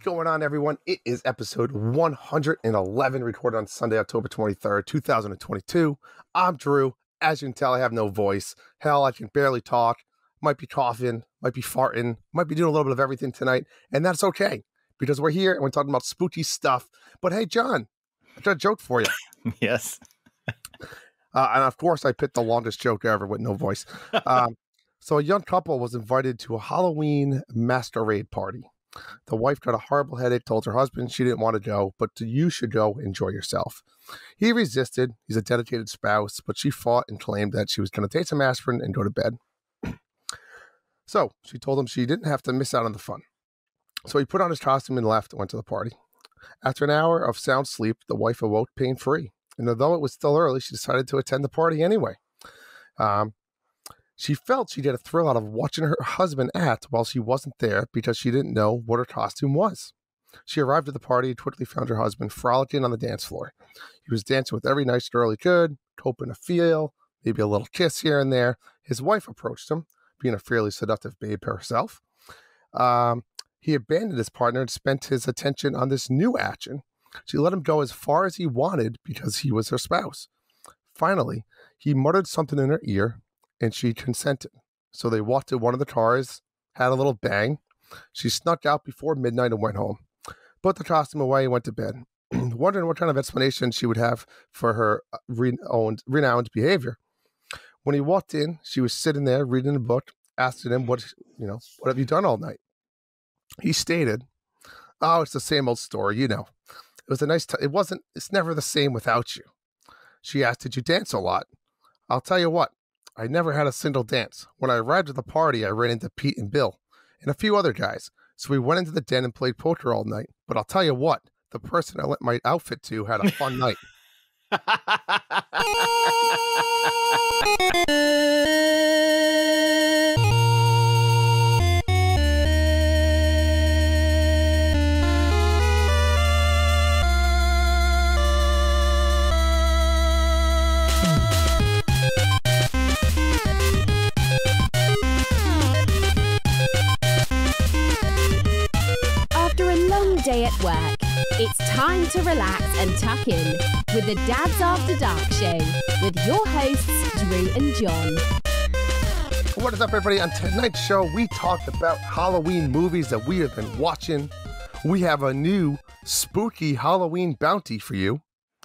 going on, everyone? It is episode 111, recorded on Sunday, October 23rd, 2022. I'm Drew. As you can tell, I have no voice. Hell, I can barely talk. Might be coughing, might be farting, might be doing a little bit of everything tonight, and that's okay, because we're here and we're talking about spooky stuff. But hey, John, I got a joke for you. Yes. And of course, I picked the longest joke ever with no voice. So a young couple was invited to a Halloween masquerade party. The wife got a horrible headache, told her husband she didn't want to go, but you should go enjoy yourself. He resisted. He's a dedicated spouse, but she fought and claimed that she was going to take some aspirin and go to bed. So she told him she didn't have to miss out on the fun. So he put on his costume and left and went to the party. After an hour of sound sleep, the wife awoke pain-free. And although it was still early, she decided to attend the party anyway. She felt she'd get a thrill out of watching her husband act while she wasn't there because she didn't know what her costume was. She arrived at the party and quickly found her husband frolicking on the dance floor. He was dancing with every nice girl he could, hoping a feel, maybe a little kiss here and there. His wife approached him, being a fairly seductive babe herself. He abandoned his partner and spent his attention on this new action. She let him go as far as he wanted because he was her spouse. Finally, he muttered something in her ear, and she consented. So they walked to one of the cars, had a little bang. She snuck out before midnight and went home. Put the costume away and went to bed, wondering what kind of explanation she would have for her renowned behavior. When he walked in, she was sitting there reading a book, asking him, what have you done all night? He stated, "Oh, it's the same old story, It was a nice time. It's never the same without you." She asked, "Did you dance a lot?" "I'll tell you what, I never had a single dance. When I arrived at the party, I ran into Pete and Bill and a few other guys. So we went into the den and played poker all night. But I'll tell you what, the person I lent my outfit to had a fun night." Day at work, it's time to relax and tuck in with the Dads After Dark show with your hosts Drew and John. What is up, everybody? On tonight's show, we talked about Halloween movies that we have been watching. We have a new spooky Halloween bounty for you.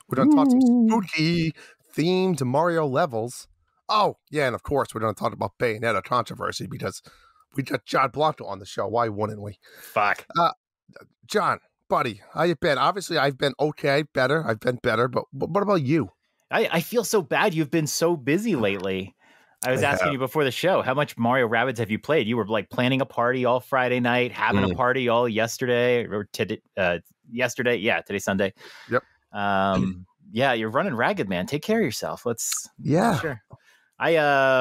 We're going to talk some spooky themed Mario levels. Oh, yeah, and of course, we're going to talk about Bayonetta controversy because we got John Blanco on the show. Why wouldn't we? Fuck. John, buddy, how you been? Obviously, I've been okay, better. I've been better, but what about you? I feel so bad. You've been so busy lately. I was asking you before the show, how much Mario Rabbids have you played? You were like planning a party all Friday night, having a party all yesterday, or yesterday. Yeah, today's Sunday. Yep. Yeah, you're running ragged, man. Take care of yourself. Sure. I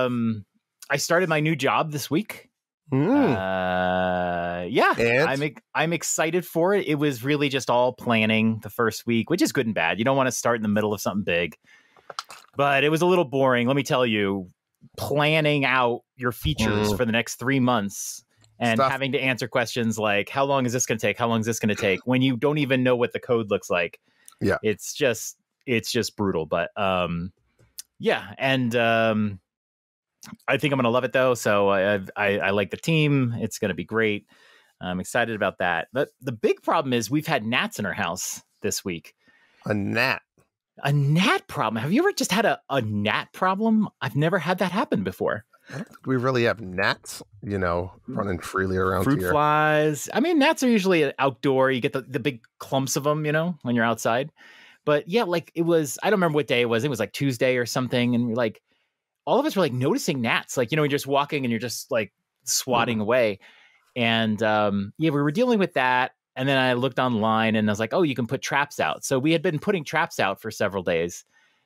started my new job this week. Yeah, and? I'm excited for it. It was really just all planning the first week, which is good and bad. You don't want to start in the middle of something big, but it was a little boring. Let me tell you, planning out your features for the next 3 months and having to answer questions like, how long is this going to take? How long is this going to take? When you don't even know what the code looks like. Yeah, it's just brutal. But yeah. And, I think I'm going to love it, though. So I like the team. It's going to be great. I'm excited about that. But the big problem is we've had gnats in our house this week. A gnat problem. Have you ever just had a gnat problem? I've never had that happen before. I don't think we really have gnats, running freely around Fruit here. Flies. I mean, gnats are usually outdoor. You get the big clumps of them, when you're outside. But yeah, like it was, I don't remember what day it was. It was like Tuesday or something. And we're like, all of us were like noticing gnats, like, you're just walking and you're just like swatting away. And we were dealing with that. And then I looked online and I was like, oh, you can put traps out. So we had been putting traps out for several days.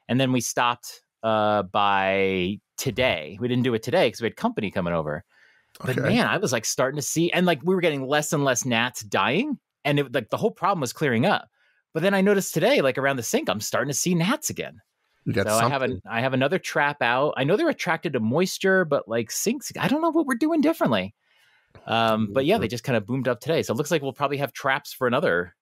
And then we stopped by today. We didn't do it today because we had company coming over. But man, I was like starting to see, and like we were getting less and less gnats dying. And it, like the whole problem was clearing up. But then I noticed today, like around the sink, I'm starting to see gnats again. So I have another trap out. I know they're attracted to moisture, but like sinks, I don't know what we're doing differently. But yeah, they just kind of boomed up today. So it looks like we'll probably have traps for another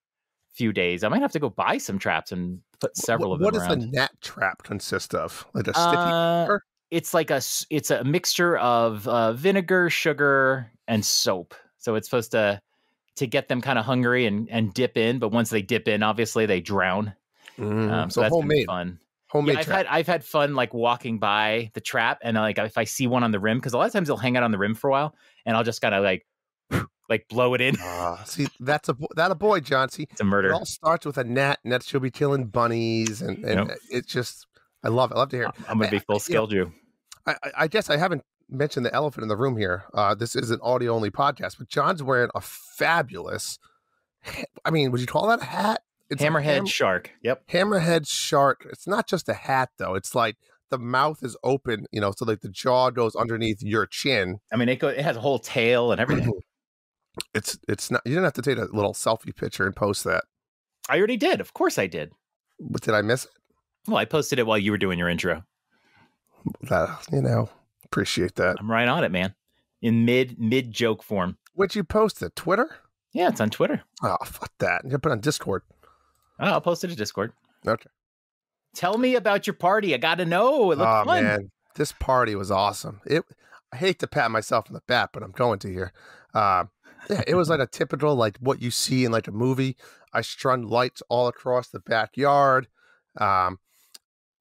few days. I might have to go buy some traps and put several of them around. What does a gnat trap consist of? Like a sticky? It's like it's a mixture of vinegar, sugar, and soap. So it's supposed to get them kind of hungry and dip in. But once they dip in, obviously they drown. So that's homemade fun. Homemade. Yeah, I've had fun like walking by the trap and like if I see one on the rim, because a lot of times they'll hang out on the rim for a while, and I'll just kind of like blow it in. See, that's a boy, John. See, it's a murder. It all starts with a gnat, and that she'll be killing bunnies, and it's just I love it. I love to hear it. I'm gonna be full scale Jew. I guess I haven't mentioned the elephant in the room here. This is an audio only podcast, but John's wearing a fabulous. I mean, would you call that a hat? It's hammerhead shark. Yep. Hammerhead shark. It's not just a hat though. It's like the mouth is open, so like the jaw goes underneath your chin. I mean, it has a whole tail and everything. It's not. You didn't have to take a little selfie picture and post that. I already did. Of course I did. But did I miss it? Well, I posted it while you were doing your intro. Appreciate that. I'm right on it, man. In mid joke form. Where'd you post it? Twitter? Yeah, it's on Twitter. Oh, fuck that. You put it on Discord. Oh, I'll post it to Discord. Okay. Tell me about your party. I got to know. It looked fun. Man, this party was awesome. I hate to pat myself on the back, but I'm going to here. Yeah, it was like a typical, like what you see in like a movie. I strung lights all across the backyard.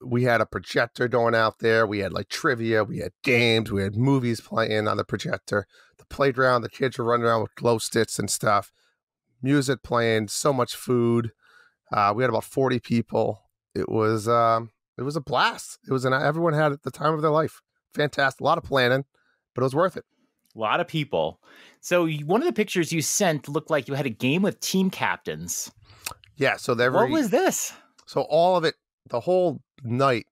We had a projector going out there. We had like trivia. We had games. We had movies playing on the projector. The playground, the kids were running around with glow sticks and stuff. Music playing, so much food. We had about 40 people. It was a blast. Everyone had the time of their life. Fantastic. A lot of planning, but it was worth it. A lot of people. So one of the pictures you sent looked like you had a game with team captains. Yeah. So what was this? So all of it, the whole night,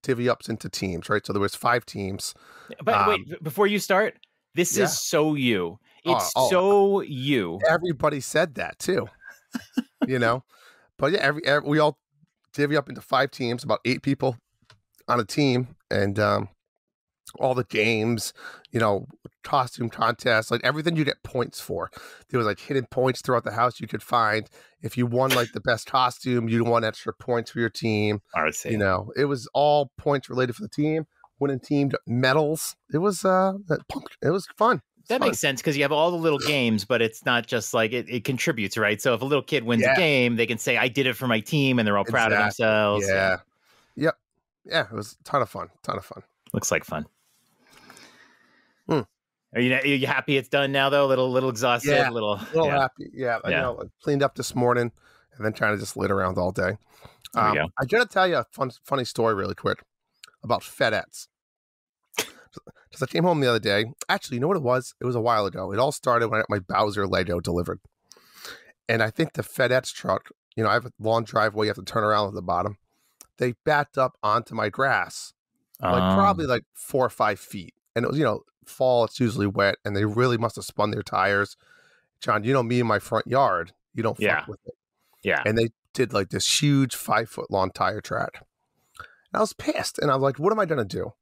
divvy ups into teams, right? So there was 5 teams. But wait, before you start, this is so you. It's so you. Everybody said that too. But yeah, we all divvy up into 5 teams, about 8 people on a team, and all the games, costume contests, like everything you get points for. There was like hidden points throughout the house you could find. If you won like the best costume, you won extra points for your team. I see. It was all points related for the team. Winning team medals. It was fun. That makes sense because you have all the little games, but it's not just like it contributes, right? So if a little kid wins a game, they can say, I did it for my team, and they're all proud of themselves. Yeah. Yep. Yeah, it was a ton of fun. Looks like fun. Are you happy it's done now, though? A little exhausted? Yeah, a little happy. Yeah. I cleaned up this morning and then trying to just lit around all day. I got to tell you a funny story really quick about fedettes. Because I came home the other day. Actually, you know what it was? It was a while ago. It all started when I got my Bowser Lego delivered. And I think the FedEx truck, I have a long driveway. You have to turn around at the bottom. They backed up onto my grass, probably like 4 or 5 feet. And it was, fall, it's usually wet. And they really must have spun their tires. John, me in my front yard, you don't fuck with it. Yeah. And they did like this huge 5-foot long tire track. And I was pissed. And I was like, what am I going to do?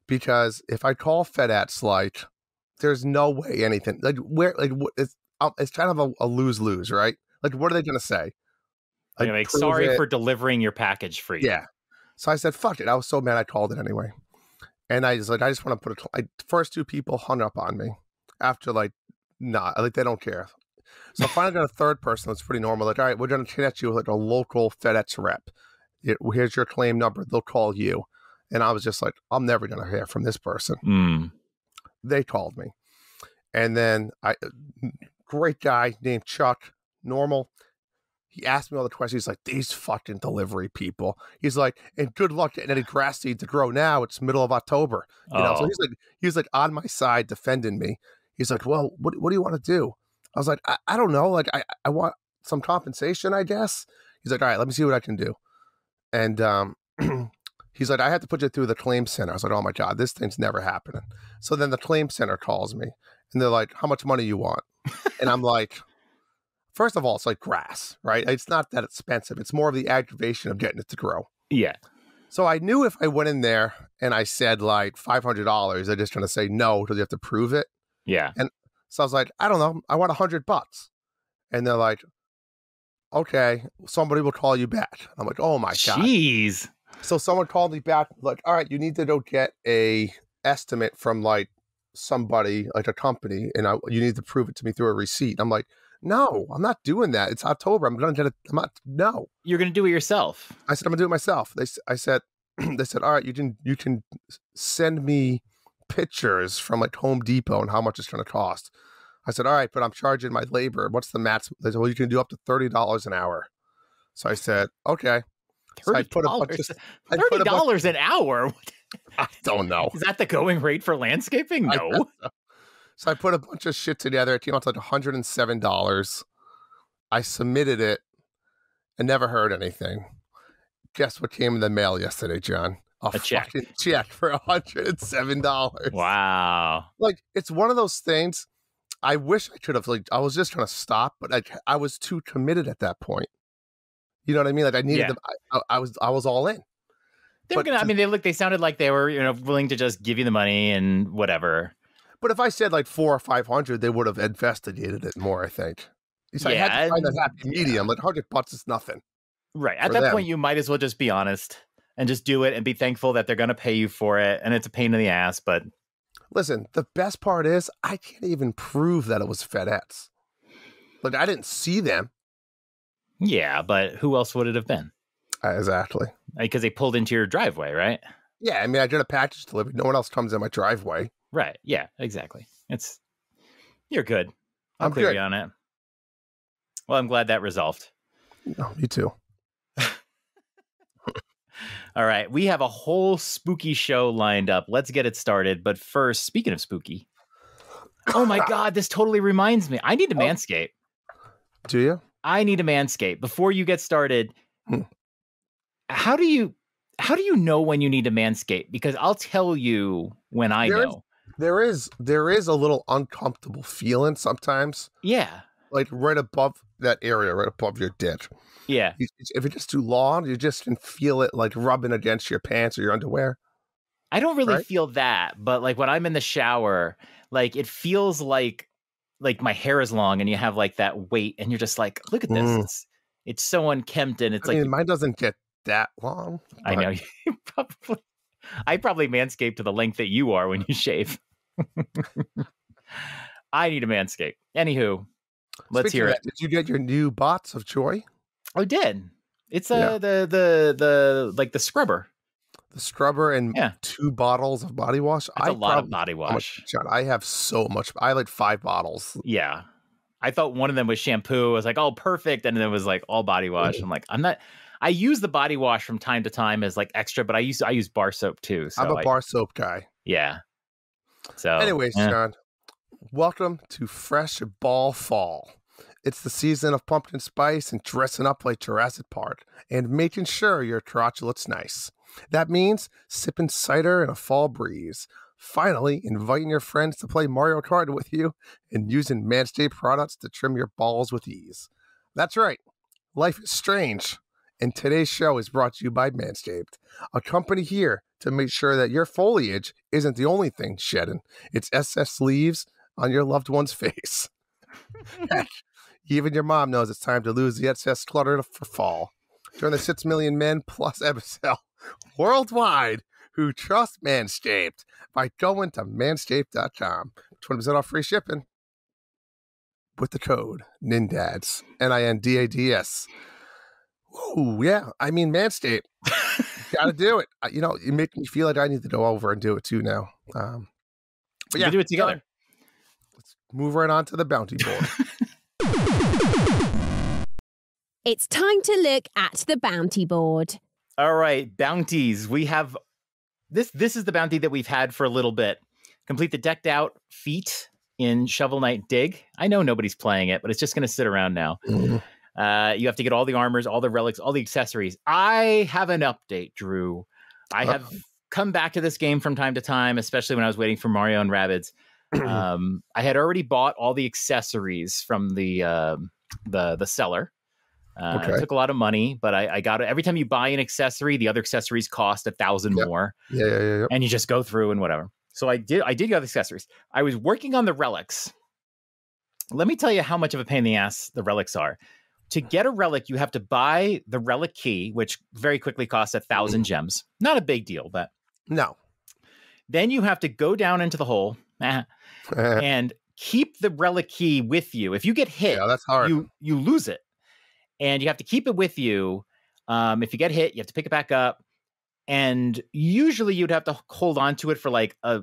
Because if I call FedEx, like, there's no way anything, like, it's kind of a lose-lose, right? Like, what are they going to say? Like sorry for delivering your package for you. Yeah. So I said, fuck it. I was so mad I called it anyway. And I just want to put first 2 people hung up on me after they don't care. So I finally got a third person that's pretty normal. Like, all right, we're going to connect you with like a local FedEx rep. Here's your claim number. They'll call you. And I was just like, I'm never going to hear from this person. They called me. And then great guy named Chuck, normal. He asked me all the questions. He's like, these fucking delivery people. He's like, and good luck getting any grass seed to grow now. It's middle of October. So he's like on my side defending me. He's like, well, what do you want to do? I was like, I don't know. Like, I want some compensation, I guess. He's like, all right, let me see what I can do. And he's like, I have to put you through the claim center. I was like, oh my God, this thing's never happening. So then the claim center calls me and they're like, how much money you want? And I'm like, first of all, it's like grass, right? It's not that expensive. It's more of the aggravation of getting it to grow. Yeah. So I knew if I went in there and I said like $500, they're just going to say no because you have to prove it. Yeah. And So I was like, I don't know. I want $100. And they're like, okay, somebody will call you back. I'm like, oh my God. Jeez. So someone called me back, like, all right, you need to go get a estimate from like somebody, like a company, and you need to prove it to me through a receipt. I'm like, no, I'm not doing that. It's October. I'm gonna get it. No. You're gonna do it yourself. I said, I'm gonna do it myself. They said, all right, you can send me pictures from like Home Depot and how much it's gonna cost. I said, all right, but I'm charging my labor. What's the max? They said, well, you can do up to $30 an hour. So I said, okay. So I put $30 an hour? I don't know. Is that the going rate for landscaping? No. So I put a bunch of shit together. It came out to like $107. I submitted it and never heard anything. Guess what came in the mail yesterday, John? A check. Fucking check for $107. Wow. Like, it's one of those things. I wish I could have, like, I was just trying to stop, but I was too committed at that point. You know what I mean? Like, I needed them. I was all in. They were gonna. I mean, they sounded like they were, willing to just give you the money and whatever. But if I said like 400 or 500, they would have investigated it more. I think. So I had to find that happy medium. Like $100 is nothing. Right. At that point, you might as well just be honest and just do it and be thankful that they're going to pay you for it. And it's a pain in the ass, but listen, the best part is I can't even prove that it was FedEx. Like, I didn't see them. Yeah, but who else would it have been? Exactly. Because they pulled into your driveway, right? Yeah, I mean, I did a package delivery. No one else comes in my driveway. Right. Yeah, exactly. You're good. I'm clear good. you on it. Well, I'm glad that resolved. No, me too. All right. We have a whole spooky show lined up. Let's get it started. But first, speaking of spooky. Oh my God, this totally reminds me. I need to manscape. Do you? I need to manscape. Before you get started, how do you know when you need to manscape? Because I'll tell you when I know. There is a little uncomfortable feeling sometimes. Yeah. Like right above that area, right above your dick. Yeah. If it's just too long, you just can feel it like rubbing against your pants or your underwear. I don't really feel that, but like when I'm in the shower, like it feels like my hair is long and you have like that weight and you're just like, look at this. It's so unkempt and it's mine doesn't get that long. I know. I probably manscape to the length that you are when you shave. I need a manscape. Anywho, let's hear it. Did you get your new bots of joy? I did. It's the scrubber. The scrubber and 2 bottles of body wash. That's a lot of body wash. John, I have so much. I have like 5 bottles. Yeah. I thought one of them was shampoo. I was like, oh, perfect. And then it was like all body wash. I'm like, I use the body wash from time to time as like extra, but I use bar soap too. So I'm a bar soap guy. Yeah. So anyways, John, welcome to Fresh Ball Fall. It's the season of pumpkin spice and dressing up like Jurassic Park and making sure your crotch looks nice. That means sipping cider in a fall breeze, finally inviting your friends to play Mario Kart with you, and using Manscaped products to trim your balls with ease. That's right. Life is strange. And today's show is brought to you by Manscaped, a company here to make sure that your foliage isn't the only thing shedding. It's SS leaves on your loved one's face. Heck, even your mom knows it's time to lose the excess clutter for fall. Join the 6 million men plus episode worldwide who trust Manscaped by going to manscaped.com. 20% off free shipping with the code NINDADS, NINDADS. Oh, yeah. I mean, Manscaped. Got to do it. You make me feel like I need to go over and do it too now. But we can do it together. Let's move right on to the bounty board. It's time to look at the bounty board. All right, bounties. We have this is the bounty that we've had for a little bit. Complete the decked out feat in Shovel Knight Dig. I know nobody's playing it, but it's just going to sit around now. You have to get all the armors, all the relics, all the accessories. I have an update, Drew. I have come back to this game from time to time, especially when I was waiting for Mario and Rabbids. I had already bought all the accessories from the seller. It took a lot of money, but I got it. Every time you buy an accessory, the other accessories cost 1,000 more. Yeah. And you just go through and whatever. So I did get the accessories. I was working on the relics, let me tell you how much of a pain in the ass the relics are. To get a relic, you have to buy the relic key, which very quickly costs 1,000 gems. Not a big deal, but No. then you have to go down into the hole and keep the relic key with you. If you get hit, that's hard. You lose it. And you have to keep it with you. If you get hit, you have to pick it back up. And usually you'd have to hold on to it for like a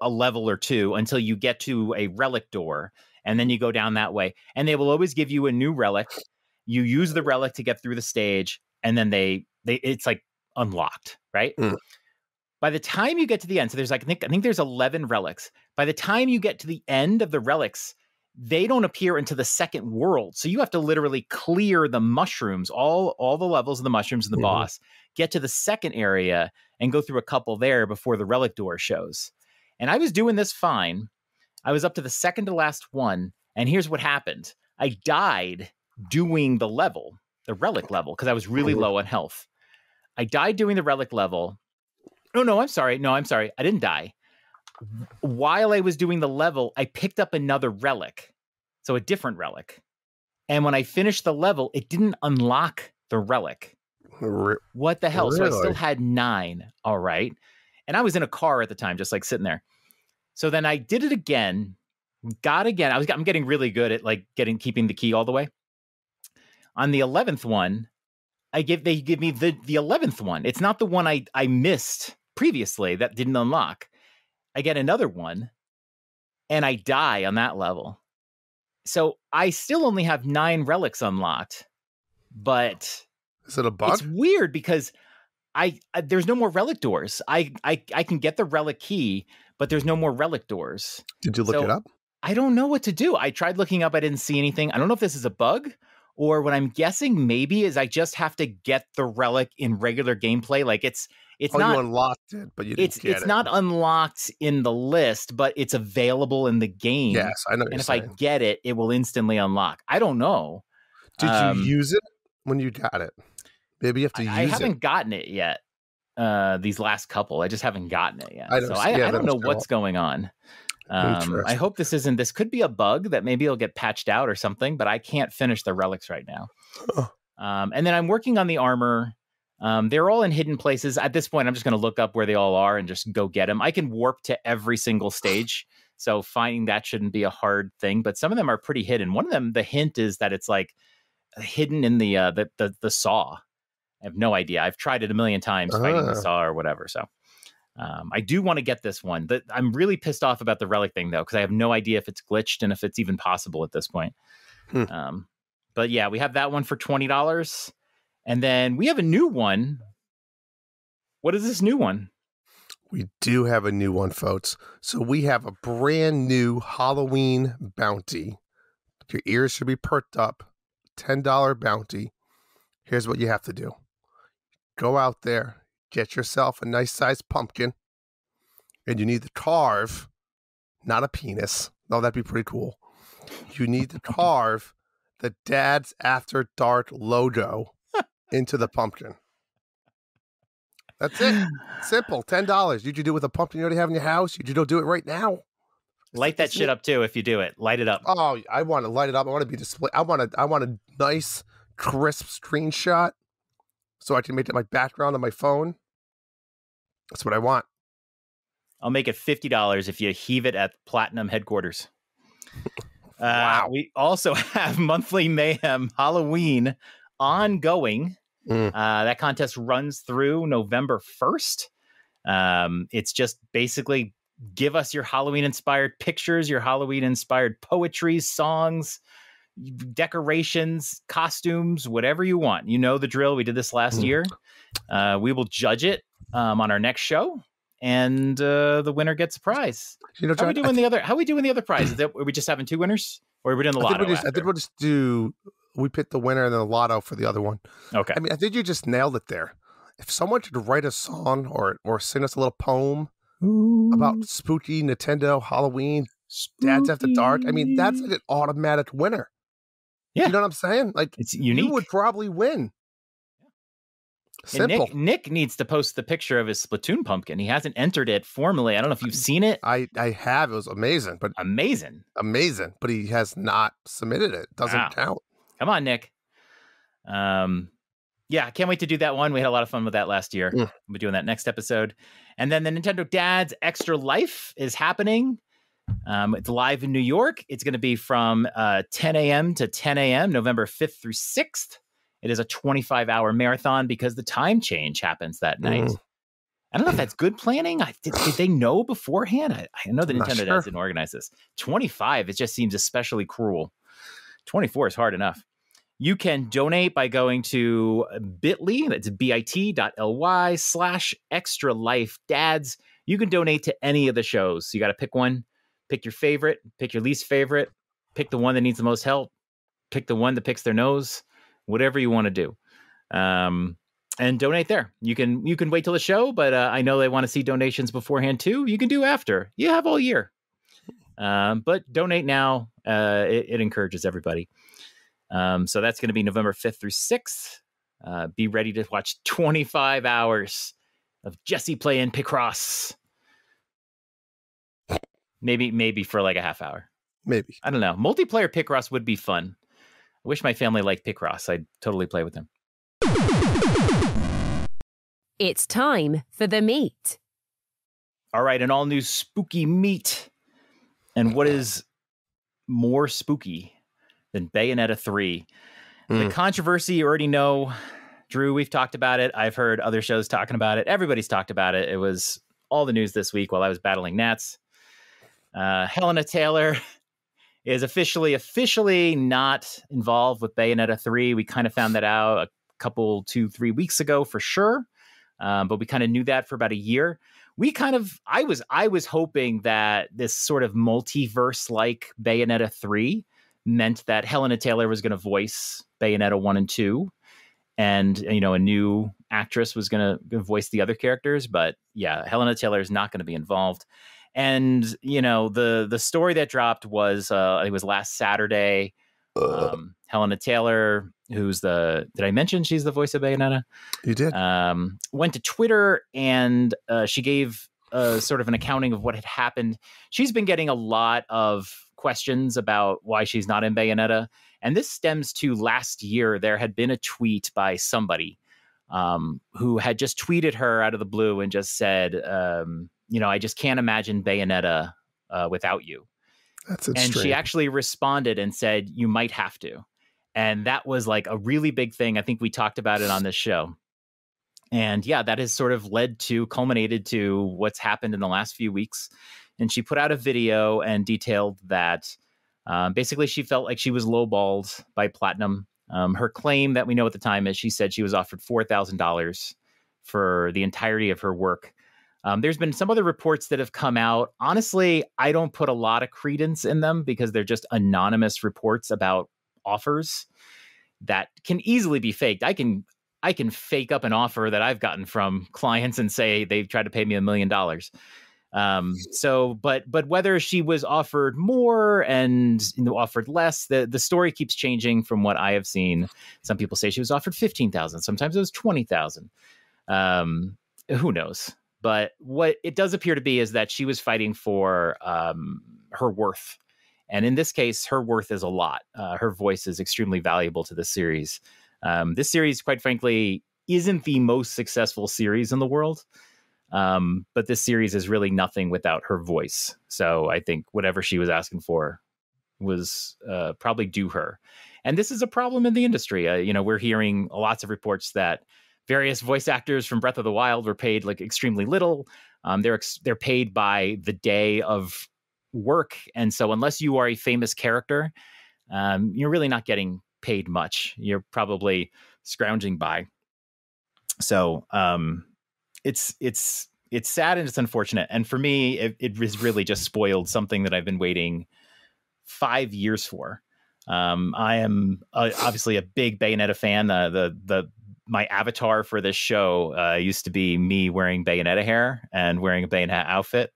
level or two until you get to a relic door. And then you go down that way. And they will always give you a new relic. You use the relic to get through the stage. And then it's like unlocked, right? By the time you get to the end, so there's like, I think there's 11 relics. By the time you get to the end of the relics, they don't appear into the second world. So you have to literally clear the mushrooms, all the levels of the mushrooms and the boss, get to the second area and go through a couple there before the relic door shows. And I was doing this fine. I was up to the second to last one. And here's what happened. I died doing the relic level, because I was really low on health. I died doing the relic level. No, I'm sorry. I didn't die. While I was doing the level, I picked up another relic. So a different relic. And when I finished the level, it didn't unlock the relic. What the hell? Really? So I still had 9. All right. And I was in a car at the time, just like sitting there. So then I did it again, I'm getting really good at like keeping the key all the way. On the 11th one, they give me the 11th one. It's not the one I missed previously that didn't unlock. I get another one and I die on that level. So I still only have 9 relics unlocked, but is it a bug? It's weird because there's no more relic doors. I can get the relic key, but there's no more relic doors. Did you look it up? I don't know what to do. I tried looking up. I didn't see anything. I don't know if this is a bug or what I'm guessing maybe is I just have to get the relic in regular gameplay. Like it's not, you unlocked it, but you didn't get it. It's not unlocked in the list, but it's available in the game. Yes, I know. And if I get it, it will instantly unlock. I don't know. Did you use it when you got it? Maybe you have to use it. I haven't gotten it yet. These last couple, I just haven't gotten it yet. I don't know what's going on. I hope this could be a bug that maybe it'll get patched out or something, but I can't finish the relics right now. And then I'm working on the armor. They're all in hidden places. At this point, I'm just going to look up where they all are and just go get them. I can warp to every single stage. So finding that shouldn't be a hard thing, but some of them are pretty hidden. One of them, the hint is that it's like hidden in the saw. I have no idea. I've tried it a million times fighting the saw or whatever. So I do want to get this one. I'm really pissed off about the relic thing, though, because I have no idea if it's glitched and if it's even possible at this point. But yeah, we have that one for $20. And then we have a new one. What is this new one? We do have a new one, folks. So we have a brand new Halloween bounty. Your ears should be perked up. $10 bounty. Here's what you have to do. Go out there, get yourself a nice sized pumpkin, and you need to carve, not a penis, though that'd be pretty cool. You need to carve the Dad's After Dark logo into the pumpkin. That's it. Simple. $10. You could do it with a pumpkin you already have in your house. You don't do it right now. Light that shit up too if you do it. Light it up. Oh, I want to light it up. I want to be displayed. I want a nice, crisp screenshot so I can make it my background on my phone. That's what I want. I'll make it $50 if you heave it at Platinum headquarters. Wow. We also have Monthly Mayhem Halloween ongoing. That contest runs through November 1st. It's just basically give us your Halloween inspired pictures, your Halloween inspired poetry, songs, decorations, costumes, whatever you want. You know the drill. We did this last year. We will judge it on our next show, and the winner gets a prize. You know, John, how are we doing the other prizes? Are we just having 2 winners, or are we doing the lotto? I think we'll just do. We picked the winner and then the lotto for the other one. Okay. I mean, I think you just nailed it there. If someone could write a song or sing us a little poem about spooky Nintendo Halloween, Dad's After Dark, I mean, that's like an automatic winner. Yeah. You know what I'm saying? Like, it's unique. You would probably win. And Simple. Nick needs to post the picture of his Splatoon pumpkin. He hasn't entered it formally. I don't know if you've seen it. I have. It was amazing, but Amazing. But he has not submitted it. Doesn't count. Come on, Nick. Yeah, I can't wait to do that one. We had a lot of fun with that last year. We'll be doing that next episode. And then the Nintendo Dad's Extra Life is happening. It's live in New York. It's going to be from 10 a.m. to 10 a.m., November 5th through 6th. It is a 25-hour marathon because the time change happens that night. I don't know if that's good planning. Did they know beforehand? I know the Nintendo Dads didn't organize this. 25, it just seems especially cruel. 24 is hard enough. You can donate by going to bit.ly, that's bit.ly/extra life dads. You can donate to any of the shows. So you got to pick one, pick your favorite, pick your least favorite, pick the one that needs the most help, pick the one that picks their nose, whatever you want to do. And donate there. You can wait till the show, but I know they want to see donations beforehand too. You can do after. You have all year. But donate now. It encourages everybody. So that's going to be November 5th through 6th. Be ready to watch 25 hours of Jesse playing Picross. Maybe for like a half hour. Maybe. I don't know. Multiplayer Picross would be fun. I wish my family liked Picross. I'd totally play with them. It's time for the meat. All right, an all-new spooky meat. And what is more spooky than Bayonetta 3? The controversy you already know. Drew, we've talked about it. I've heard other shows talking about it. Everybody's talked about it. It was all the news this week while I was battling gnats. Helena Taylor is officially not involved with Bayonetta 3. We kind of found that out a couple, 2-3 weeks ago for sure. But we kind of knew that for about a year. I was hoping that this sort of multiverse-like Bayonetta 3 meant that Helena Taylor was going to voice Bayonetta 1 and 2. And, a new actress was going to voice the other characters. But yeah, Helena Taylor is not going to be involved. And, the story that dropped was, it was last Saturday. Helena Taylor, did I mention she's the voice of Bayonetta? You did. Went to Twitter and she gave sort of an accounting of what had happened. She's been getting a lot of questions about why she's not in Bayonetta. And this stems to last year. There had been a tweet by somebody who had just tweeted her out of the blue and just said, I just can't imagine Bayonetta without you. That's and strange. She actually responded and said, you might have to. And that was like a really big thing. I think we talked about it on this show. And yeah, that has sort of culminated to what's happened in the last few weeks. And she put out a video and detailed that basically she felt like she was lowballed by Platinum. Her claim that we know at the time is she said she was offered $4,000 for the entirety of her work. There's been some other reports that have come out. Honestly, I don't put a lot of credence in them because they're just anonymous reports about offers that can easily be faked. I can fake up an offer that I've gotten from clients and say they've tried to pay me $1 million. But whether she was offered more and offered less, the story keeps changing from what I have seen. Some people say she was offered $15,000. Sometimes it was $20,000. Who knows? But what it does appear to be is that she was fighting for her worth. And in this case, her worth is a lot. Her voice is extremely valuable to this series. This series, quite frankly, isn't the most successful series in the world. But this series is really nothing without her voice. So I think whatever she was asking for was probably due her. And this is a problem in the industry. We're hearing lots of reports that various voice actors from Breath of the Wild were paid like extremely little. They're paid by the day of work. And so unless you are a famous character, you're really not getting paid much. You're probably scrounging by. So it's sad and it's unfortunate. And for me, it was really just spoiled something that I've been waiting 5 years for. I am obviously a big Bayonetta fan. My avatar for this show used to be me wearing Bayonetta hair and wearing a Bayonetta outfit.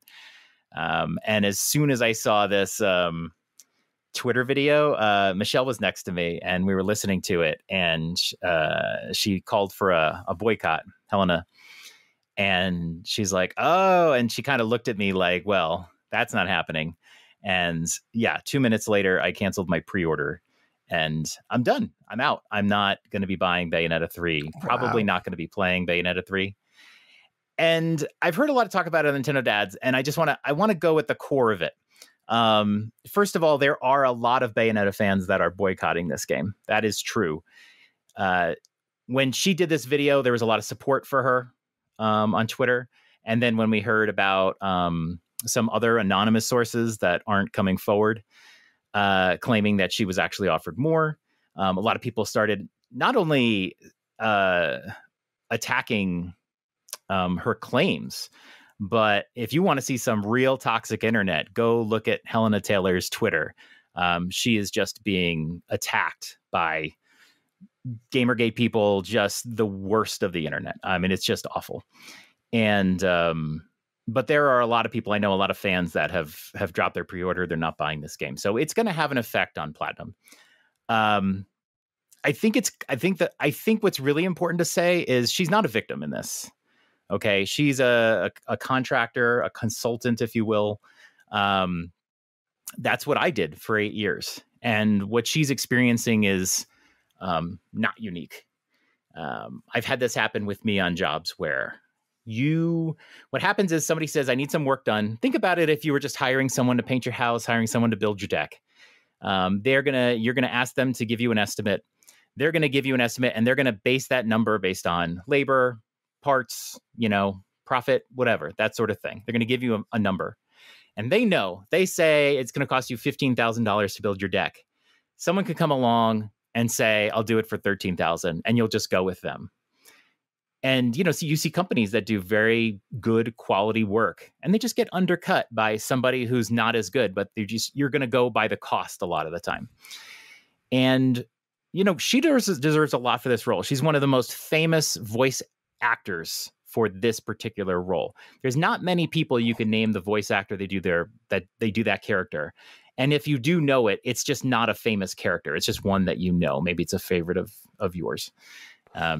And as soon as I saw this Twitter video, Michelle was next to me and we were listening to it, and she called for a boycott, Helena. And she's like, oh, and she kind of looked at me like, well, that's not happening. And yeah, 2 minutes later, I canceled my pre-order and I'm done. I'm out. I'm not going to be buying Bayonetta 3. Probably not going to be playing Bayonetta 3. And I've heard a lot of talk about it on Nintendo Dads, and I want to go with the core of it. First of all, there are a lot of Bayonetta fans that are boycotting this game. That is true. When she did this video, there was a lot of support for her on Twitter. And then when we heard about some other anonymous sources that aren't coming forward, claiming that she was actually offered more, a lot of people started not only attacking her claims, but if you want to see some real toxic internet, go look at Helena Taylor's Twitter. She is just being attacked by Gamergate people, just the worst of the internet. I mean, it's just awful. And but there are a lot of people, I know a lot of fans that have dropped their pre-order. They're not buying this game, so it's going to have an effect on Platinum. I think what's really important to say is she's not a victim in this. Okay, she's a contractor, a consultant, if you will. That's what I did for 8 years, and what she's experiencing is not unique. I've had this happen with me on jobs where what happens is somebody says, I need some work done. Think about it. If you were just hiring someone to paint your house, hiring someone to build your deck, you're going to ask them to give you an estimate. They're going to give you an estimate, and they're going to base that number based on labor, parts, profit, whatever, that sort of thing. They're going to give you a number, and they say it's going to cost you $15,000 to build your deck. Someone could come along and say, I'll do it for $13,000, and you'll just go with them. And, so you see companies that do very good quality work, and they just get undercut by somebody who's not as good, but you're going to go by the cost a lot of the time. And, she deserves a lot for this role. She's one of the most famous voice actors for this particular role. There's not many people you can name the voice actor they do that character. And if you do know it, it's just not a famous character. It's just one that maybe it's a favorite of yours.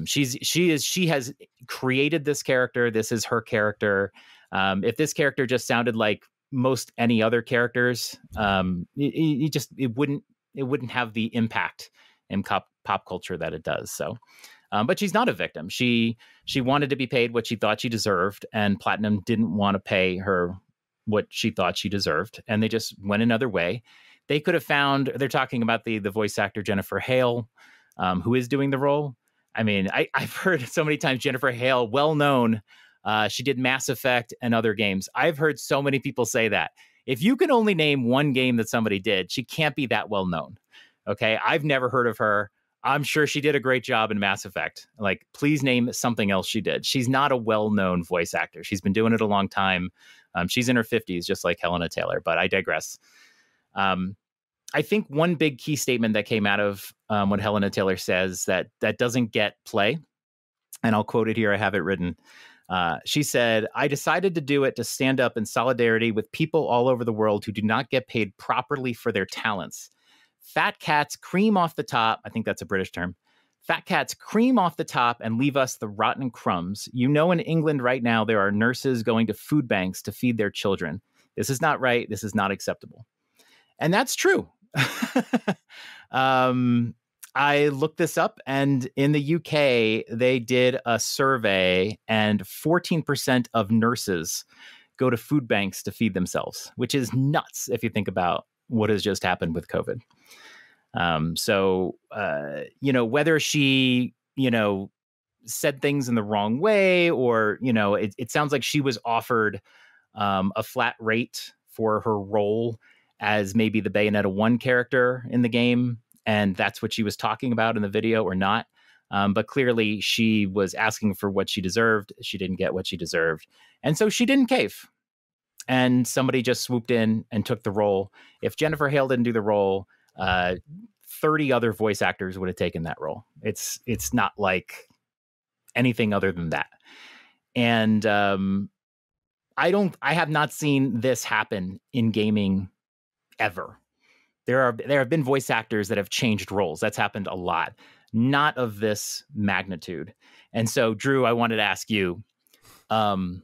She has created this character. This is her character. If this character just sounded like most any other characters, it wouldn't have the impact in pop culture that it does. So, but she's not a victim. She wanted to be paid what she thought she deserved, and Platinum didn't want to pay her what she thought she deserved, and they just went another way. They could have found. They're talking about the voice actor Jennifer Hale, who is doing the role. I mean, I've heard so many times Jennifer Hale, well known. She did Mass Effect and other games. I've heard so many people say that. If you can only name one game that somebody did, she can't be that well known. Okay, I've never heard of her. I'm sure she did a great job in Mass Effect. Like, please name something else she did. She's not a well-known voice actor. She's been doing it a long time. She's in her 50s, just like Helena Taylor, but I digress. I think one big key statement that came out of what Helena Taylor says that doesn't get play, and I'll quote it here, I have it written. She said, I decided to do it to stand up in solidarity with people all over the world who do not get paid properly for their talents. Fat cats cream off the top. I think that's a British term. Fat cats cream off the top and leave us the rotten crumbs. In England right now, there are nurses going to food banks to feed their children. This is not right. This is not acceptable. And that's true. I looked this up, and in the UK, they did a survey, and 14% of nurses go to food banks to feed themselves, which is nuts if you think about what has just happened with COVID. Whether she, said things in the wrong way, or, it sounds like she was offered a flat rate for her role as maybe the Bayonetta 1 character in the game. And that's what she was talking about in the video, or not. But clearly she was asking for what she deserved. She didn't get what she deserved. And so she didn't cave. And somebody just swooped in and took the role. If Jennifer Hale didn't do the role, 30 other voice actors would have taken that role. It's not like anything other than that. And I have not seen this happen in gaming ever. there have been voice actors that have changed roles. That's happened a lot, not of this magnitude. And so, Drew, I wanted to ask you, and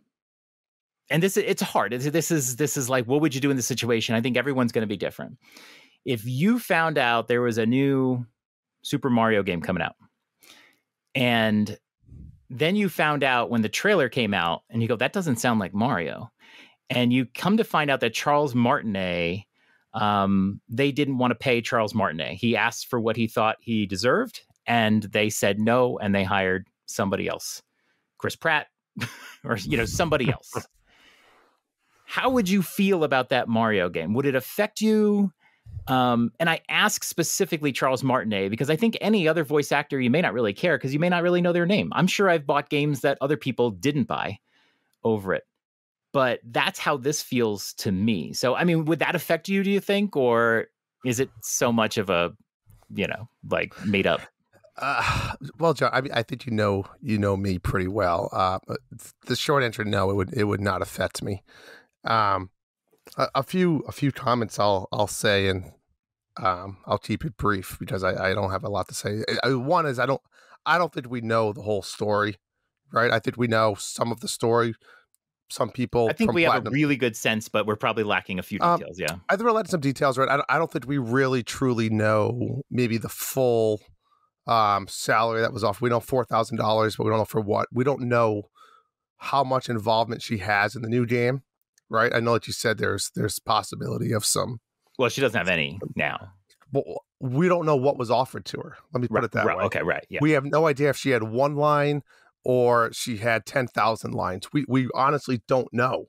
it's hard. This is like, what would you do in this situation? I think everyone's going to be different. If you found out there was a new Super Mario game coming out, and then you found out when the trailer came out, and you go, that doesn't sound like Mario. And you come to find out that Charles Martinet, they didn't want to pay Charles Martinet. He asked for what he thought he deserved, and they said no, and they hired somebody else, Chris Pratt, or somebody else. How would you feel about that Mario game? Would it affect you? And I ask specifically Charles Martinet because I think any other voice actor, you may not really care because you may not really know their name. I'm sure I've bought games that other people didn't buy over it. But that's how this feels to me. So, I mean, would that affect you, do you think? Or is it so much of a, like made up? Well, John, I mean, I think you know me pretty well. The short answer, no, it would not affect me. A few comments I'll say, and I'll keep it brief because I don't have a lot to say. One is I don't think we know the whole story, right? I think we know some of the story. Some people, I think we have a really good sense, but we're probably lacking a few details. Yeah, I think we're lacking some details, right? I don't think we really truly know maybe the full salary that was offered. We know $4,000, but we don't know for what. We don't know how much involvement she has in the new game, right? I know that you said there's possibility of some. Well, she doesn't have any now. Well, we don't know what was offered to her. Let me put it that way. Okay, right. Yeah, we have no idea if she had one line or she had 10,000 lines. We honestly don't know,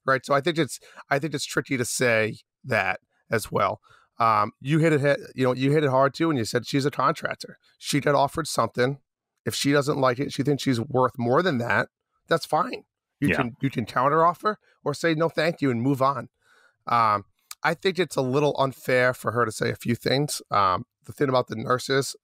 right? So I think it's tricky to say that as well. You hit it hard too, and you said she's a contractor. She got offered something. If she doesn't like it, she thinks she's worth more than that. That's fine. You can counter offer or say no, thank you, and move on. I think it's a little unfair for her to say a few things. The thing about the nurses.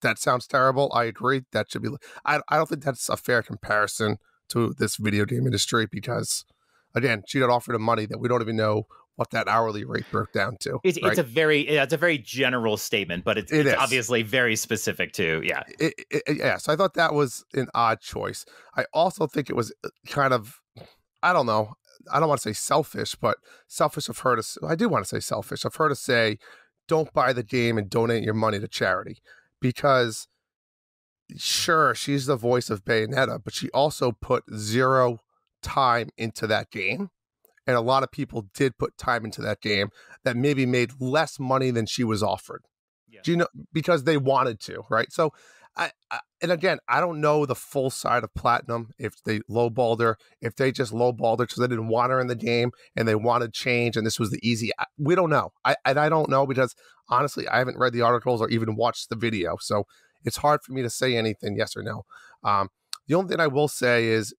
That sounds terrible. I agree. That should be. I don't think that's a fair comparison to this video game industry because, again, she got offered money that we don't even know what that hourly rate broke down to. It's a very general statement, but it's obviously very specific to yeah. So I thought that was an odd choice. I also think it was kind of, I don't know. I don't want to say selfish, but selfish of her to. I do want to say selfish of her to say, don't buy the game and donate your money to charity. Because, sure, she's the voice of Bayonetta, but she also put zero time into that game. And a lot of people did put time into that game that maybe made less money than she was offered. Yeah. Because they wanted to, right? So, and again, I don't know the full side of Platinum, if they lowballed her, if they just lowballed her because they didn't want her in the game and they wanted change and this was the easy. We don't know. I don't know because, honestly, I haven't read the articles or even watched the video. So it's hard for me to say anything yes or no. The only thing I will say is,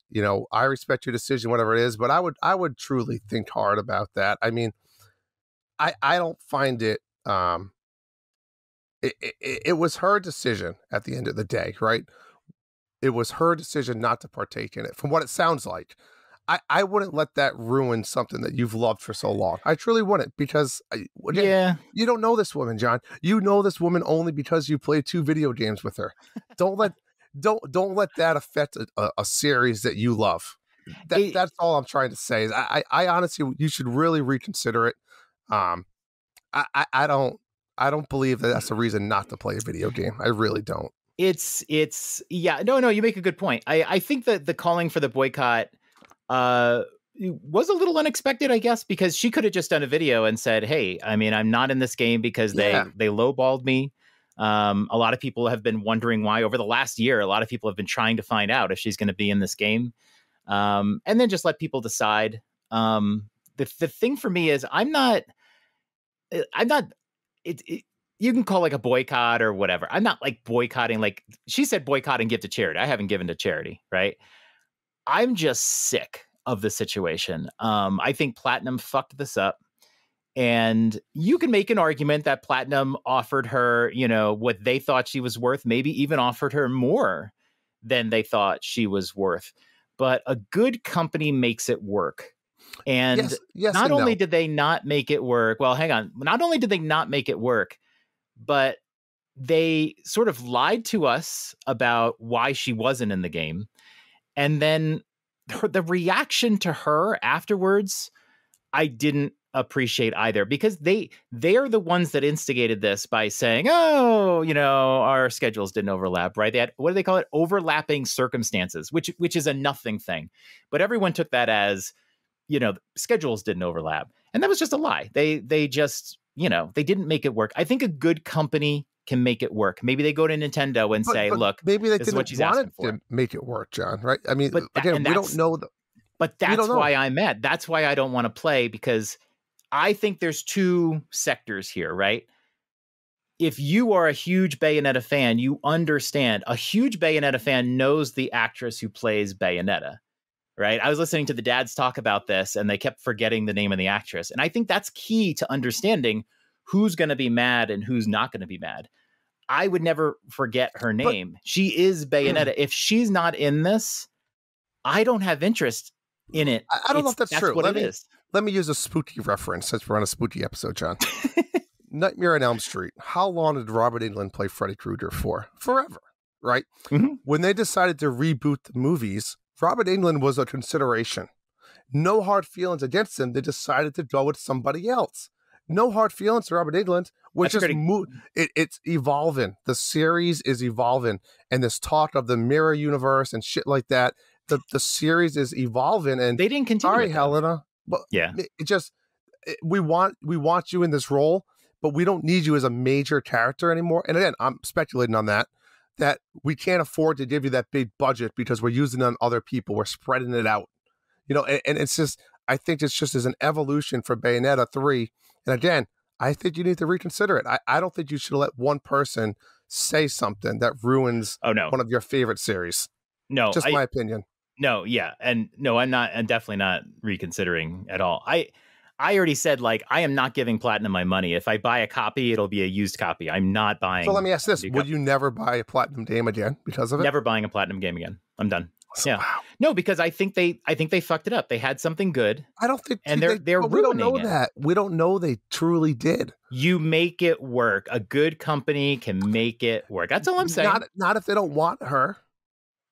I respect your decision, whatever it is, but I would truly think hard about that. I mean, I don't find it, it was her decision at the end of the day, right? It was her decision not to partake in it, from what it sounds like. I wouldn't let that ruin something that you've loved for so long. I truly wouldn't, because again, you don't know this woman, John. You know this woman only because you played 2 video games with her. Don't let that affect a series that you love. That's all I'm trying to say. Is I honestly, you should really reconsider it. I don't believe that that's a reason not to play a video game. I really don't. It's no, you make a good point. I think that the calling for the boycott was a little unexpected, I guess, because she could have just done a video and said, hey, I mean, I'm not in this game because they lowballed me. A lot of people have been wondering why over the last year. A lot of people have been trying to find out if she's going to be in this game, and then just let people decide. The thing for me is I'm not. You can call like a boycott or whatever. I'm not like boycotting. Like she said, boycott and give to charity. I haven't given to charity, right? I'm just sick of the situation. I think Platinum fucked this up. And you can make an argument that Platinum offered her, what they thought she was worth, maybe even offered her more than they thought she was worth. But a good company makes it work. And yes not and only no. did they not make it work, well, hang on. Not only did they not make it work, but they sort of lied to us about why she wasn't in the game. And then the reaction to her afterwards, I didn't appreciate either, because they're the ones that instigated this by saying, oh, our schedules didn't overlap, right? They had, what do they call it? Overlapping circumstances, which is a nothing thing. But everyone took that as, schedules didn't overlap. And that was just a lie. They just, they didn't make it work. I think a good company can make it work. Maybe they go to Nintendo and say, look, maybe they this is what she's didn't asking want for. to make it work, John, right? I mean, But again, we don't know. But that's why I'm mad. That's why I don't want to play, because I think there's two sectors here, right? If you are a huge Bayonetta fan, you understand. A huge Bayonetta fan knows the actress who plays Bayonetta, right? I was listening to the dads talk about this, and they kept forgetting the name of the actress. And I think that's key to understanding who's going to be mad and who's not going to be mad. I would never forget her name. She is Bayonetta. If she's not in this, I don't have interest in it. I don't know if that's true. What it is. Let me use a spooky reference since we're on a spooky episode, John. Nightmare on Elm Street. How long did Robert Englund play Freddy Krueger for? Forever, right? Mm-hmm. When they decided to reboot the movies, Robert Englund was a consideration. No hard feelings against him. They decided to go with somebody else. No hard feelings to Robert Englund. It's evolving. The series is evolving. And this talk of the mirror universe and shit like that, the series is evolving. And they didn't continue. Sorry, Helena. But yeah, we want you in this role, but we don't need you as a major character anymore. And again, I'm speculating on that we can't afford to give you that big budget because we're using it on other people. We're spreading it out, and it's just, I think it's just as an evolution for Bayonetta 3. And again, I think you need to reconsider it. I don't think you should let one person say something that ruins one of your favorite series. No, just my opinion. No, yeah. And no, I'm definitely not reconsidering at all. I already said, I am not giving Platinum my money. If I buy a copy, it'll be a used copy. I'm not buying. So let me ask this. Would you never buy a Platinum game again because of it? Never buying a Platinum game again. I'm done. Yeah. Wow. No, because I think they fucked it up. They had something good. I don't think, and they're ruining it. We don't know that. We don't know they truly did. You make it work. A good company can make it work. That's all I'm saying. Not if they don't want her.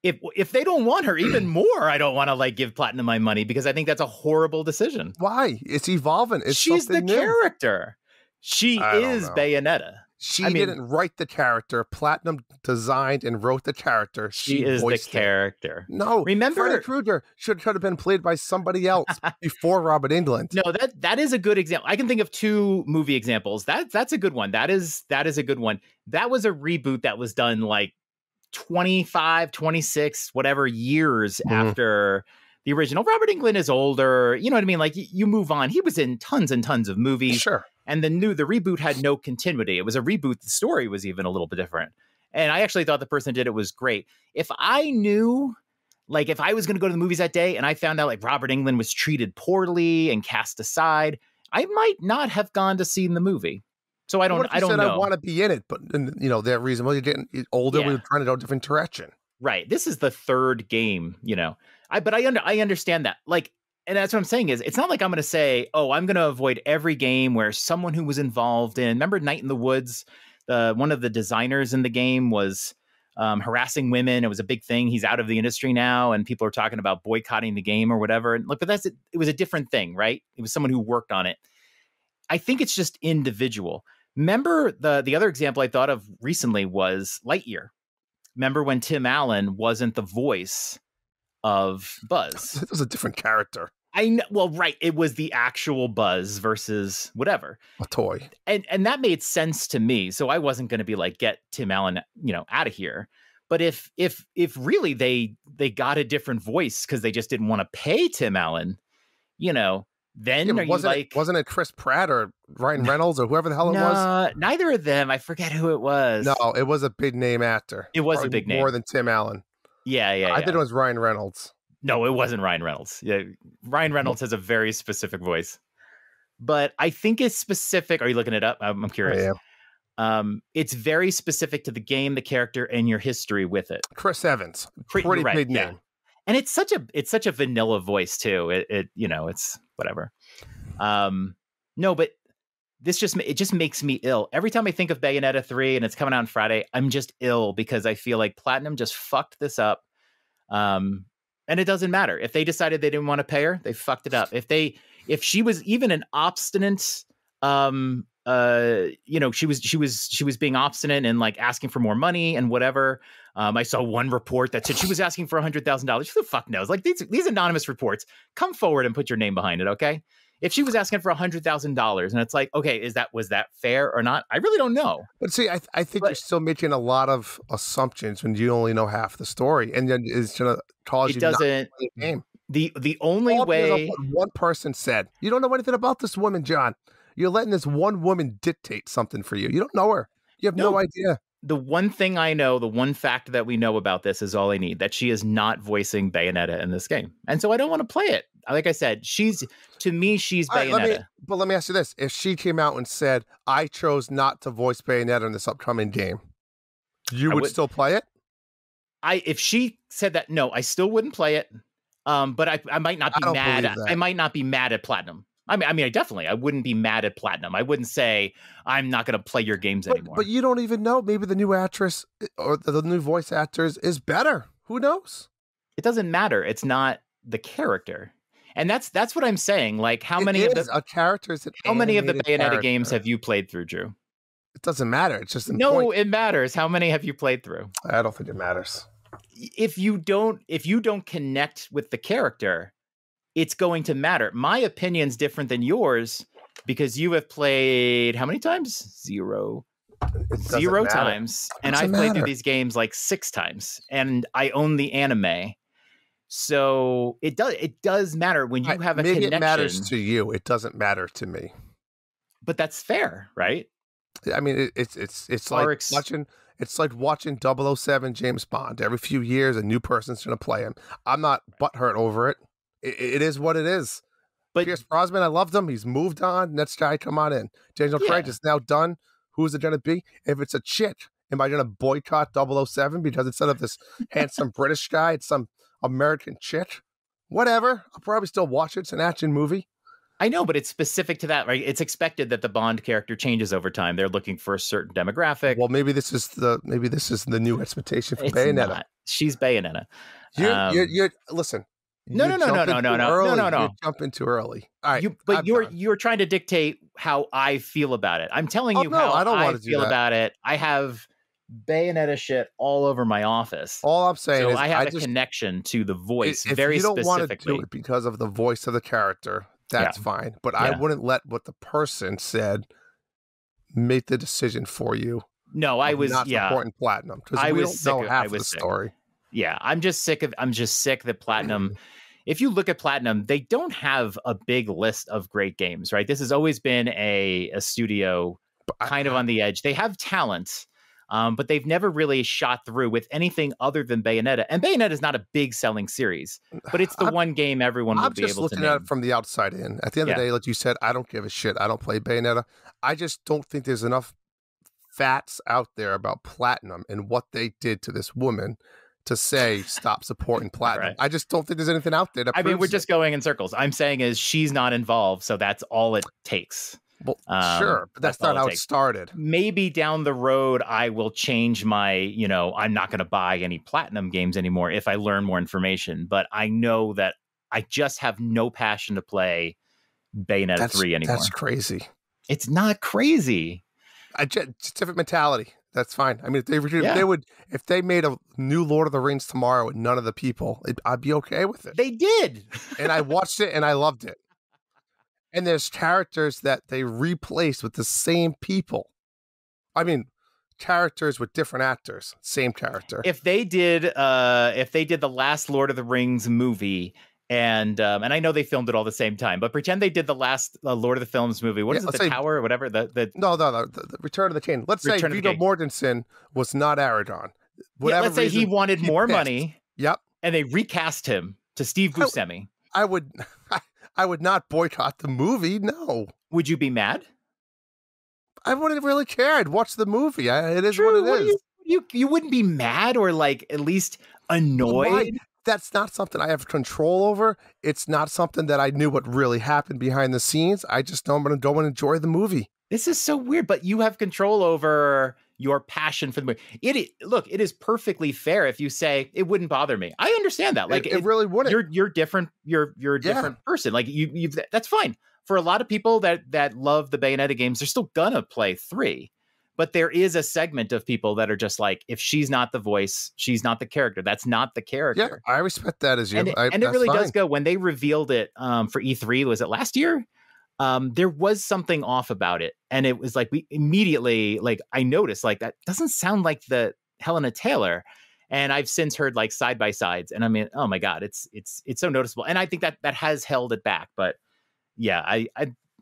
If they don't want her even more, I don't want to give Platinum my money, because I think that's a horrible decision. Why? It's evolving. She's the character. She is Bayonetta. She didn't write the character. Platinum designed and wrote the character. She is the character. No, remember, Freddy Krueger should have been played by somebody else before Robert Englund. No, that is a good example. I can think of two movie examples. That's a good one. That is a good one. That was a reboot that was done 25, 26, whatever years after the original. Robert Englund is older. You know what I mean? You move on. He was in tons and tons of movies. Sure. And the reboot had no continuity. It was a reboot. The story was even a little bit different. And I actually thought the person did it was great. If I knew, if I was going to go to the movies that day and I found out Robert Englund was treated poorly and cast aside, I might not have gone to see the movie. So I don't know. I want to be in it, but that reason. Well, you're getting older. Yeah. We're trying to go a different direction. Right. This is the third game, but I understand that. And that's what I'm saying is, it's not like I'm going to say, oh, I'm going to avoid every game where someone who was involved in, remember Night in the Woods? One of the designers in the game was harassing women. It was a big thing. He's out of the industry now, and people are talking about boycotting the game or whatever. And but it was a different thing, right? It was someone who worked on it. I think it's just individual. Remember the other example I thought of recently was Lightyear. Remember when Tim Allen wasn't the voice of Buzz? It was a different character. I know. Well, right. It was the actual Buzz versus whatever. A toy. And that made sense to me. So I wasn't going to be get Tim Allen, out of here. But if really they got a different voice because they just didn't want to pay Tim Allen, then wasn't it Chris Pratt or Ryan Reynolds or whoever the hell it was? Neither of them. I forget who it was. No, it was a big name actor. It was a big name. More than Tim Allen. Yeah. I think it was Ryan Reynolds. No, it wasn't Ryan Reynolds. Yeah, Ryan Reynolds has a very specific voice. But I think it's specific. Are you looking it up? I'm curious. It's very specific to the game, the character, and your history with it. Chris Evans. Pretty big name. And it's such a vanilla voice too. It's whatever. No, but it just makes me ill. Every time I think of Bayonetta 3 and it's coming out on Friday, I'm just ill because I feel like Platinum just fucked this up. And it doesn't matter. If they decided they didn't want to pay her, they fucked it up. If she was even an obstinate, she was being obstinate and like asking for more money and whatever. I saw one report that said she was asking for $100,000. Who the fuck knows? Like these anonymous reports, come forward and put your name behind it. Okay. If she was asking for $100,000 and it's like, okay, was that fair or not? I really don't know. But see, I think you're still making a lot of assumptions when you only know half the story, and then it's going to cause you not to play the game. The only way what one person said, you don't know anything about this woman, John. You're letting this one woman dictate something for you. You don't know her. You have no idea. The one thing I know, the one fact that we know about this is all I need, that she is not voicing Bayonetta in this game. And so I don't want to play it. Like I said, she's Bayonetta. Let me ask you this. If she came out and said, I chose not to voice Bayonetta in this upcoming game, you would still play it? If she said that, no, I still wouldn't play it. But I might not be mad. I might not be mad at Platinum. I wouldn't be mad at Platinum. I wouldn't say I'm not going to play your games anymore. But you don't even know. Maybe the new actress or the new voice actors is better. Who knows? It doesn't matter. It's not the character. And that's what I'm saying. Like how many of the Bayonetta games have you played through, Drew? It doesn't matter. It's just it matters. How many have you played through? I don't think it matters. If you don't connect with the character, it's going to matter. My opinion's different than yours because you have played how many times? Zero times. And I've played through these games like 6 times. And I own the anime. So it does matter when you have a connection. Maybe it matters to you. It doesn't matter to me. But that's fair, right? I mean, it's like watching 007 James Bond. Every few years, a new person's going to play him. I'm not butthurt over it. It is what it is. But Pierce Brosnan, I loved him. He's moved on. Next guy, come on in. Daniel Craig is now done. Who's it going to be? If it's a chick, am I going to boycott 007 because instead of this handsome British guy, it's some American chick? Whatever. I'll probably still watch it. It's an action movie. I know, but it's specific to that, right? It's expected that the Bond character changes over time. They're looking for a certain demographic. Well, maybe this is the new expectation for Bayonetta. Not. She's Bayonetta. You're listen. No. You're jumping too early. All right, you're trying to dictate how I feel about it. I'm telling you how I feel about it. I have Bayonetta shit all over my office. All I'm saying is I have a connection to the voice very specifically. If you don't want to do it because of the voice of the character, that's fine. But I wouldn't let what the person said make the decision for you. No, I was not supporting Platinum because we don't know half of the story. Yeah, I'm just sick that Platinum. If you look at Platinum, they don't have a big list of great games, right? This has always been a studio kind of on the edge. They have talent, but they've never really shot through with anything other than Bayonetta. And Bayonetta is not a big selling series, but it's the one game everyone will be able to name. I'm just looking at it from the outside in. At the end of the day, like you said, I don't give a shit. I don't play Bayonetta. I just don't think there's enough facts out there about Platinum and what they did to this woman to say stop supporting Platinum. Right. I just don't think there's anything out there. We're just going in circles. I'm saying is she's not involved, so that's all it takes. Well, sure, but that's not how it started. Maybe down the road, I will change my, I'm not going to buy any Platinum games anymore if I learn more information. But I know that I just have no passion to play Bayonetta 3 anymore. That's crazy. It's not crazy. It's different mentality. That's fine. I mean, if they made a new Lord of the Rings tomorrow with none of the people, I'd be okay with it. They did. And I watched it and I loved it. And there's characters that they replaced with the same people. I mean, characters with different actors, same character. If they did the last Lord of the Rings movie, and I know they filmed it all the same time, but pretend they did the last Lord of the Films movie. What is it, the Tower or whatever? The Return of the King. Let's say Viggo Mortensen was not Aragorn. Let's say he wanted more money. Yep. And they recast him to Steve Buscemi. I would not boycott the movie. No. Would you be mad? I wouldn't really care. I'd watch the movie. It is what it is. You wouldn't be mad or like at least annoyed? that's not something I have control over. It's not something that I knew what really happened behind the scenes. I just know I'm going to go and enjoy the movie. This is so weird, but you have control over your passion for the movie. Look, it is perfectly fair if you say it wouldn't bother me. I understand that. Like it really wouldn't. You're different. You're a different person. Like you've that's fine. For a lot of people that love the Bayonetta games, they're still gonna play 3. But there is a segment of people that are just like, if she's not the voice, she's not the character. That's not the character. Yeah, I respect that as you. And it really does go. When they revealed it for E3, was it last year? There was something off about it. And it was like, we immediately, like, I noticed, like, that doesn't sound like the Helena Taylor. And I've since heard like side by sides. And I mean, oh my God, it's so noticeable. And I think that has held it back. But yeah, I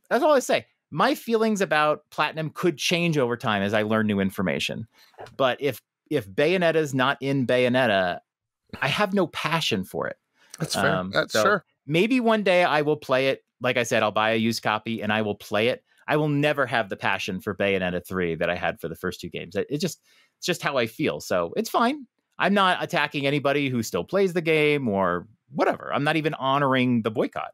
that's all I say. My feelings about Platinum could change over time as I learn new information. But if Bayonetta's not in Bayonetta, I have no passion for it. That's fair. That's sure. Maybe one day I will play it. Like I said, I'll buy a used copy and I will play it. I will never have the passion for Bayonetta 3 that I had for the first 2 games. It's just how I feel. So it's fine. I'm not attacking anybody who still plays the game or whatever. I'm not even honoring the boycott.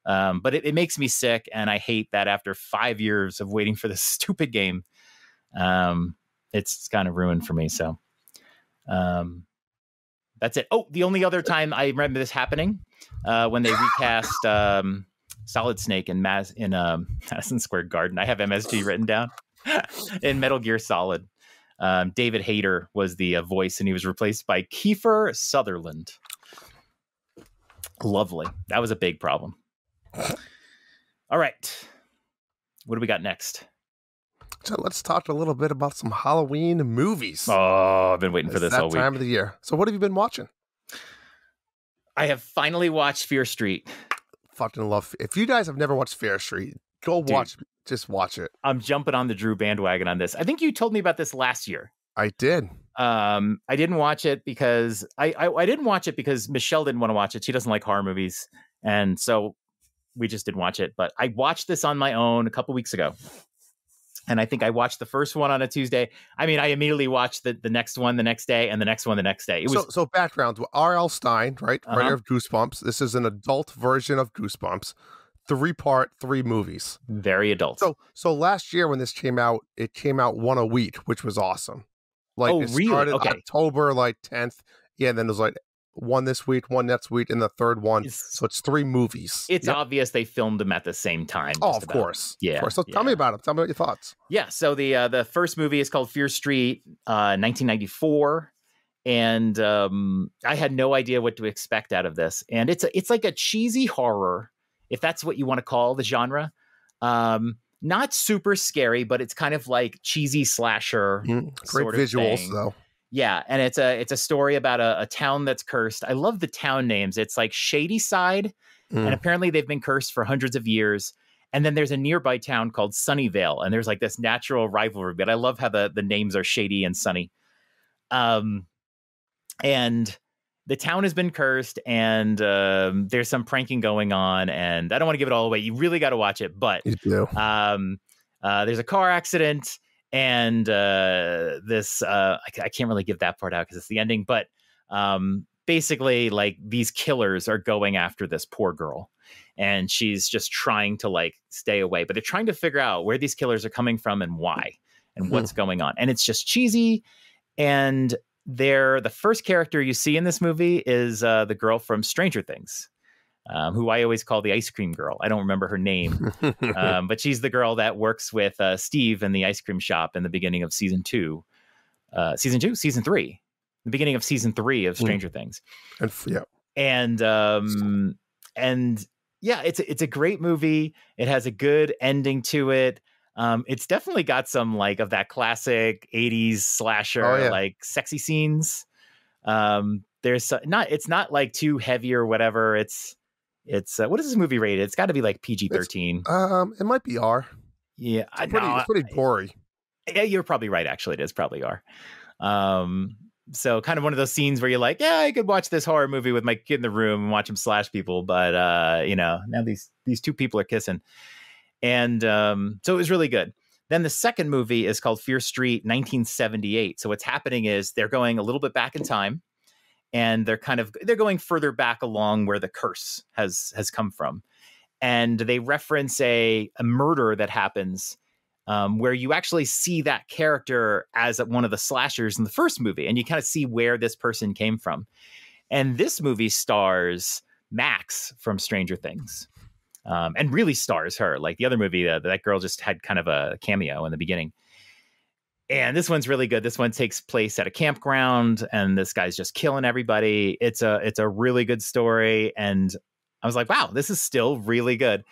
But it makes me sick, and I hate that after 5 years of waiting for this stupid game, it's kind of ruined for me. So that's it. Oh, the only other time I remember this happening, when they recast Solid Snake in Madison Square Garden. I have MSG written down in Metal Gear Solid. David Hayter was the voice, and he was replaced by Kiefer Sutherland. Lovely. That was a big problem. All right. What do we got next? So let's talk a little bit about some Halloween movies. Oh, I've been waiting for this all week. Time of the year. So what have you been watching? I have finally watched Fear Street. Fucking love. If you guys have never watched Fear Street, go watch. Just watch it. I'm jumping on the Drew bandwagon on this. I think you told me about this last year. I did. I didn't watch it because I didn't watch it because Michelle didn't want to watch it. She doesn't like horror movies, and so we just didn't watch it. But I watched this on my own a couple weeks ago. And I think I watched the first one on a Tuesday. I mean, I immediately watched the next one the next day and the next one the next day. It was so background. R.L. Stein, right? Writer of Goosebumps. This is an adult version of Goosebumps. 3-part, 3 movies. Very adult. So last year when this came out, it came out one a week, which was awesome. Like it started October 10th. Yeah, and then it was like one this week, one next week, and the third one. So it's 3 movies. It's obvious they filmed them at the same time. Oh, of course. Yeah. Of course. So tell me about them. Tell me what your thoughts. Yeah. So the first movie is called Fear Street, 1994. And I had no idea what to expect out of this. And it's like a cheesy horror, if that's what you want to call the genre. Not super scary, but it's kind of like cheesy slasher. Great visuals, though. Yeah, and it's a story about a town that's cursed. I love the town names. It's like Shadyside, and apparently they've been cursed for hundreds of years. And then there's a nearby town called Sunnyvale, and there's like this natural rivalry. But I love how the names are Shady and Sunny. And the town has been cursed, and there's some pranking going on. And I don't want to give it all away. You really got to watch it. But you do. There's a car accident. And this, I can't really give that part out because it's the ending. But basically, like, these killers are going after this poor girl. And she's just trying to, like, stay away. But they're trying to figure out where these killers are coming from and why and what's going on. And it's just cheesy. And the first character you see in this movie is the girl from Stranger Things. Who I always call the ice cream girl. I don't remember her name, but she's the girl that works with Steve in the ice cream shop in the beginning of season 3, the beginning of season 3 of Stranger Things. And yeah, it's a great movie. It has a good ending to it. It's definitely got some like of that classic 80s slasher, like sexy scenes. It's not like too heavy or whatever. It's what is this movie rated? It's got to be like PG-13. It might be R. Yeah, it's pretty gory. Yeah, you're probably right. Actually, it is probably R. So kind of one of those scenes where you're like, yeah, I could watch this horror movie with my kid in the room and watch him slash people, but now these 2 people are kissing, and so it was really good. Then the second movie is called Fear Street 1978. So what's happening is they're going a little bit back in time. and they're going further back along where the curse has come from. And they reference a murder that happens where you actually see that character as one of the slashers in the first movie, and you kind of see where this person came from. And this movie stars Max from Stranger Things, and really stars her. Like the other movie, that girl just had kind of a cameo in the beginning. And this one's really good. This one takes place at a campground, and this guy's just killing everybody. It's a really good story, and I was like, wow, this is still really good.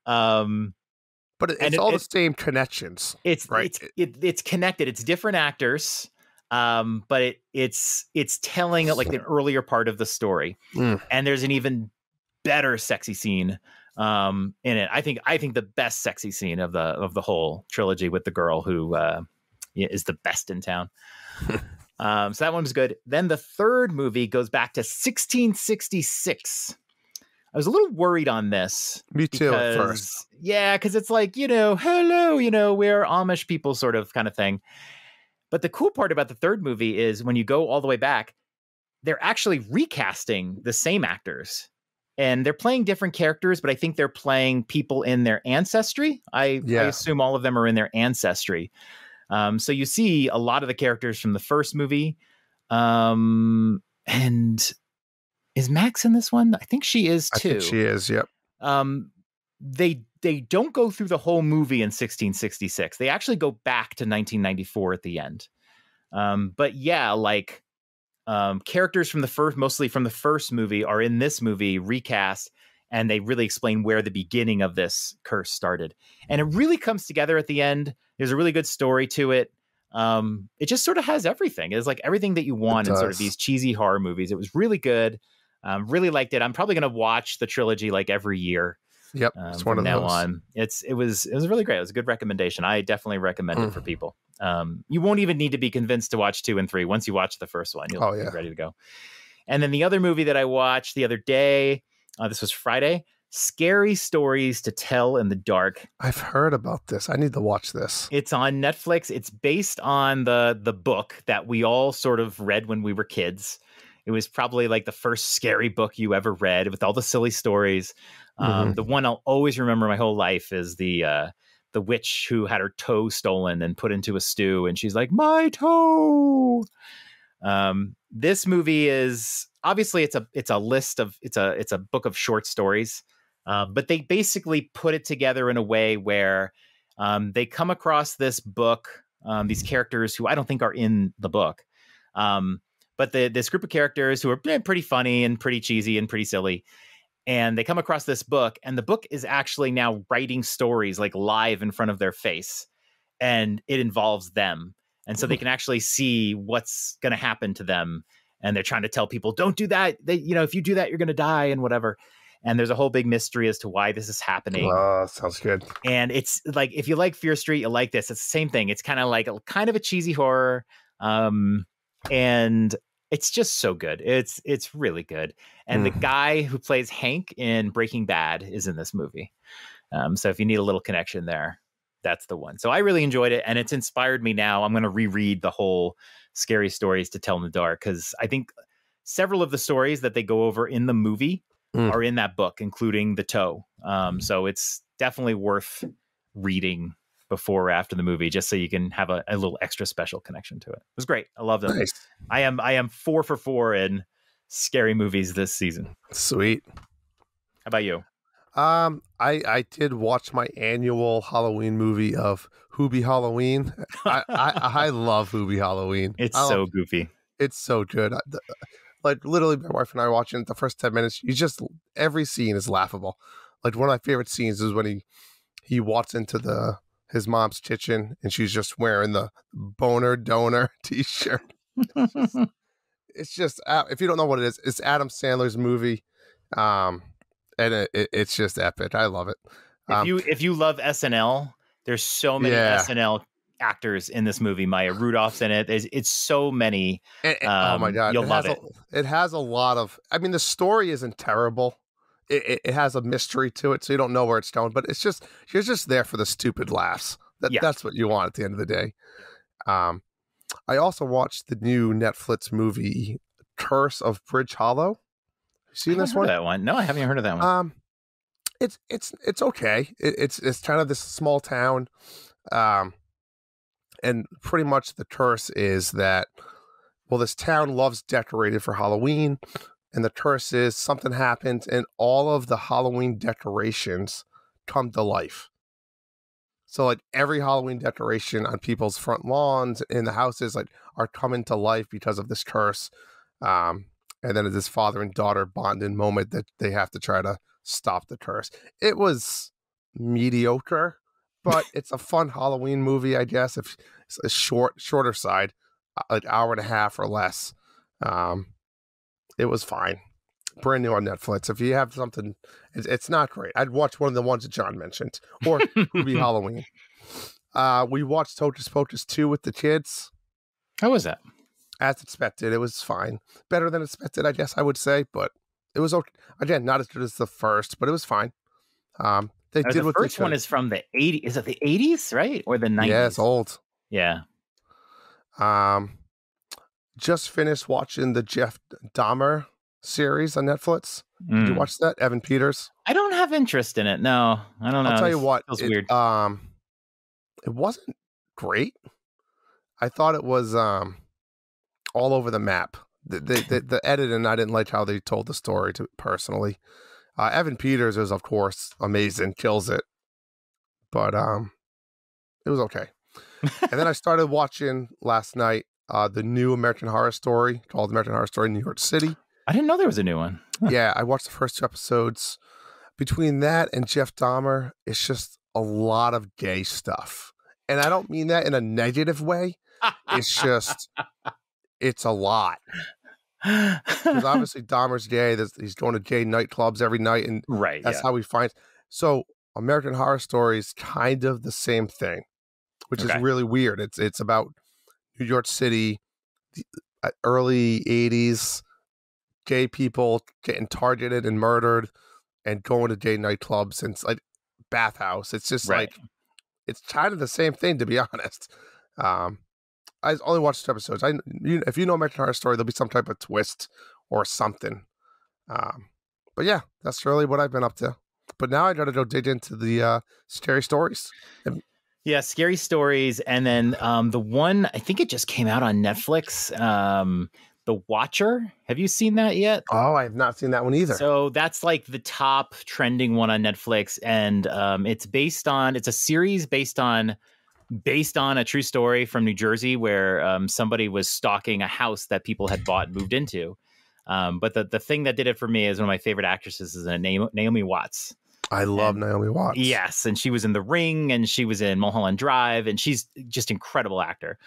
But it's all the same connections. It's right. It's connected. It's different actors, but it's telling like the earlier part of the story. And there's an even better sexy scene in it. I think the best sexy scene of the whole trilogy with the girl who is the best in town. So that one was good. Then the third movie goes back to 1666. I was a little worried on this. Me too at first. Yeah, because it's like, hello, we're Amish people sort of kind of thing. But the cool part about the third movie is when you go all the way back, they're actually recasting the same actors. And they're playing different characters, but I think they're playing people in their ancestry. I assume all of them are in their ancestry. So you see a lot of the characters from the first movie. And is Max in this one? I think she is too. I think she is, yep. They don't go through the whole movie in 1666. They actually go back to 1994 at the end. But yeah, like characters from mostly from the first movie are in this movie recast, and they really explain where the beginning of this curse started. And it really comes together at the end. There's a really good story to it. It just sort of has everything. It's like everything that you want in sort of these cheesy horror movies. It was really good. Really liked it. I'm probably going to watch the trilogy like every year. Yep, it's one of now those. On. It was really great. It was a good recommendation. I definitely recommend it for people. You won't even need to be convinced to watch 2 and 3. Once you watch the first one, you'll be ready to go. And then the other movie that I watched the other day, this was Friday, Scary Stories to Tell in the Dark. I've heard about this. I need to watch this. It's on Netflix. It's based on the book that we all sort of read when we were kids. It was probably like the first scary book you ever read with all the silly stories. The one I'll always remember my whole life is the witch who had her toe stolen and put into a stew, and she's like, my toe. This movie is obviously it's a book of short stories, but they basically put it together in a way where they come across this book, these characters who I don't think are in the book. But this group of characters who are pretty funny and pretty cheesy and pretty silly. And they come across this book, and the book is actually now writing stories like live in front of their face. And it involves them. And so they can actually see what's going to happen to them. And they're trying to tell people, don't do that. If you do that, you're going to die and whatever. And there's a whole big mystery as to why this is happening. Sounds good. And it's like, if you like Fear Street, you like this. It's the same thing. It's kind of like a cheesy horror. And it's just so good. It's really good. And the guy who plays Hank in Breaking Bad is in this movie. So if you need a little connection there, that's the one. So I really enjoyed it, and it's inspired me now. I'm going to reread the whole Scary Stories to Tell in the Dark, because I think several of the stories that they go over in the movie are in that book, including the toe. So it's definitely worth reading before or after the movie, just so you can have a little extra special connection to it. It was great. I love them. Nice. I am 4 for 4 in scary movies this season. Sweet. How about you? I did watch my annual Halloween movie of Hoobie Halloween. I love Hoobie Halloween. It's so goofy. It's so good. Like literally, my wife and I are watching it. The first 10 minutes, every scene is laughable. Like one of my favorite scenes is when he walks into his mom's kitchen, and she's just wearing the boner donor t-shirt. It's just if you don't know what it is, it's Adam Sandler's movie, and it's just epic. I love it. If you love SNL, there's so many SNL actors in this movie. Maya Rudolph's in it. It's so many. Oh my god, you'll love it. It has a lot of. I mean, the story isn't terrible. It has a mystery to it, so you don't know where it's going. But it's just you're just there for the stupid laughs. That's what you want at the end of the day. I also watched the new Netflix movie Curse of Bridge Hollow. You seen this one? That one? No, I haven't heard of that one. It's okay. It's kind of this small town, and pretty much the curse is that, well, this town loves decorated for Halloween, and the curse is something happens and all of the Halloween decorations come to life. So like every Halloween decoration on people's front lawns in the houses like are coming to life because of this curse. And then this father and daughter bonding moment that they have to try to stop the curse. It was mediocre, but it's a fun Halloween movie, I guess. If it's a shorter side, like hour and a half or less. It was fine. Brand new on Netflix. If you have something, it's not great. I'd watch one of the ones that John mentioned, or Movie Halloween. We watched Hocus Pocus 2 with the kids. How was that? As expected, it was fine. Better than expected, I guess I would say, but it was okay. Again, not as good as the first, but it was fine. They did the what first they one is from the 80s. Is it the 80s, right? Or the 90s? Yeah, it's old. Yeah. Just finished watching the Jeff Dahmer series on Netflix. Did you watch that? Evan Peters? I don't have interest in it. No, I don't know. I'll tell you what. Feels weird. It wasn't great. I thought it was all over the map. The editing, I didn't like how they told the story personally. Evan Peters is, of course, amazing, kills it. But it was okay. And then I started watching last night the new American Horror Story called American Horror Story New York City. I didn't know there was a new one. Yeah, I watched the first 2 episodes. Between that and Jeff Dahmer, it's just a lot of gay stuff. And I don't mean that in a negative way. It's just, it's a lot. Because obviously Dahmer's gay. He's going to gay nightclubs every night. And that's how he finds. So American Horror Story is kind of the same thing, which is really weird. It's about New York City, early 80s, gay people getting targeted and murdered and going to gay nightclubs and it's like bathhouse. It's just like, it's kind of the same thing, to be honest. I only watched 2 episodes. If you know American Horror Story, there'll be some type of twist or something. But yeah, that's really what I've been up to. But now I got to go dig into the scary stories. Yeah, scary stories. And then the one, I think it just came out on Netflix, The Watcher. Have you seen that yet? Oh, I have not seen that one either. So that's like the top trending one on Netflix. And it's a series based on a true story from New Jersey where somebody was stalking a house that people had bought and moved into. But the thing that did it for me is one of my favorite actresses is Naomi Watts. I love Naomi Watts. Yes, and she was in The Ring, and she was in Mulholland Drive, and she's just incredible actor.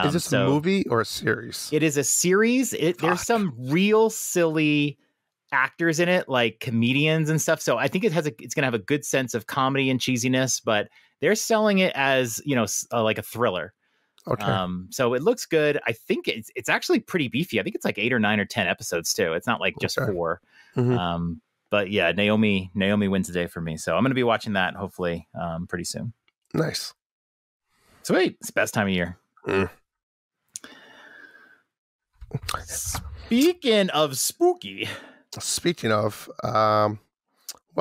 Is this a movie or a series? It is a series. There's some real silly actors in it, like comedians and stuff. So I think it's going to have a good sense of comedy and cheesiness, but they're selling it as, like a thriller. Okay. So it looks good. I think it's actually pretty beefy. I think it's like 8 or 9 or 10 episodes too. It's not like just 4. Mm-hmm. But yeah, Naomi wins the day for me. So I'm going to be watching that hopefully pretty soon. Nice. Sweet. It's the best time of year. Speaking of spooky. Well,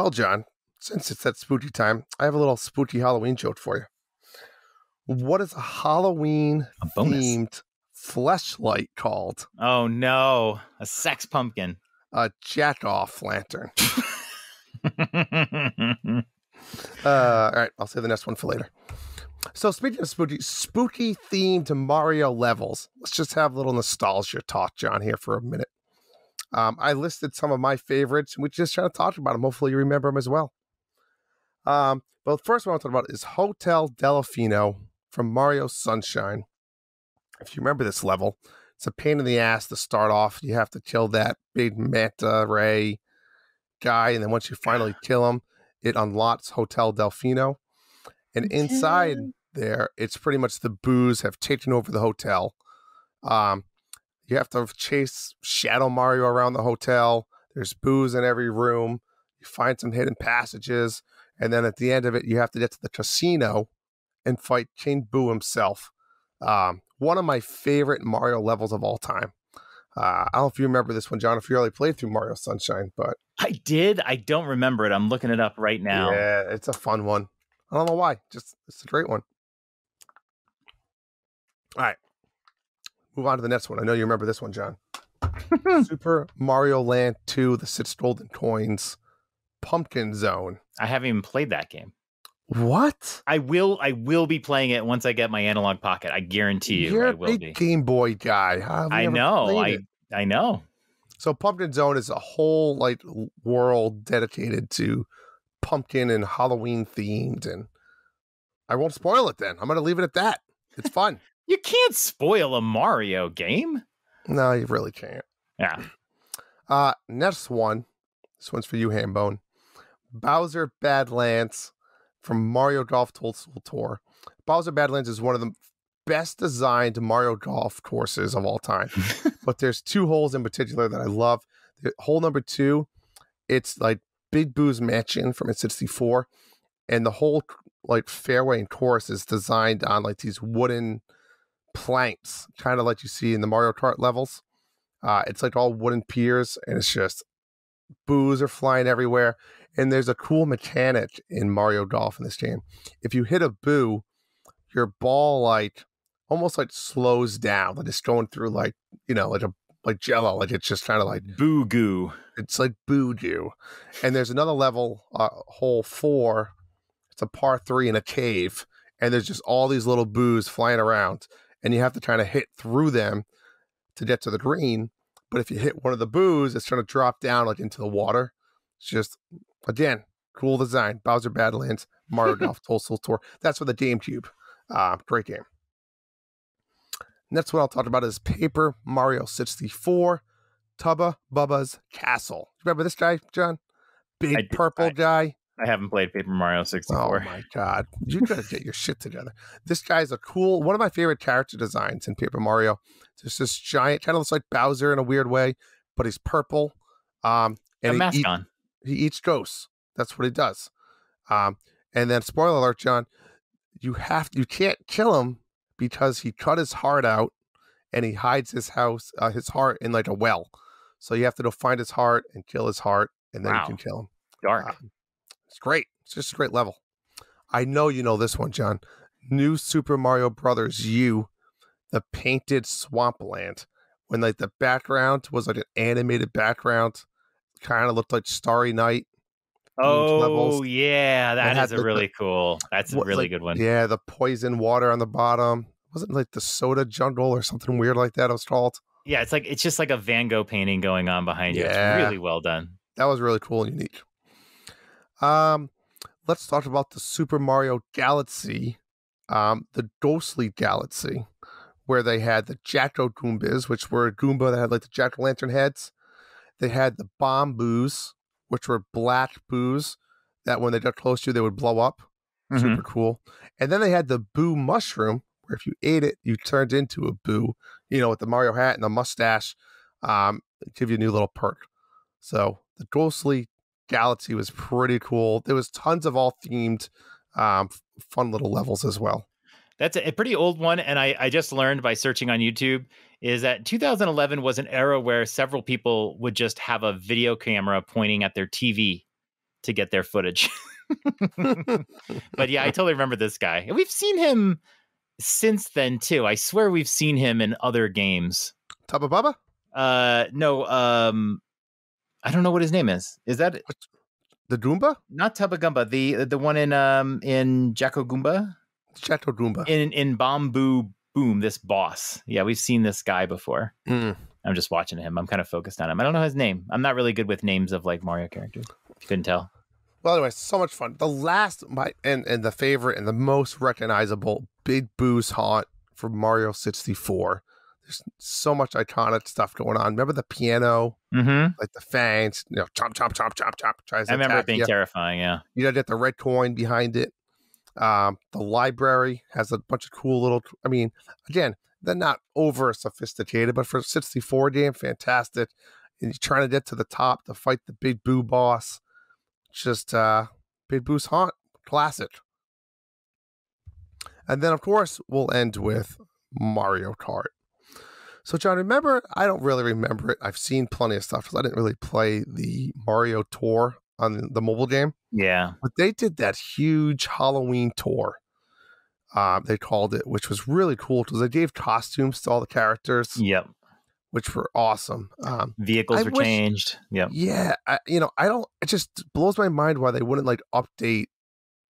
John, since it's that spooky time, I have a little spooky Halloween joke for you. What is a Halloween-themed fleshlight called? Oh, no. A sex pumpkin. A jack-off lantern. All right, I'll save the next one for later. So speaking of spooky-themed Mario levels, let's just have a little nostalgia talk, John, here for a minute. I listed some of my favorites, and we just try to talk about them. Hopefully you remember them as well. But the first one I want to talk about is Hotel Delfino from Mario Sunshine. If you remember this level, it's a pain in the ass to start off. You have to kill that big manta ray guy, and then once you finally kill him, it unlocks Hotel Delfino. And inside there, it's pretty much the boos have taken over the hotel. You have to chase Shadow Mario around the hotel. There's booze in every room. You find some hidden passages. And then at the end of it, you have to get to the casino and fight King Boo himself. One of my favorite Mario levels of all time. I don't know if you remember this one, John, if you already played through Mario Sunshine, but I did. I don't remember it. I'm looking it up right now. yeah, it's a fun one. I don't know why. Just it's a great one. All right. Move on to the next one. I know you remember this one, John. Super Mario Land 2, The 6 Golden Coins, Pumpkin Zone. I haven't even played that game. What? I will be playing it once I get my analog pocket. I guarantee you You're I a will big be. Game Boy guy. I know. I know. So Pumpkin Zone is a whole like world dedicated to pumpkin and Halloween themed, and I won't spoil it then. I'm going to leave it at that. It's fun. You can't spoil a Mario game. No, you really can't. Yeah. Next one. This one's for you, Hambone. Bowser Badlands from Mario Golf Tour. Bowser Badlands is one of the best designed Mario Golf courses of all time. But there's two holes in particular that I love. Hole number 2, it's like Big Boo's Mansion from N64. And the whole like fairway and course is designed on like these wooden planks, kind of like you see in the Mario Kart levels. It's like all wooden piers, and it's just boos are flying everywhere. And there's a cool mechanic in Mario Golf in this game. If you hit a boo, your ball like almost like slows down, like it's going through like, you know, like Jello, like it's just kind of like boo goo. It's like boo goo. And there's another level, hole 4. It's a par 3 in a cave, and there's just all these little boos flying around, and you have to kind of hit through them to get to the green. But if you hit one of the boos, it's trying to drop down like into the water. It's just, again, cool design. Bowser Badlands, Mario Golf Tour. That's for the GameCube. Great game. Next one I'll talk about is Paper Mario 64, Tubba Bubba's Castle. Remember this guy, John? Big purple guy. I haven't played Paper Mario 64. Oh my God. You gotta get your shit together. This guy's one of my favorite character designs in Paper Mario. Just this giant, kind of looks like Bowser in a weird way, but he's purple. And a mask on. He eats ghosts. That's what he does. And then, spoiler alert, John, you can't kill him because he cut his heart out and he hides his heart in like a well. So you have to go find his heart and kill his heart, and then you can kill him. Dark. It's great. It's just a great level. I know you know this one, John. New Super Mario Brothers U, the painted swampland, when like the background was like an animated background, kind of looked like Starry Night. Oh yeah, that is a really cool. That's a really good one. Yeah, the poison water on the bottom. Wasn't like the soda jungle or something weird like that it was called? Yeah, it's just like a Van Gogh painting going on behind you. Yeah. It's really well done. That was really cool and unique. Let's talk about the Super Mario Galaxy, the Ghostly Galaxy, where they had the Jacko Goombas, which were a Goomba that had like the jack-o'-lantern heads. They had the Bomb Boos, which were black boos that when they got close to you, they would blow up. Super cool. And then they had the Boo Mushroom, where if you ate it, you turned into a Boo, you know, with the Mario hat and the mustache, give you a new little perk. So the Ghostly Galaxy was pretty cool. There was tons of all themed fun little levels as well. That's a pretty old one, and I just learned by searching on YouTube is that 2011 was an era where several people would just have a video camera pointing at their TV to get their footage. But yeah, I totally remember this guy. And we've seen him since then too. I swear we've seen him in other games. Tubba Bubba? No, I don't know what his name is. Is that the Goomba? Not Tubba Goomba, the one in Jacko Goomba? Jacko Goomba. In Bamboo Boom, this boss. Yeah, we've seen this guy before. I'm just watching him. I'm kind of focused on him. I don't know his name. I'm not really good with names of like Mario characters. If you couldn't tell. Well, anyway, so much fun. The last and the favorite and the most recognizable Big Boo's haunt for Mario 64. There's so much iconic stuff going on. Remember the piano, like the fangs, you know, chomp, chomp, chomp, chomp, chomp. I remember it being terrifying. Yeah, you gotta get the red coin behind it. The library has a bunch of cool little. I mean, again, they're not over sophisticated, but for a 64 game, fantastic. And you're trying to get to the top to fight the Big Boo boss. Just Big Boo's haunt, classic. And then, of course, we'll end with Mario Kart. So, John, remember, I don't really remember it. I've seen plenty of stuff because I didn't really play the Mario tour on the mobile game. Yeah. But they did that huge Halloween tour, they called it, which was really cool because they gave costumes to all the characters, Yep. which were awesome. Vehicles were changed. Yep. Yeah. It just blows my mind why they wouldn't like update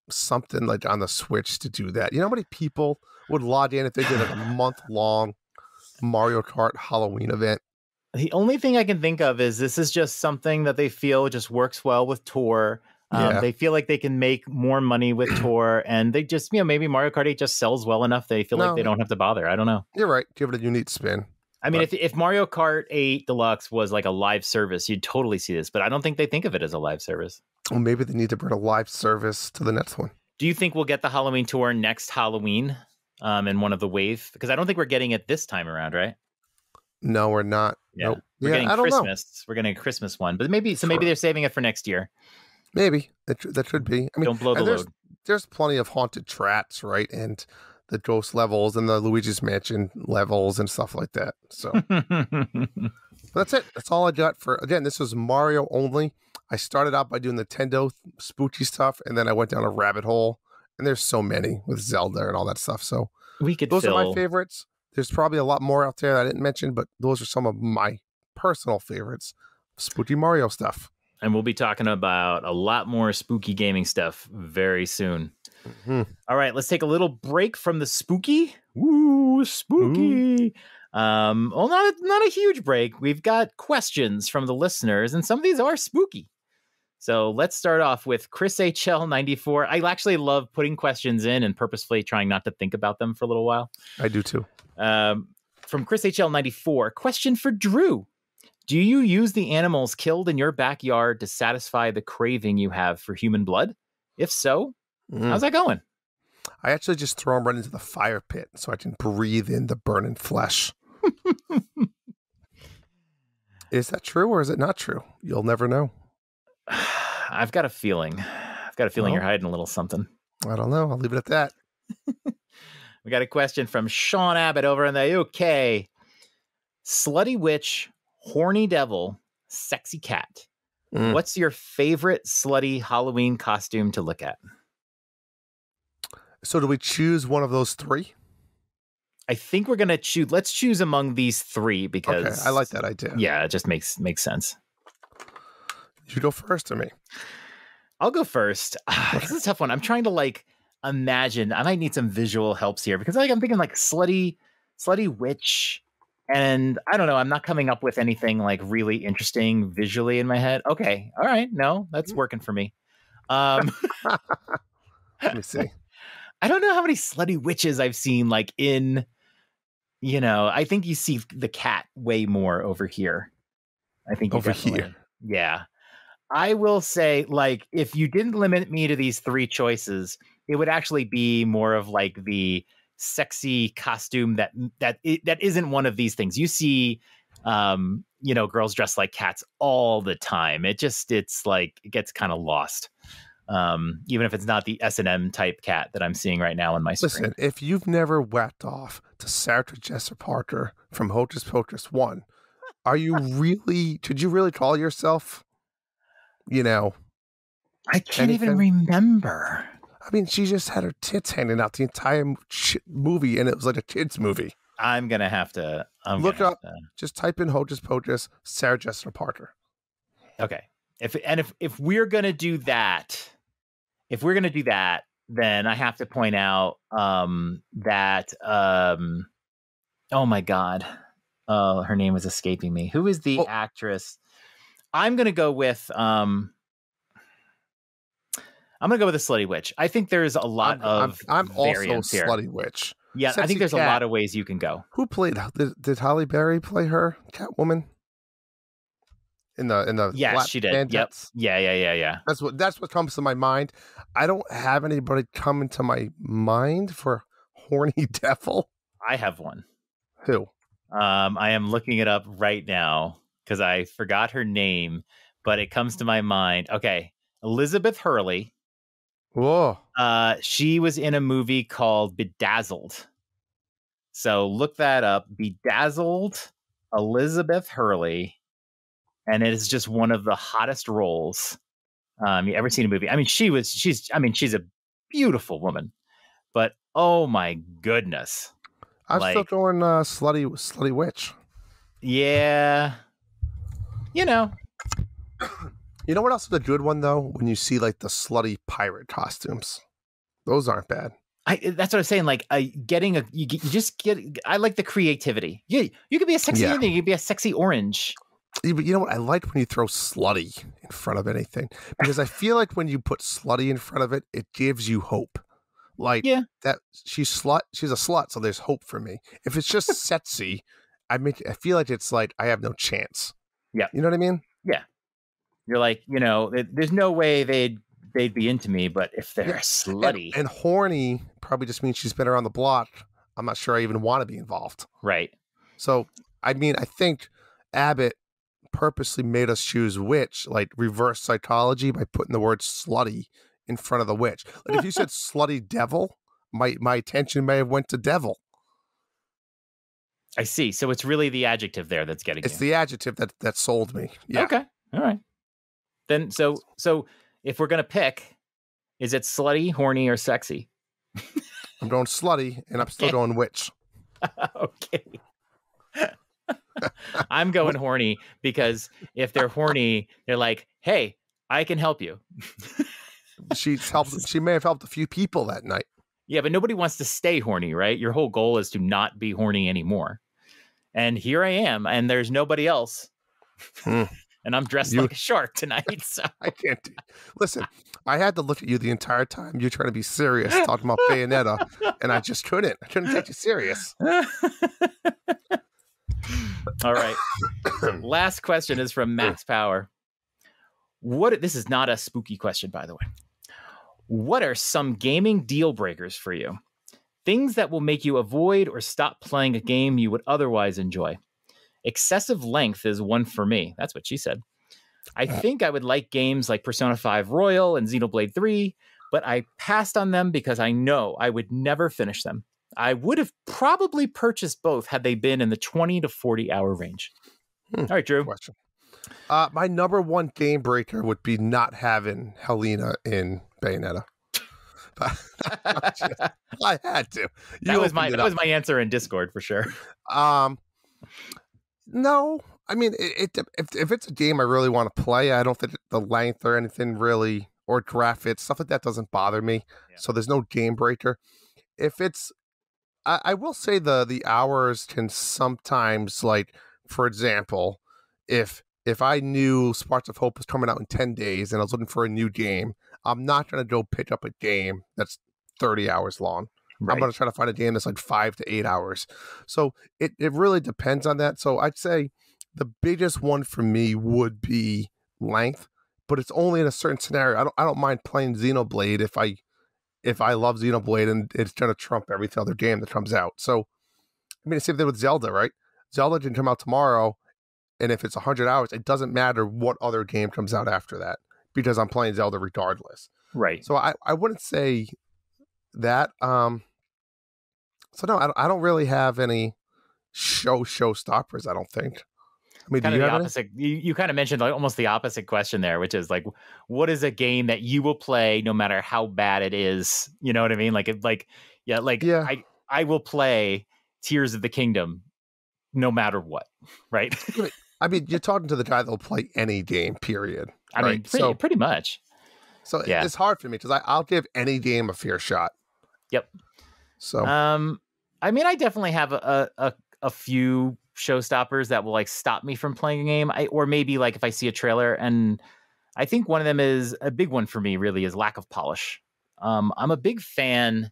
something like on the Switch to do that. You know how many people would log in if they did like a month-long Mario Kart Halloween event? The only thing I can think of is this is just something that they feel just works well with Tour. They feel like they can make more money with Tour, and they just, maybe Mario Kart 8 just sells well enough. They feel like they don't have to bother. I don't know. You're right. Give it a unique spin. I mean, if Mario Kart 8 Deluxe was like a live service, you'd totally see this, but I don't think they think of it as a live service. Well, maybe they need to bring a live service to the next one. Do you think we'll get the Halloween tour next Halloween in one of the wave? Because I don't think we're getting it this time around, right? No, we're not. Yeah. Nope. We're getting Christmas. We're getting a Christmas one, but maybe they're saving it for next year. Maybe that should be. I mean, don't blow the load. There's plenty of haunted tracks, right? And the ghost levels and the Luigi's Mansion levels and stuff like that. So that's it. That's all I got for, again, this was Mario only. I started out by doing Nintendo spooky stuff, and then I went down a rabbit hole, and there's so many with Zelda and all that stuff. So those are my favorites. There's probably a lot more out there that I didn't mention, but those are some of my personal favorites. Spooky Mario stuff. And we'll be talking about a lot more spooky gaming stuff very soon. Mm-hmm. All right, let's take a little break from the spooky. Ooh, spooky. Well, not a huge break. We've got questions from the listeners, and some of these are spooky. So let's start off with Chris HL94. I actually love putting questions in and purposefully trying not to think about them for a little while. I do too. From Chris HL94, question for Drew. Do you use the animals killed in your backyard to satisfy the craving you have for human blood? If so, how's that going? I actually just throw them right into the fire pit so I can breathe in the burning flesh. Is that true or is it not true? You'll never know. I've got a feeling. You're hiding a little something. I don't know. I'll leave it at that. We got a question from Sean Abbott over in the UK. Slutty witch, horny devil, sexy cat. What's your favorite slutty Halloween costume to look at? So do we choose one of those three? I think we're going to choose. Let's choose among these three because... Okay, I like that idea. Yeah, it just makes sense. You go first or me? I'll go first. This is a tough one. I'm trying to imagine. I might need some visual helps here because I'm thinking slutty witch. And I don't know. I'm not coming up with anything really interesting visually in my head. Okay. All right. No, that's working for me. Let me see. I don't know how many slutty witches I've seen in, I think you see the cat way more over here. I think you over here. Yeah. I will say if you didn't limit me to these three choices, it would actually be more of the sexy costume that isn't one of these things. You see, girls dressed like cats all the time. It gets kind of lost. Even if it's not the S&M type cat that I'm seeing right now on my screen. Listen, if you've never whacked off to Sarah Jessica Parker from Hocus Pocus 1, could you really call yourself, I can't even remember. I mean, she just had her tits hanging out the entire movie, and it was like a kid's movie. I'm going to have to... just type in Hocus Pocus, Sarah Jessica Parker. Okay. If we're going to do that... then I have to point out that oh my God. Oh, her name is escaping me. Who is the actress? I'm going to go with a slutty witch. I think there's a lot of I'm also here. Slutty witch. Yeah, sexy I think there's cat. A lot of ways you can go. Who played did Halle Berry play her Catwoman? In the yes, she did. Yep. Yeah. That's what comes to my mind. I don't have anybody come to my mind for horny devil. I have one. Who? I am looking it up right now because I forgot her name, but it comes to my mind. Okay, Elizabeth Hurley. Whoa. She was in a movie called Bedazzled. So look that up. Bedazzled Elizabeth Hurley. And it is just one of the hottest roles you ever seen a movie. I mean, she's a beautiful woman, but oh my goodness. I'm still going slutty witch. Yeah. You know what else is a good one though? When you see like the slutty pirate costumes, those aren't bad. That's what I'm saying. Like, you just get. I like the creativity. Yeah, you could be a sexy anything. You could be a sexy orange. Yeah, but you know what? I like when you throw slutty in front of anything, because I feel like when you put slutty in front of it, it gives you hope. Like that she's a slut, so there's hope for me. If it's just sexy, I feel like it's like I have no chance. Yeah, you know what I mean? Yeah, you're like, there's no way they'd be into me, but if they're slutty and horny, probably just means she's been around the block. I'm not sure I even want to be involved. Right. So, I mean, I think Abbott purposely made us choose witch, like reverse psychology, by putting the word slutty in front of the witch. Like if you said slutty devil, my attention may have went to devil. I see. So it's really the adjective there that's getting It's the adjective that sold me. Yeah. Okay. All right. Then so if we're gonna pick, is it slutty, horny, or sexy? I'm going slutty, and I'm still going witch. Okay. I'm going horny, because if they're horny, they're like, hey, I can help you. She may have helped a few people that night. Yeah, but nobody wants to stay horny, right? Your whole goal is to not be horny anymore. And here I am, and there's nobody else. And I'm dressed like a shark tonight. So I can't listen. I had to look at you the entire time. You're trying to be serious, talking about Bayonetta, and I just couldn't. I couldn't take you serious. All right. Last question is from Max Power. This is not a spooky question, by the way. What are some gaming deal breakers for you? Things that will make you avoid or stop playing a game you would otherwise enjoy. Excessive length is one for me. That's what she said. I think I would like games like Persona 5 Royal and Xenoblade 3, but I passed on them because I know I would never finish them. I would have probably purchased both had they been in the 20 to 40 hour range. All right, Drew. Question. My number one game breaker would be not having Helena in Bayonetta. I had to. That was my answer in Discord for sure. No, I mean, if it's a game I really want to play, I don't think the length or anything really, or graphics, stuff like that doesn't bother me. Yeah. So there's no game breaker. If it's, I will say the hours can sometimes, like, for example, if I knew Sparks of Hope was coming out in 10 days and I was looking for a new game, I'm not going to go pick up a game that's 30 hours long. Right. I'm going to try to find a game that's like 5 to 8 hours. So it really depends on that. So I'd say the biggest one for me would be length, but it's only in a certain scenario. I don't mind playing Xenoblade if I love Xenoblade and it's going to trump every other game that comes out. So, I mean, it's the same thing with Zelda, right? Zelda can come out tomorrow, and if it's 100 hours, it doesn't matter what other game comes out after that, because I'm playing Zelda regardless. Right. So I wouldn't say that. So no, I don't really have any showstoppers, I don't think. I mean, kind of the opposite. You kind of mentioned like almost the opposite question there, which is like, what is a game that you will play no matter how bad it is? You know what I mean? I will play Tears of the Kingdom no matter what, right? I mean, you're talking to the guy that'll play any game, period. I mean, pretty much. So yeah. It's hard for me because I'll give any game a fair shot. Yep. So, I mean, I definitely have a few showstoppers that will like stop me from playing a game, or maybe like if I see a trailer, and I think one of them is a big one for me. Really, is lack of polish. I'm a big fan.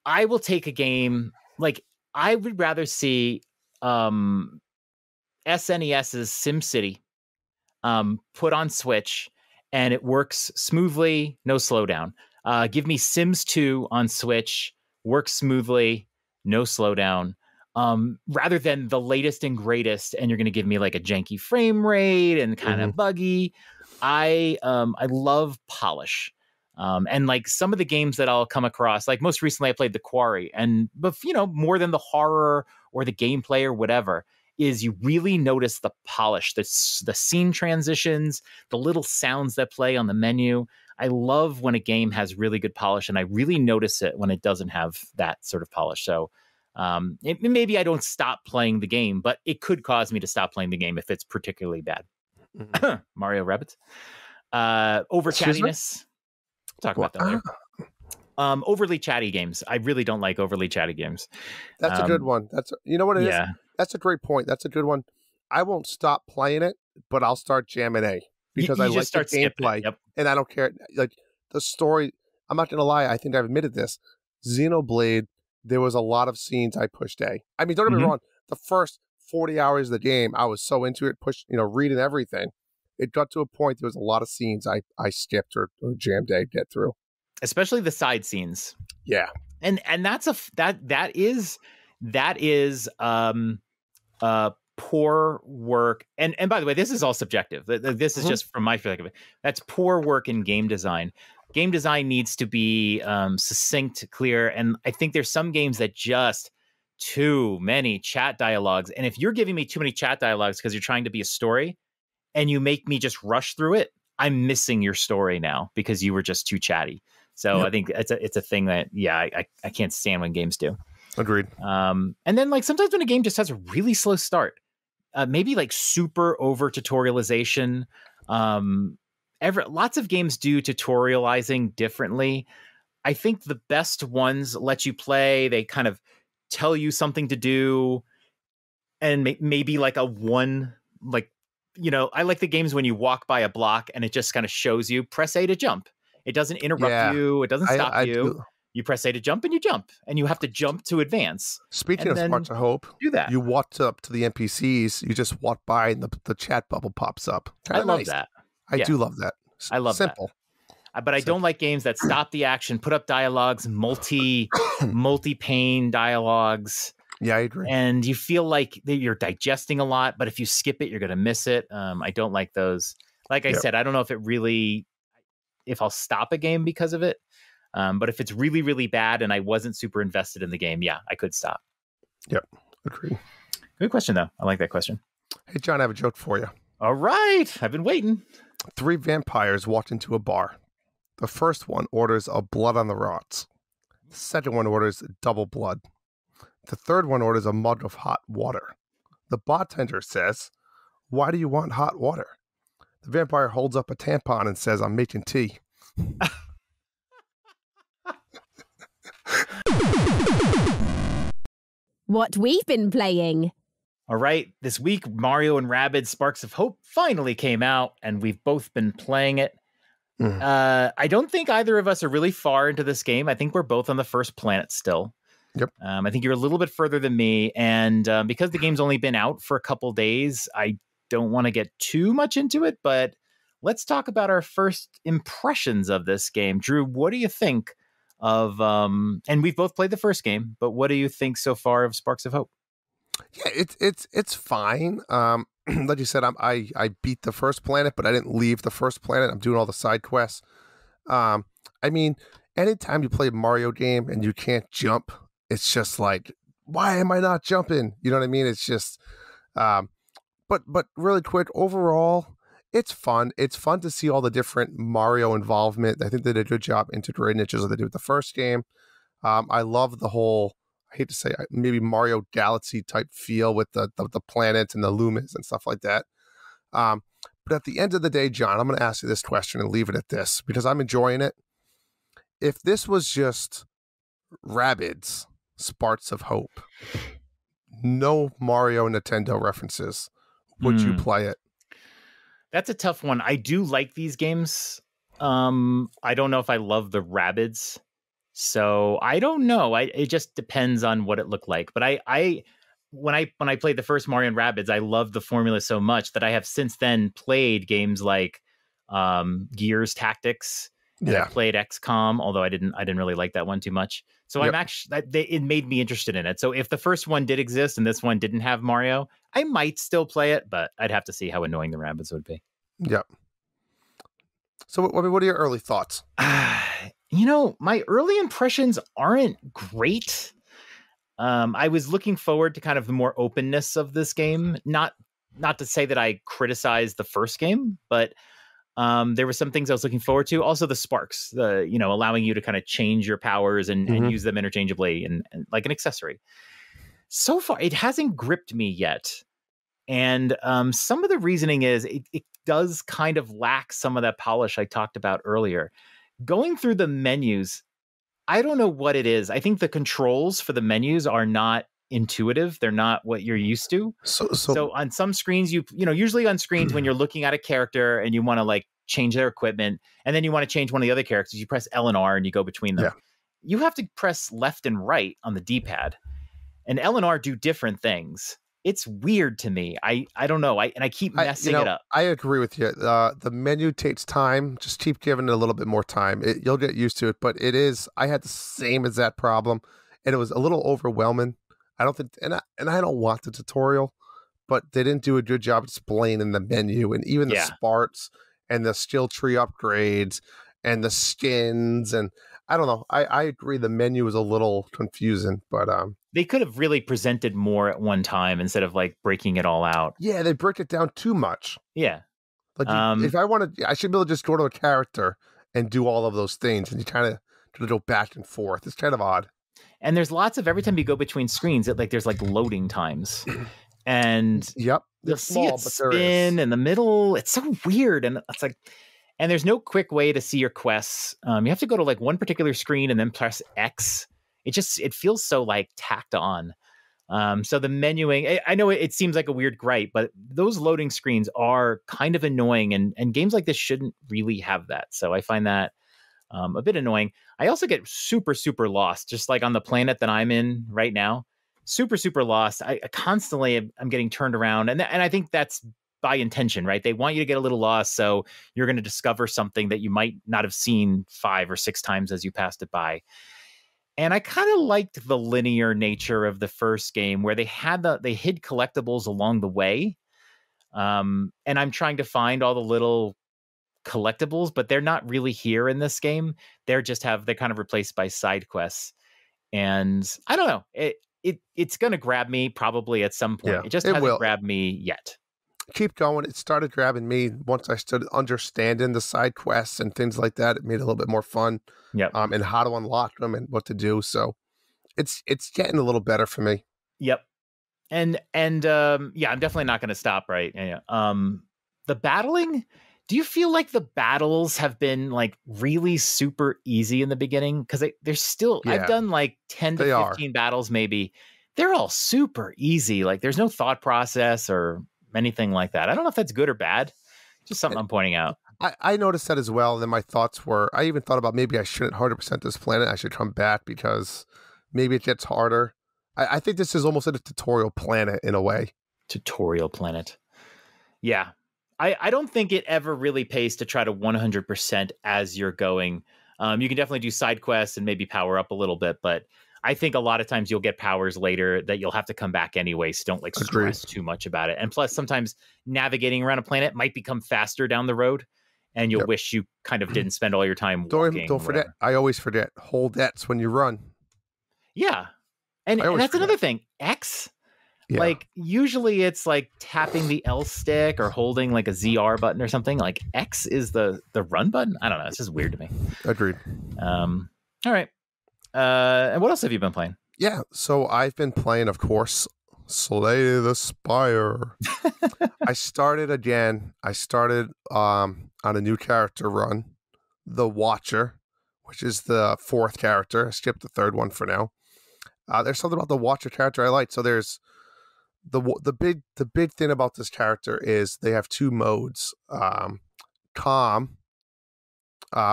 I will take a game like I would rather see SNES's SimCity put on Switch and it works smoothly, no slowdown. Give me Sims 2 on Switch, works smoothly, no slowdown. Rather than the latest and greatest, and you're going to give me like a janky frame rate and kind of buggy. I love polish. And like some of the games that I'll come across, like most recently I played The Quarry, but more than the horror or the gameplay or whatever, is you really notice the polish, the scene transitions, the little sounds that play on the menu. I love when a game has really good polish, and I really notice it when it doesn't have that sort of polish. So maybe I don't stop playing the game, but it could cause me to stop playing the game if it's particularly bad. Mm-hmm. Mario Rabbids. Over chattiness. We'll talk about that later. Overly chatty games. I really don't like overly chatty games. That's a good one. You know what it is? That's a great point. That's a good one. I won't stop playing it, but I'll start jamming A because I like the gameplay, and I don't care. Like the story, I'm not gonna lie. I think I've admitted this. Xenoblade, there was a lot of scenes I pushed A. I mean, don't get me wrong. The first 40 hours of the game, I was so into it, reading everything. It got to a point there was a lot of scenes I skipped or jammed A to get through. Especially the side scenes. Yeah. And that's that is poor work. And by the way, this is all subjective. This is just from my perspective. That's poor work in game design. Game design needs to be succinct, clear. And I think there's some games that just too many chat dialogues. And if you're giving me too many chat dialogues because you're trying to be a story and you make me just rush through it, I'm missing your story now because you were just too chatty. So I think it's a thing that, I can't stand when games do. Agreed. And then like sometimes when a game just has a really slow start, maybe like super over tutorialization. Lots of games do tutorializing differently. I think the best ones let you play. They kind of tell you something to do, and maybe like I like the games when you walk by a block and it just kind of shows you press A to jump. It doesn't interrupt you. It doesn't stop you. You press A to jump and you have to jump to advance. Speaking of Sparks of Hope, do that. You walk up to the NPCs, you just walk by and the chat bubble pops up. I love that. I do love that. I love Simple. That. But I don't like games that stop the action, put up dialogues, multi-pane dialogues. Yeah, I agree. And you feel like you're digesting a lot, but if you skip it, you're going to miss it. I don't like those. Like I said, I don't know if I'll stop a game because of it. But if it's really, really bad and I wasn't super invested in the game, I could stop. Yep, agree. Good question, though. I like that question. Hey, John, I have a joke for you. All right. I've been waiting. 3 vampires walked into a bar. The first one orders a blood on the rocks. The second one orders double blood. The third one orders a mug of hot water. The bartender says, "Why do you want hot water?" The vampire holds up a tampon and says, "I'm making tea." What we've been playing. All right. This week, Mario and Rabbids Sparks of Hope finally came out, and we've both been playing it. I don't think either of us are really far into this game. I think we're both on the first planet still. Yep. I think you're a little bit further than me. And because the game's only been out for a couple days, I don't want to get too much into it. But let's talk about our first impressions of this game. Drew, what do you think of... and we've both played the first game, but what do you think so far of Sparks of Hope? Yeah, it's fine. Like you said, I beat the first planet, but I didn't leave the first planet. I'm doing all the side quests. I mean, anytime you play a Mario game and you can't jump, it's just like, why am I not jumping? You know what I mean? It's just, but really quick, overall, it's fun. It's fun to see all the different Mario involvement. I think they did a good job integrating it just as they did with the first game. I love the whole, I hate to say, maybe Mario Galaxy type feel with the planets and the Lumas and stuff like that. But at the end of the day, John, I'm going to ask you this question and leave it at this because I'm enjoying it. If this was just Rabbids Sparks of Hope, no Mario Nintendo references, would you play it? That's a tough one. I do like these games. I don't know if I love the Rabbids. So I don't know. It just depends on what it looked like. But when I played the first Mario and Rabbids, I loved the formula so much that I have since then played games like Gears Tactics. And I played XCOM, although I didn't really like that one too much. So it made me interested in it. So if the first one did exist and this one didn't have Mario, I might still play it, but I'd have to see how annoying the Rabbids would be. Yep. So, what are your early thoughts? My early impressions aren't great. I was looking forward to kind of the more openness of this game. Not to say that I criticized the first game, but there were some things I was looking forward to. Also, the sparks, allowing you to kind of change your powers and use them interchangeably and like an accessory. So far, it hasn't gripped me yet. And some of the reasoning is it does kind of lack some of that polish I talked about earlier. Going through the menus, I don't know what it is. I think the controls for the menus are not intuitive. They're not what you're used to. So on some screens, usually on screens when you're looking at a character and you want to like change their equipment, and then you want to change one of the other characters, you press L and R and you go between them. Yeah. You have to press left and right on the D-pad, and L and R do different things. It's weird to me. I don't know. I keep messing it up. I agree with you. The menu takes time. Just keep giving it a little bit more time. You'll get used to it. But it is. I had the same as that problem, and it was a little overwhelming. I don't think, and I don't want the tutorial, but they didn't do a good job explaining the menu and even the sparks and the skill tree upgrades and the skins, and I don't know. I agree. The menu was a little confusing, but they could have really presented more at one time instead of like breaking it all out. Yeah, they break it down too much. Yeah. Like if I wanted, I should be able to just go to a character and do all of those things, and you kind of go back and forth. It's kind of odd. And there's lots of, every time you go between screens, there's like loading times. And yep, you'll see it spin in the middle. It's so weird. And it's like, and there's no quick way to see your quests. You have to go to like one particular screen and then press X. It feels so like tacked on. So the menuing, I know it seems like a weird gripe, but those loading screens are kind of annoying, and games like this shouldn't really have that. So I find that a bit annoying. I also get super, super lost, just like on the planet that I'm in right now. Super, super lost. I constantly I'm getting turned around, and I think that's by intention, right? They want you to get a little lost, so you're going to discover something that you might not have seen 5 or 6 times as you passed it by. And I kind of liked the linear nature of the first game, where they hid collectibles along the way. And I'm trying to find all the little collectibles, but they're not really here in this game. They're kind of replaced by side quests. And I don't know. It's going to grab me probably at some point. Yeah, it just hasn't grabbed me yet. Keep going. It started grabbing me once I started understanding the side quests and things like that. It made it a little bit more fun. Yeah. And how to unlock them and what to do. So it's getting a little better for me. Yep. And I'm definitely not going to stop. Right. Yeah. The battling. Do you feel like the battles have been like really super easy in the beginning? Because they're still. Yeah. I've done like 10 to 15 battles, maybe. They're all super easy. Like there's no thought process or anything like that. I don't know if that's good or bad. Just something I'm pointing out. I noticed that as well. And then my thoughts were, I even thought about maybe I shouldn't 100% this planet. I should come back because maybe it gets harder. I think this is almost a tutorial planet in a way. Tutorial planet. Yeah. I don't think it ever really pays to try to 100% as you're going. You can definitely do side quests and maybe power up a little bit, but I think a lot of times you'll get powers later that you'll have to come back anyway, so don't like stress too much about it. And plus, sometimes navigating around a planet might become faster down the road, and you'll wish you kind of didn't spend all your time walking. Don't forget. I always forget. Hold X when you run. Yeah, and that's another thing. X, like usually it's like tapping the L stick or holding like a ZR button or something. Like X is the run button. I don't know. It's just weird to me. Agreed. All right. And what else have you been playing? Yeah, so I've been playing, of course, Slay the Spire. I started again. I started on a new character run, the Watcher, which is the 4th character. I skipped the 3rd one for now. There's something about the Watcher character I like. So there's the big thing about this character is they have 2 modes. Calm.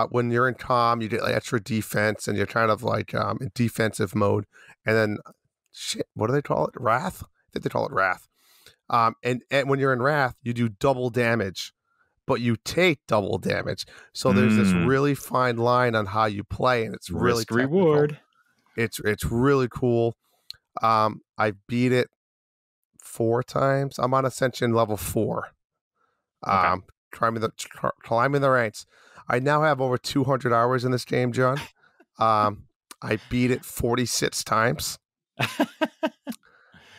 When you're in calm, you get like extra defense, and you're kind of like in defensive mode. And then, what do they call it? Wrath? I think they call it Wrath. And when you're in Wrath, you do double damage, but you take double damage. So there's this really fine line on how you play, and it's really risk reward. It's really cool. I beat it 4 times. I'm on Ascension level 4. Okay. Climbing the ranks. I now have over 200 hours in this game, John. I beat it 46 times.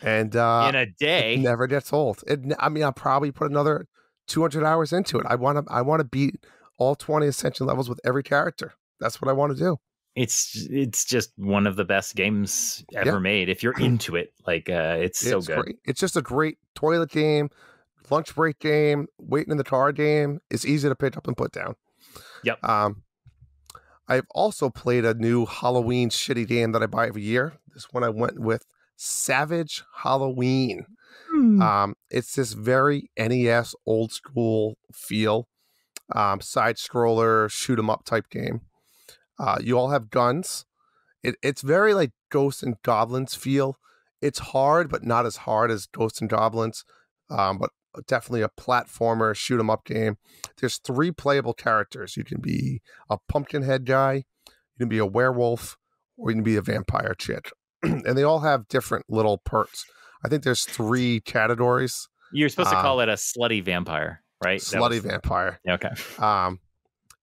And in a day. it never gets old. I'll probably put another 200 hours into it. I want to beat all 20 Ascension levels with every character. That's what I want to do. It's just one of the best games ever made. If you're into it, like it's so good. Great. It's just a great toilet game, lunch break game, waiting in the car game. It's easy to pick up and put down. Yep. I've also played a new Halloween shitty game that I buy every year. This one I went with Savage Halloween. It's this very NES old school feel, side scroller, shoot 'em up type game. You all have guns. It's very like Ghosts and Goblins feel. It's hard, but not as hard as Ghosts and Goblins. But definitely a platformer, shoot 'em up game. There's 3 playable characters. You can be a pumpkin head guy, you can be a werewolf, or you can be a vampire chick. And they all have different little perks. I think there's 3 categories. You're supposed to call it a slutty vampire, right? Slutty vampire. Okay.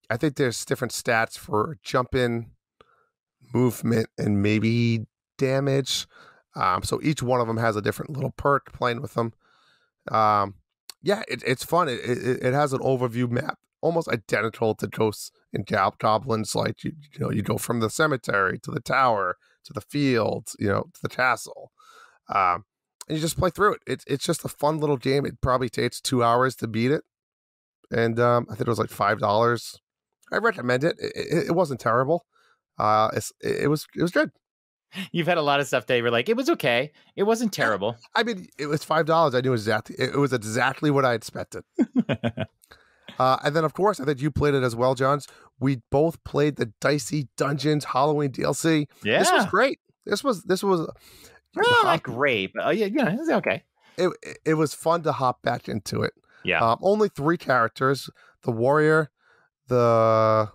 I think there's different stats for jumping, movement, and maybe damage. So each one of them has a different little perk playing with them. It's fun. It has an overview map, almost identical to Ghosts and Goblins. Like you go from the cemetery to the tower to the field, to the castle, and you just play through it. It's just a fun little game. It probably takes 2 hours to beat it, and I think it was like $5. I recommend it. It wasn't terrible. It was good. You've had a lot of stuff that you were like, it was okay. It wasn't terrible. I mean, it was $5. I knew it was exactly what I expected. And then, of course, I think you played it as well, Johns. We both played the Dicey Dungeons Halloween DLC. Yeah, this was great. This was not great, but it was okay. It was fun to hop back into it. Yeah, only 3 characters: the warrior, the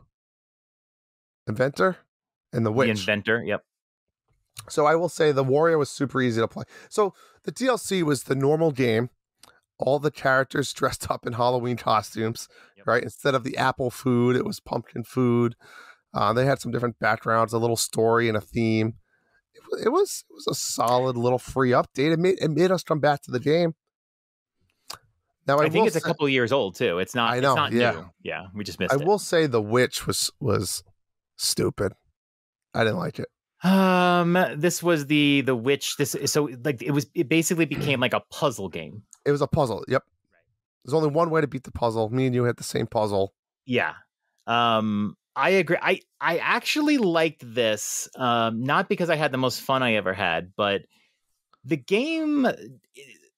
inventor, and the witch. The inventor. Yep. So I will say the warrior was super easy to play. So the DLC was the normal game, all the characters dressed up in Halloween costumes, right? Instead of the apple food, it was pumpkin food. They had some different backgrounds, a little story and a theme. It was a solid little free update. It made us come back to the game. Now I think it's a couple years old too. It's not. I know. It's not new. Yeah, we just missed it. I will say the witch was stupid. I didn't like it. This was the witch. It basically became like a puzzle game. It was a puzzle. Yep. Right. There's only one way to beat the puzzle. Me and you had the same puzzle. Yeah. I agree. I actually liked this, not because I had the most fun I ever had, but the game.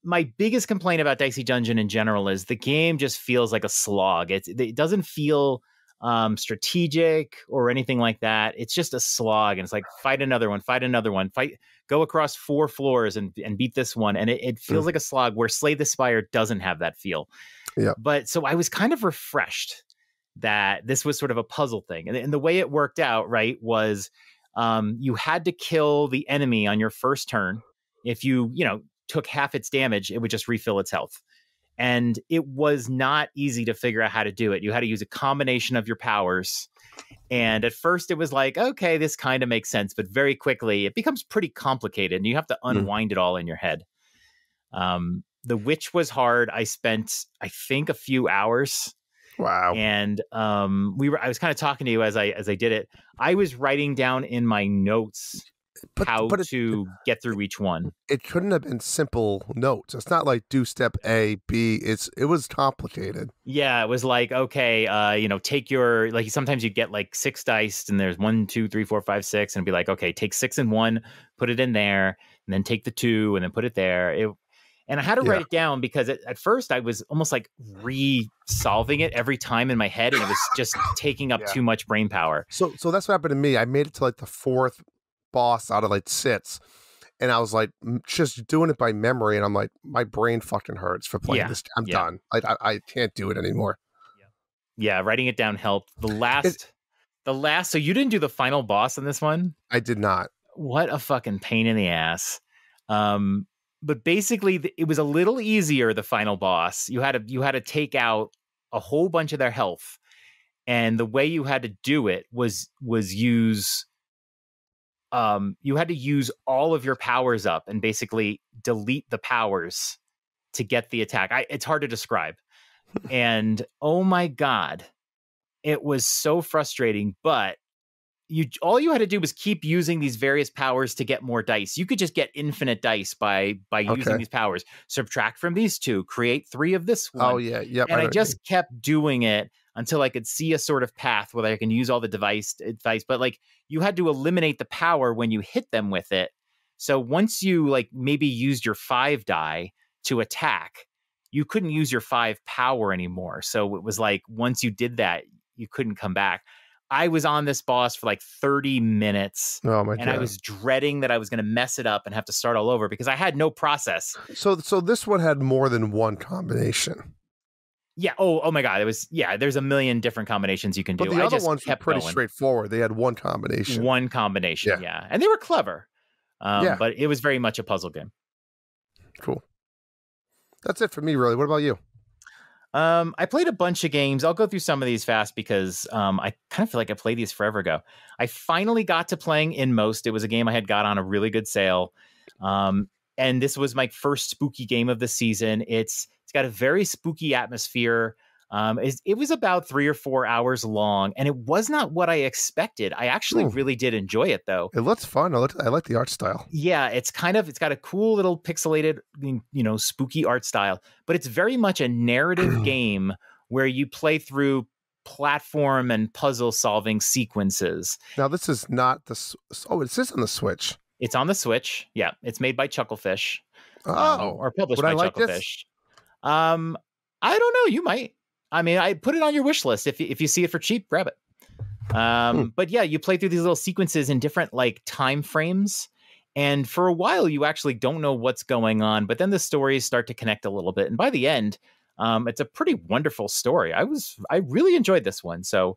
My biggest complaint about Dicey Dungeon in general is the game just feels like a slog. It doesn't feel strategic or anything like that. It's just a slog, and it's like fight another one, go across 4 floors and beat this one, and it feels like a slog. Where Slay the Spire doesn't have that feel. Yeah. But so I was kind of refreshed that this was sort of a puzzle thing, and the way it worked out, right, was you had to kill the enemy on your first turn. If you took half its damage, it would just refill its health. And it was not easy to figure out how to do it. You had to use a combination of your powers. And at first it was like, okay, this kind of makes sense. But very quickly it becomes pretty complicated and you have to unwind it all in your head. The witch was hard. I spent, I think, a few hours. Wow. And I was kind of talking to you as I did it. I was writing down in my notes how to get through each one. It couldn't have been simple notes. It's not like do step A, B. It was complicated. Yeah, it was like, okay, take your, like, sometimes you get like 6 dice and there's 1, 2, 3, 4, 5, 6, and it'd be like, okay, take 6 and 1, put it in there, and then take the 2 and then put it there. And I had to write it down because at first I was almost like re-solving it every time in my head, and it was just taking up too much brain power. So that's what happened to me. I made it to like the 4th boss out of like 6, and I was like just doing it by memory, and I'm like, my brain fucking hurts for playing this. I'm done. I can't do it anymore. Yeah, writing it down helped. The last. So you didn't do the final boss on this one? I did not. What a fucking pain in the ass. But basically, it was a little easier. The final boss, you had to take out a whole bunch of their health, And the way you had to do it was use you had to use all of your powers up and basically delete the powers to get the attack. It's hard to describe. And oh my God, it was so frustrating, but all you had to do was keep using these various powers to get more dice. You could just get infinite dice by using these powers. Subtract from these two, create 3 of this one. Oh yeah, yep. And I just kept doing it until I could see a sort of path where I can use all the device. But like you had to eliminate the power when you hit them with it. So once you like maybe used your 5 die to attack, you couldn't use your 5 power anymore. So it was like once you did that, you couldn't come back. I was on this boss for like 30 minutes. Oh my God. I was dreading that I was going to mess it up and have to start all over because I had no process. So this one had more than one combination. Yeah. Oh my God. It was, there's a million different combinations you can do. But the other ones were pretty straightforward. They had one combination. One combination. Yeah. And they were clever. But it was very much a puzzle game. Cool. That's it for me, really. What about you? I played a bunch of games. I'll go through some of these fast because I kind of feel like I played these forever ago. I finally got to playing Inmost. It was a game I had got on a really good sale. And this was my first spooky game of the season. It's got a very spooky atmosphere. It was about 3 or 4 hours long, and it was not what I expected. I actually really did enjoy it, though. It looks fun. I like the art style. Yeah, it's got a cool little pixelated, spooky art style, but it's very much a narrative game where you play through platform and puzzle solving sequences. Now, this is not the... Oh, it says on the Switch. It's on the Switch. Yeah, it's made by Chucklefish. Or published by Chucklefish. I don't know. You might. I mean, I put it on your wish list. If you see it for cheap, grab it. But yeah, you play through these little sequences in different like time frames. And for a while, you actually don't know what's going on. But then the stories start to connect a little bit. And by the end, it's a pretty wonderful story. I really enjoyed this one. So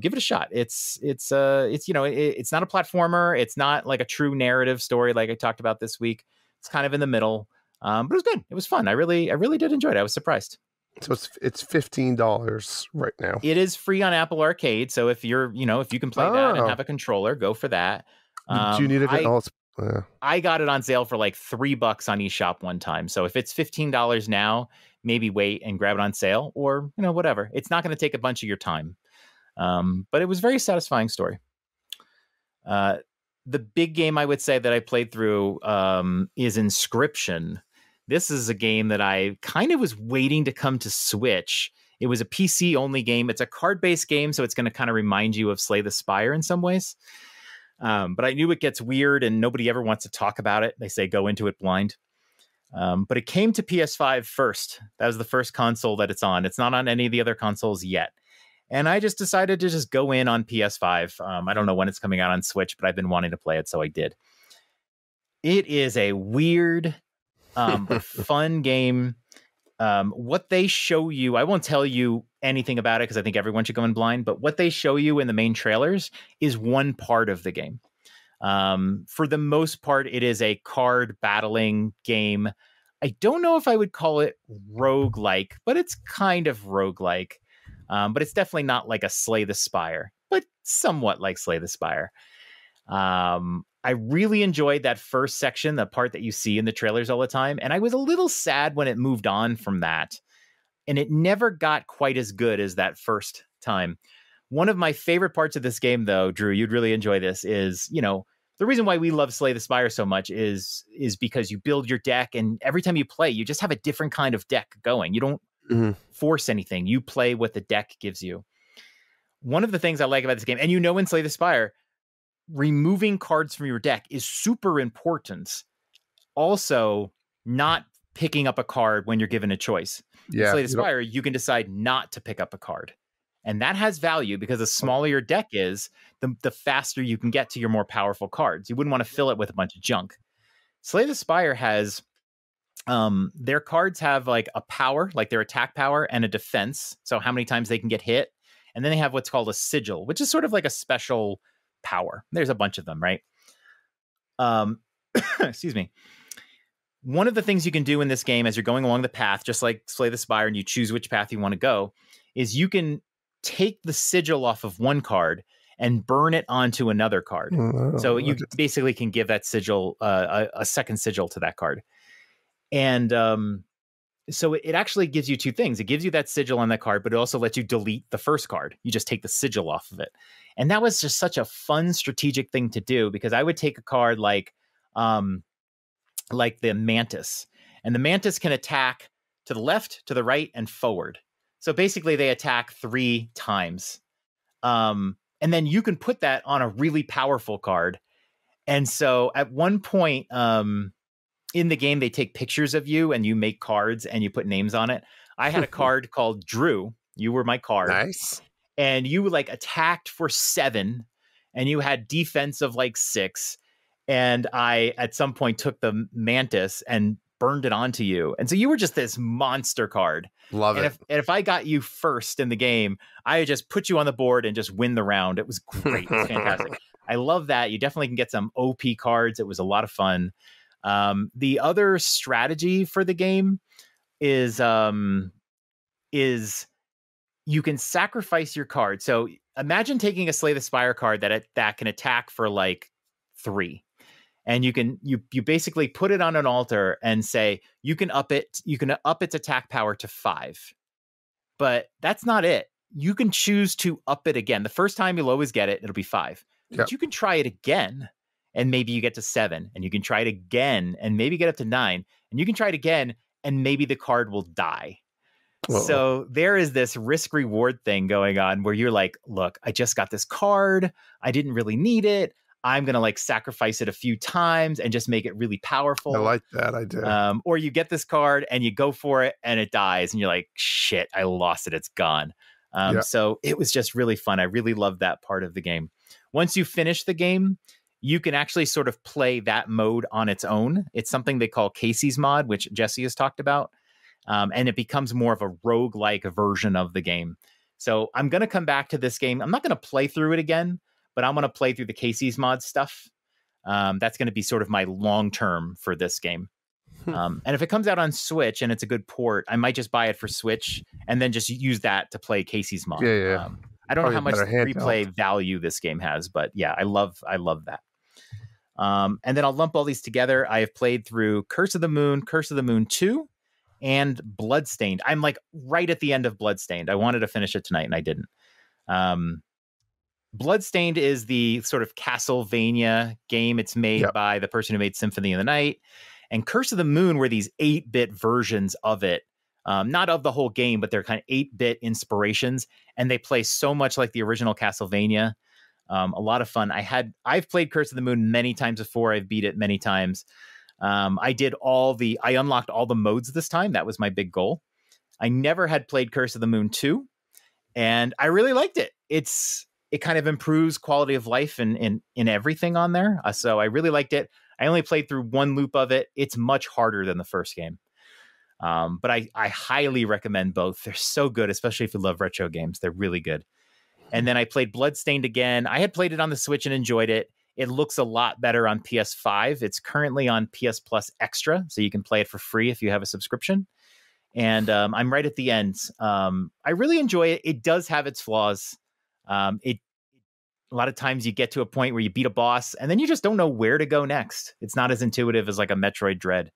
give it a shot. It's not a platformer. It's not like a true narrative story like I talked about this week. It's kind of in the middle. But it was good. It was fun. I really did enjoy it. I was surprised. So it's $15 right now. It is free on Apple Arcade. So if you can play that and have a controller, go for that. Do you need it? I got it on sale for like $3 on eShop one time. So if it's $15 now, maybe wait and grab it on sale or, whatever. It's not going to take a bunch of your time. But it was a very satisfying story. The big game I would say that I played through is Inscryption. This is a game that I kind of was waiting to come to Switch. It was a PC only game. It's a card-based game, so it's going to kind of remind you of Slay the Spire in some ways. But I knew it gets weird and nobody ever wants to talk about it. They say go into it blind. But it came to PS5 first. That was the first console that it's on. It's not on any of the other consoles yet. And I just decided to just go in on PS5. I don't know when it's coming out on Switch, but I've been wanting to play it, so I did. It is a weird, fun game. What they show you, I won't tell you anything about it because I think everyone should go in blind, but what they show you in the main trailers is one part of the game. For the most part, it is a card battling game. I don't know if I would call it roguelike, but it's kind of roguelike. But it's definitely not like a Slay the Spire, but somewhat like Slay the Spire. I really enjoyed that first section, the part that you see in the trailers all the time. And I was a little sad when it moved on from that. And it never got quite as good as that first time. One of my favorite parts of this game, though, Drew, you'd really enjoy this, is, the reason why we love Slay the Spire so much is because you build your deck, and every time you play, you just have a different kind of deck going. You don't force anything. You play what the deck gives you. One of the things I like about this game, and in Slay the Spire, removing cards from your deck is super important. Also, not picking up a card when you're given a choice. Yeah, in Slay the Spire, you can decide not to pick up a card. And that has value because the smaller your deck is, the faster you can get to your more powerful cards. You wouldn't want to fill it with a bunch of junk. Slay the Spire has... their cards have like a power, like their attack power, and a defense. So how many times they can get hit. And then they have what's called a sigil, which is sort of like a special power. There's a bunch of them, right? Excuse me. One of the things you can do in this game as you're going along the path, just like Slay the Spire, and you choose which path you want to go, is you can take the sigil off of one card and burn it onto another card. So you basically can give that sigil a second sigil to that card. And so it actually gives you two things. It gives you that sigil on that card, but it also lets you delete the first card. You just take the sigil off of it. And that was just such a fun strategic thing to do, because I would take a card like the Mantis. And the Mantis can attack to the left, to the right, and forward. So basically they attack 3 times. And then you can put that on a really powerful card. And so at one point in the game, they take pictures of you and you make cards and you put names on it. I had a card called Drew. You were my card. Nice. And you like attacked for 7 and you had defense of like 6. And I, at some point, took the Mantis and burned it onto you. And so you were just this monster card. Love it. And if I got you first in the game, I just put you on the board and just win the round. It was great. It was fantastic. I love that. You definitely can get some OP cards. It was a lot of fun. The other strategy for the game is you can sacrifice your card. So imagine taking a Slay the Spire card that can attack for like 3. And you basically put it on an altar and say you can up its attack power to 5. But that's not it. You can choose to up it again. The first time you'll always get it, it'll be 5. Yep. But you can try it again and maybe you get to 7, and you can try it again and maybe get up to 9, and you can try it again and maybe the card will die. Whoa. So there is this risk reward thing going on where you're like, look, I just got this card. I didn't really need it. I'm going to like sacrifice it a few times and just make it really powerful. I like that idea. Or you get this card and you go for it and it dies and you're like, shit, I lost it. It's gone. So it was just really fun. I really loved that part of the game. Once you finish the game, you can actually sort of play that mode on its own. It's something they call Casey's mod, which Jesse has talked about. And it becomes more of a roguelike version of the game. So I'm going to come back to this game. I'm not going to play through it again, but I'm going to play through the Casey's mod stuff. That's going to be sort of my long term for this game. And if it comes out on Switch and it's a good port, I might just buy it for Switch and then just use that to play Casey's mod. Yeah. I don't know how much replay value this game has, but yeah, I love that. And then I'll lump all these together. I have played through Curse of the Moon 2, and Bloodstained. I'm like right at the end of Bloodstained. I wanted to finish it tonight and I didn't. Bloodstained is the sort of Castlevania game. It's made by the person who made Symphony of the Night. And Curse of the Moon were these 8-bit versions of it. Not of the whole game, but they're kind of 8-bit inspirations. And they play so much like the original Castlevania. A lot of fun. I've played Curse of the Moon many times before. I've beat it many times. I unlocked all the modes this time. That was my big goal. I never had played Curse of the Moon 2, and I really liked it. It kind of improves quality of life in everything on there. So I really liked it. I only played through one loop of it. It's much harder than the first game. But I highly recommend both. They're so good, especially if you love retro games. They're really good. And then I played Bloodstained again. I had played it on the Switch and enjoyed it. It looks a lot better on PS5. It's currently on PS Plus Extra, so you can play it for free if you have a subscription. And I'm right at the end. I really enjoy it. It does have its flaws. A lot of times you get to a point where you beat a boss and then you just don't know where to go next. It's not as intuitive as like a Metroid Dread.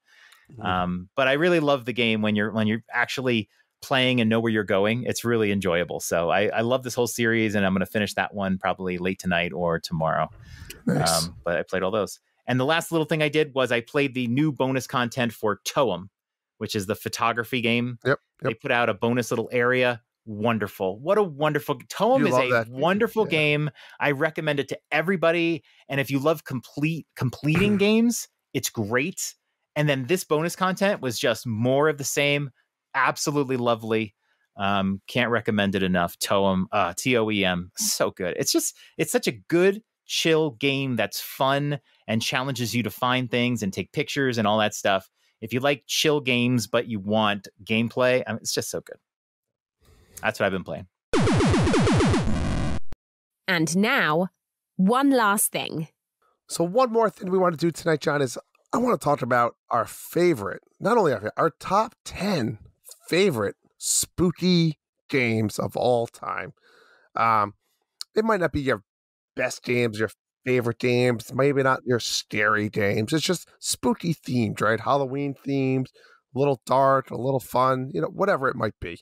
But I really love the game when you're actually playing and know where you're going. It's really enjoyable. So I love this whole series, and I'm going to finish that one probably late tonight or tomorrow. Nice. But I played all those. And the last little thing I did was I played the new bonus content for Toem, which is the photography game. Yep. They put out a bonus little area. Wonderful. What a wonderful Toem is a wonderful game. I recommend it to everybody. And if you love completing games, it's great. And then this bonus content was just more of the same. Absolutely lovely. Can't recommend it enough. Toem, Toem, so good. It's such a good, chill game that's fun and challenges you to find things and take pictures and all that stuff. If you like chill games but you want gameplay, it's just so good. That's what I've been playing. And now, one last thing. So one more thing we want to do tonight, John, is I want to talk about our favorite, not only our top 10 favorite spooky games of all time. It might not be your best games, your favorite games, maybe not your scary games. It's just spooky themed, right? Halloween themed, a little dark, a little fun, whatever it might be.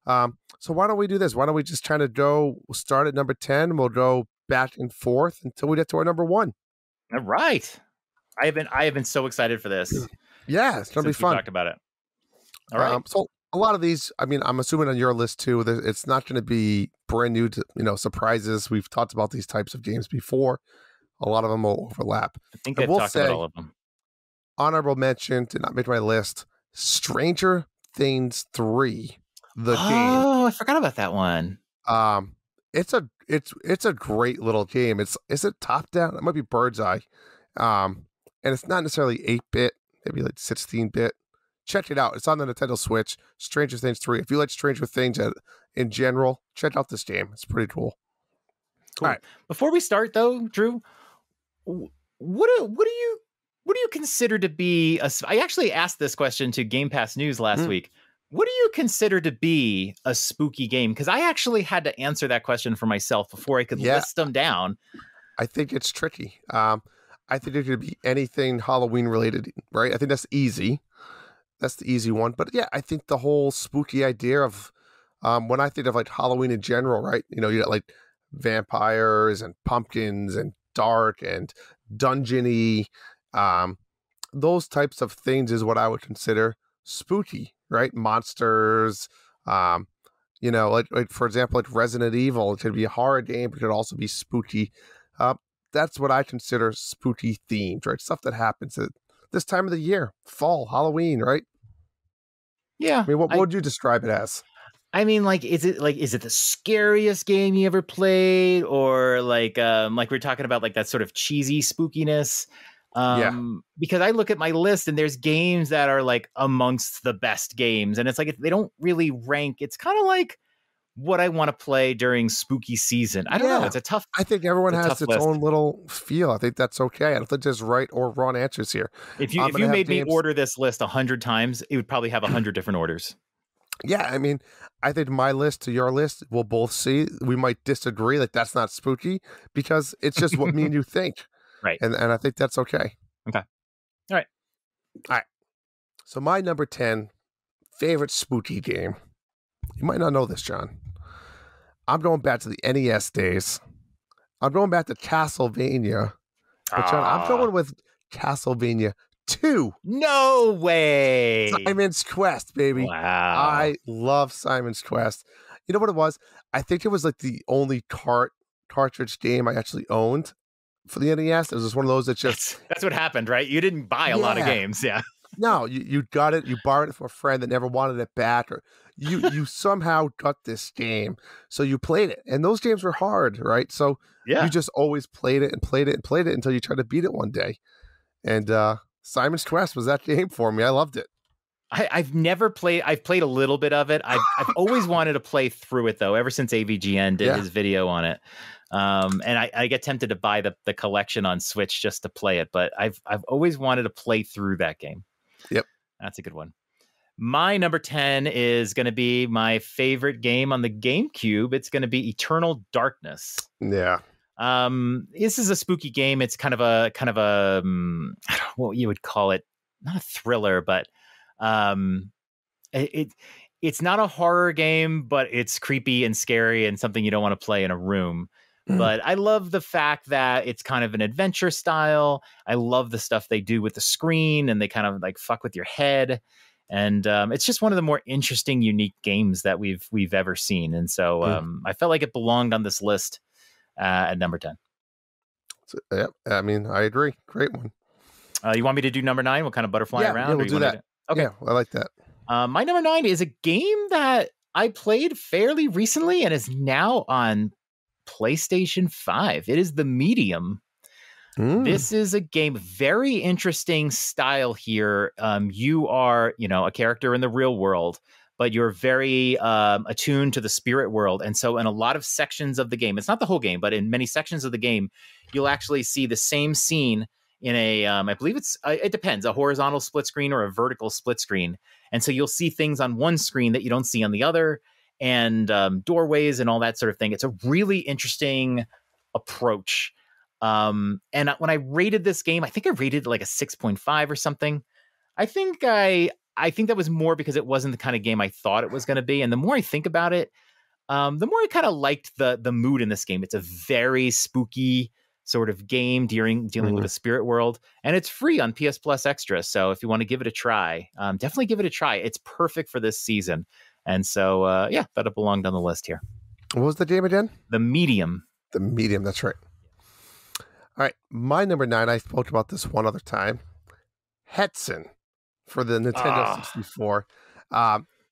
So why don't we do this? Why don't we just kind of we'll start at number 10. We'll go back and forth until we get to our number 1. All right. I have been so excited for this. Yeah, it's going to be fun. We talked about it. All right. So a lot of these, I mean, I'm assuming on your list too, it's not going to be brand new to, surprises. We've talked about these types of games before. A lot of them will overlap. I think I've talked about all of them. Honorable mention, did not make my list, Stranger Things 3, the game. Oh, I forgot about that one. It's a great little game. Is it top down? It might be bird's eye. And it's not necessarily 8-bit, maybe like 16-bit. Check it out. It's on the Nintendo Switch. Stranger Things 3. If you like Stranger Things in general, check out this game. It's pretty cool. All right. Before we start, though, Drew, what do you consider to be I actually asked this question to Game Pass News last week. What do you consider to be a spooky game? Because I actually had to answer that question for myself before I could list them down. I think it's tricky. I think it could be anything Halloween related, right? I think that's easy. That's the easy one. But yeah, I think the whole spooky idea of when I think of like Halloween in general, right? You got like vampires and pumpkins and dark and dungeony. Those types of things is what I would consider spooky, right? Monsters, like for example, like Resident Evil, it could be a horror game, but it could also be spooky. That's what I consider spooky themed, right? Stuff that happens at this time of the year, fall, Halloween, right? Yeah. I mean, what would you describe it as? I mean, is it the scariest game you ever played, or like we're talking about like that sort of cheesy spookiness? Because I look at my list and there's games that are like amongst the best games, and it's like they don't really rank. It's kind of like what I want to play during spooky season. I don't know. It's a tough. I think everyone has its own little feel. I think that's okay. I don't think there's right or wrong answers here. If you made me order this list 100 times, it would probably have 100 different orders. Yeah, I mean, I think my list to your list, we'll both see. We might disagree, like that's not spooky, because it's just what me and you think. Right. And I think that's okay. Okay. All right. So my number 10 favorite spooky game. You might not know this, John. I'm going back to the NES days. I'm going back to Castlevania. But John, I'm going with Castlevania 2. No way. Simon's Quest, baby. Wow. I love Simon's Quest. You know what it was? I think it was like the only cartridge game I actually owned for the NES. It was just one of those that just... That's what happened, right? You didn't buy a lot of games, yeah. No, you got it. You borrowed it from a friend that never wanted it back, or you somehow got this game, so you played it. And those games were hard, right? So you just always played it and played it and played it until you tried to beat it one day. And Simon's Quest was that game for me. I loved it. I've never played. I've played a little bit of it. I've always wanted to play through it though. Ever since AVGN did his video on it, and I get tempted to buy the collection on Switch just to play it. But I've always wanted to play through that game. Yep, that's a good one. My number 10 is going to be my favorite game on the GameCube. It's going to be Eternal Darkness. Yeah. This is a spooky game. It's kind of a I don't know what you would call it. Not a thriller, but it's not a horror game, but it's creepy and scary and something you don't want to play in a room. But I love the fact that it's kind of an adventure style. I love the stuff they do with the screen, and they kind of like fuck with your head. And it's just one of the more interesting, unique games that we've ever seen. And so I felt like it belonged on this list at number 10. So, yeah, I mean, I agree. Great one. You want me to do number 9? We'll kind of butterfly around. Yeah, we'll do that. Okay, yeah, I like that. My number 9 is a game that I played fairly recently and is now on PlayStation 5. It is The Medium. This is a game, very interesting style here. You are, a character in the real world, but you're very attuned to the spirit world. And so in a lot of sections of the game, it's not the whole game, but in many sections of the game, you'll actually see the same scene in a, I believe it depends, a horizontal split screen or a vertical split screen. And so you'll see things on one screen that you don't see on the other. and doorways and all that sort of thing. It's a really interesting approach. And when I rated this game, I think I rated it like a 6.5 or something. I think that was more because it wasn't the kind of game I thought it was going to be. And the more I think about it, the more I kind of liked the mood in this game. It's a very spooky sort of game dealing with the spirit world, and it's free on PS Plus Extra. So if you want to give it a try, definitely give it a try. It's perfect for this season. And so, that'll belong on the list here. What was the game again? The Medium. The Medium, that's right. All right, my number 9, I spoke about this one other time. Hetson for the Nintendo 64.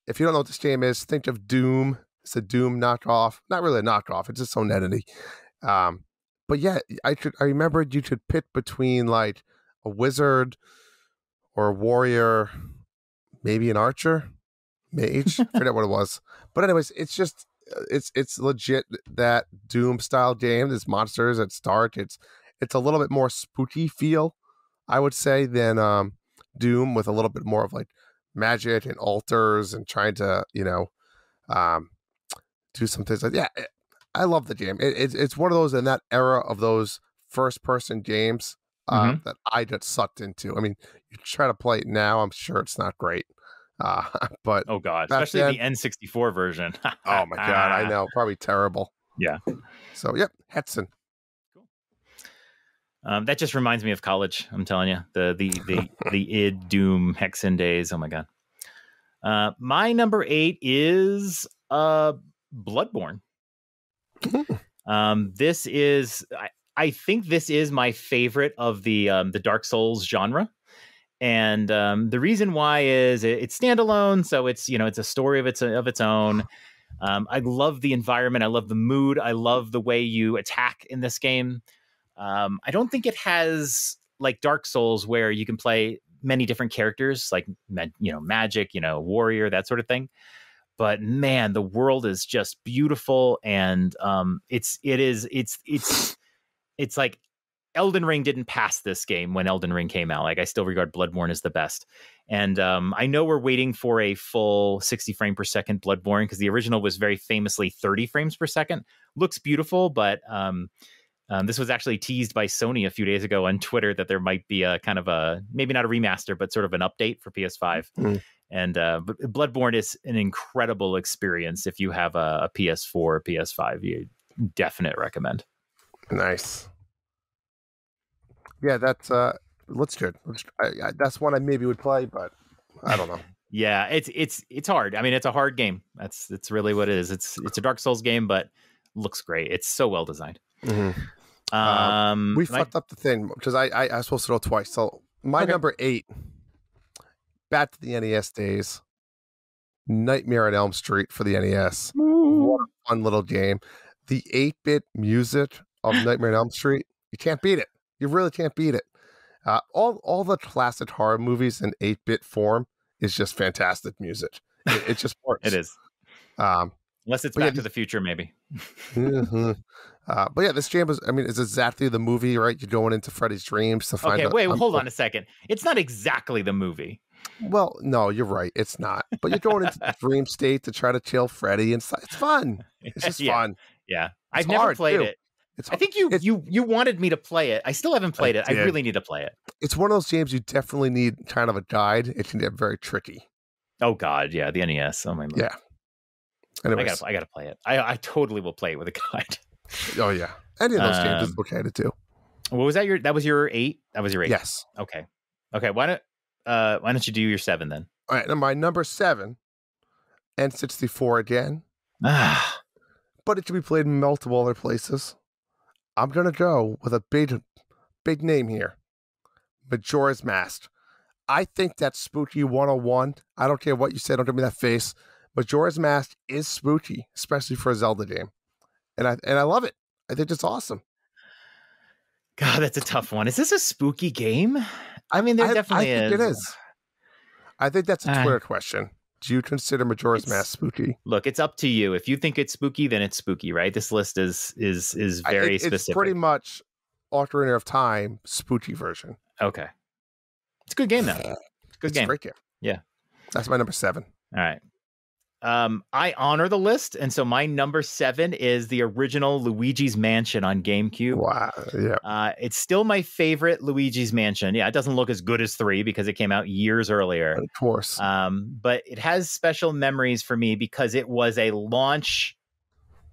If you don't know what this game is, think of Doom. It's a Doom knockoff. Not really a knockoff. It's its own entity. But yeah, I remembered you could pick between like a wizard or a warrior, maybe an archer, mage. Forget what it was. But anyways, it's just it's legit that Doom style game. There's monsters at start. It's a little bit more spooky feel, I would say, than Doom, with a little bit more of like magic and altars and trying to do some things like I love the game. It's one of those in that era of those first person games that I get sucked into. I mean, you try to play it now, I'm sure it's not great. But oh god, especially the N64 version. Oh my god, I know, probably terrible. Yeah. So yep, Hetson. Cool. That just reminds me of college. I'm telling you, the id Doom Hexen days. Oh my god. My number 8 is Bloodborne. This is, I think this is my favorite of the Dark Souls genre. And the reason why is it's standalone, so it's a story of its own. I love the environment, I love the mood, I love the way you attack in this game. I don't think it has like Dark Souls where you can play many different characters, like magic, warrior, that sort of thing. But man, the world is just beautiful, and it's like Elden Ring didn't pass this game when Elden Ring came out. Like, I still regard Bloodborne as the best. And I know we're waiting for a full 60 frame per second Bloodborne, because the original was very famously 30 frames per second. Looks beautiful, but this was actually teased by Sony a few days ago on Twitter that there might be a kind of a, maybe not a remaster, but sort of an update for PS5. And but Bloodborne is an incredible experience. If you have a PS4 or PS5, you definitely recommend. Nice. Yeah, that's looks good. That's one I maybe would play, but I don't know. Yeah, it's hard. I mean, it's a hard game. It's really what it is. It's a Dark Souls game, but looks great. It's so well designed. We fucked up the thing because I was supposed to go twice. So my number 8. Back to the NES days. Nightmare on Elm Street for the NES. What a fun little game. The 8-bit music of Nightmare on Elm Street, you can't beat it. You really can't beat it. All the classic horror movies in 8-bit form is just fantastic music. It just works. It is. Unless it's Back to the Future, maybe. But yeah, this game is exactly the movie, right? You're going into Freddy's dreams to find out. Okay, wait, hold on a second. It's not exactly the movie. Well, no, you're right. It's not. But you're going into the dream state to try to kill Freddy, and it's fun. It's just fun. Yeah, I've never played it. I think you wanted me to play it. I still haven't played it. I really need to play it. It's one of those games you definitely need kind of a guide. It can get very tricky. Oh God, yeah, the NES. Oh my God. Yeah. Anyways. I gotta play it. I totally will play it with a guide. Oh yeah, any of those games is okay to do. What was that? That was your 8. That was your 8. Yes. Okay. Why don't you do your 7 then? All right. Now my number 7, N64 again. But it can be played in multiple other places. I'm gonna go with a big name here, Majora's Mask. I think that's spooky 101. I don't care what you say. Don't give me that face. Majora's Mask is spooky, especially for a Zelda game, and I love it. I think it's awesome. God, that's a tough one. Is this a spooky game? I mean, there definitely is. I think it is. I think that's a Twitter question. Do you consider Majora's Mask spooky? Look, it's up to you. If you think it's spooky, then it's spooky, right? This list is very specific. It's pretty much Ocarina of Time spooky version. Okay, it's a good game though. It's a good game. Great game. Yeah, that's my number 7. All right. I honor the list, and so my number 7 is the original Luigi's Mansion on GameCube. Wow, yeah. It's still my favorite Luigi's Mansion. Yeah, it doesn't look as good as 3 because it came out years earlier. Of course. But it has special memories for me because it was a launch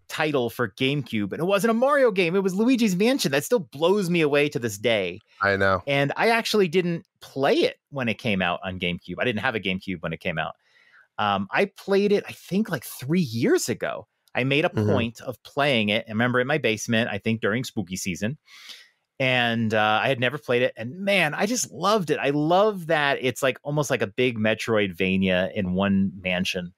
title for GameCube, and it wasn't a Mario game. It was Luigi's Mansion. That still blows me away to this day. I know. And I actually didn't play it when it came out on GameCube. I didn't have a GameCube when it came out. I played it, I think, like 3 years ago. I made a point of playing it. I remember in my basement, I think during spooky season. And I had never played it. And man, I just loved it. I love that it's like almost like a big Metroidvania in one mansion.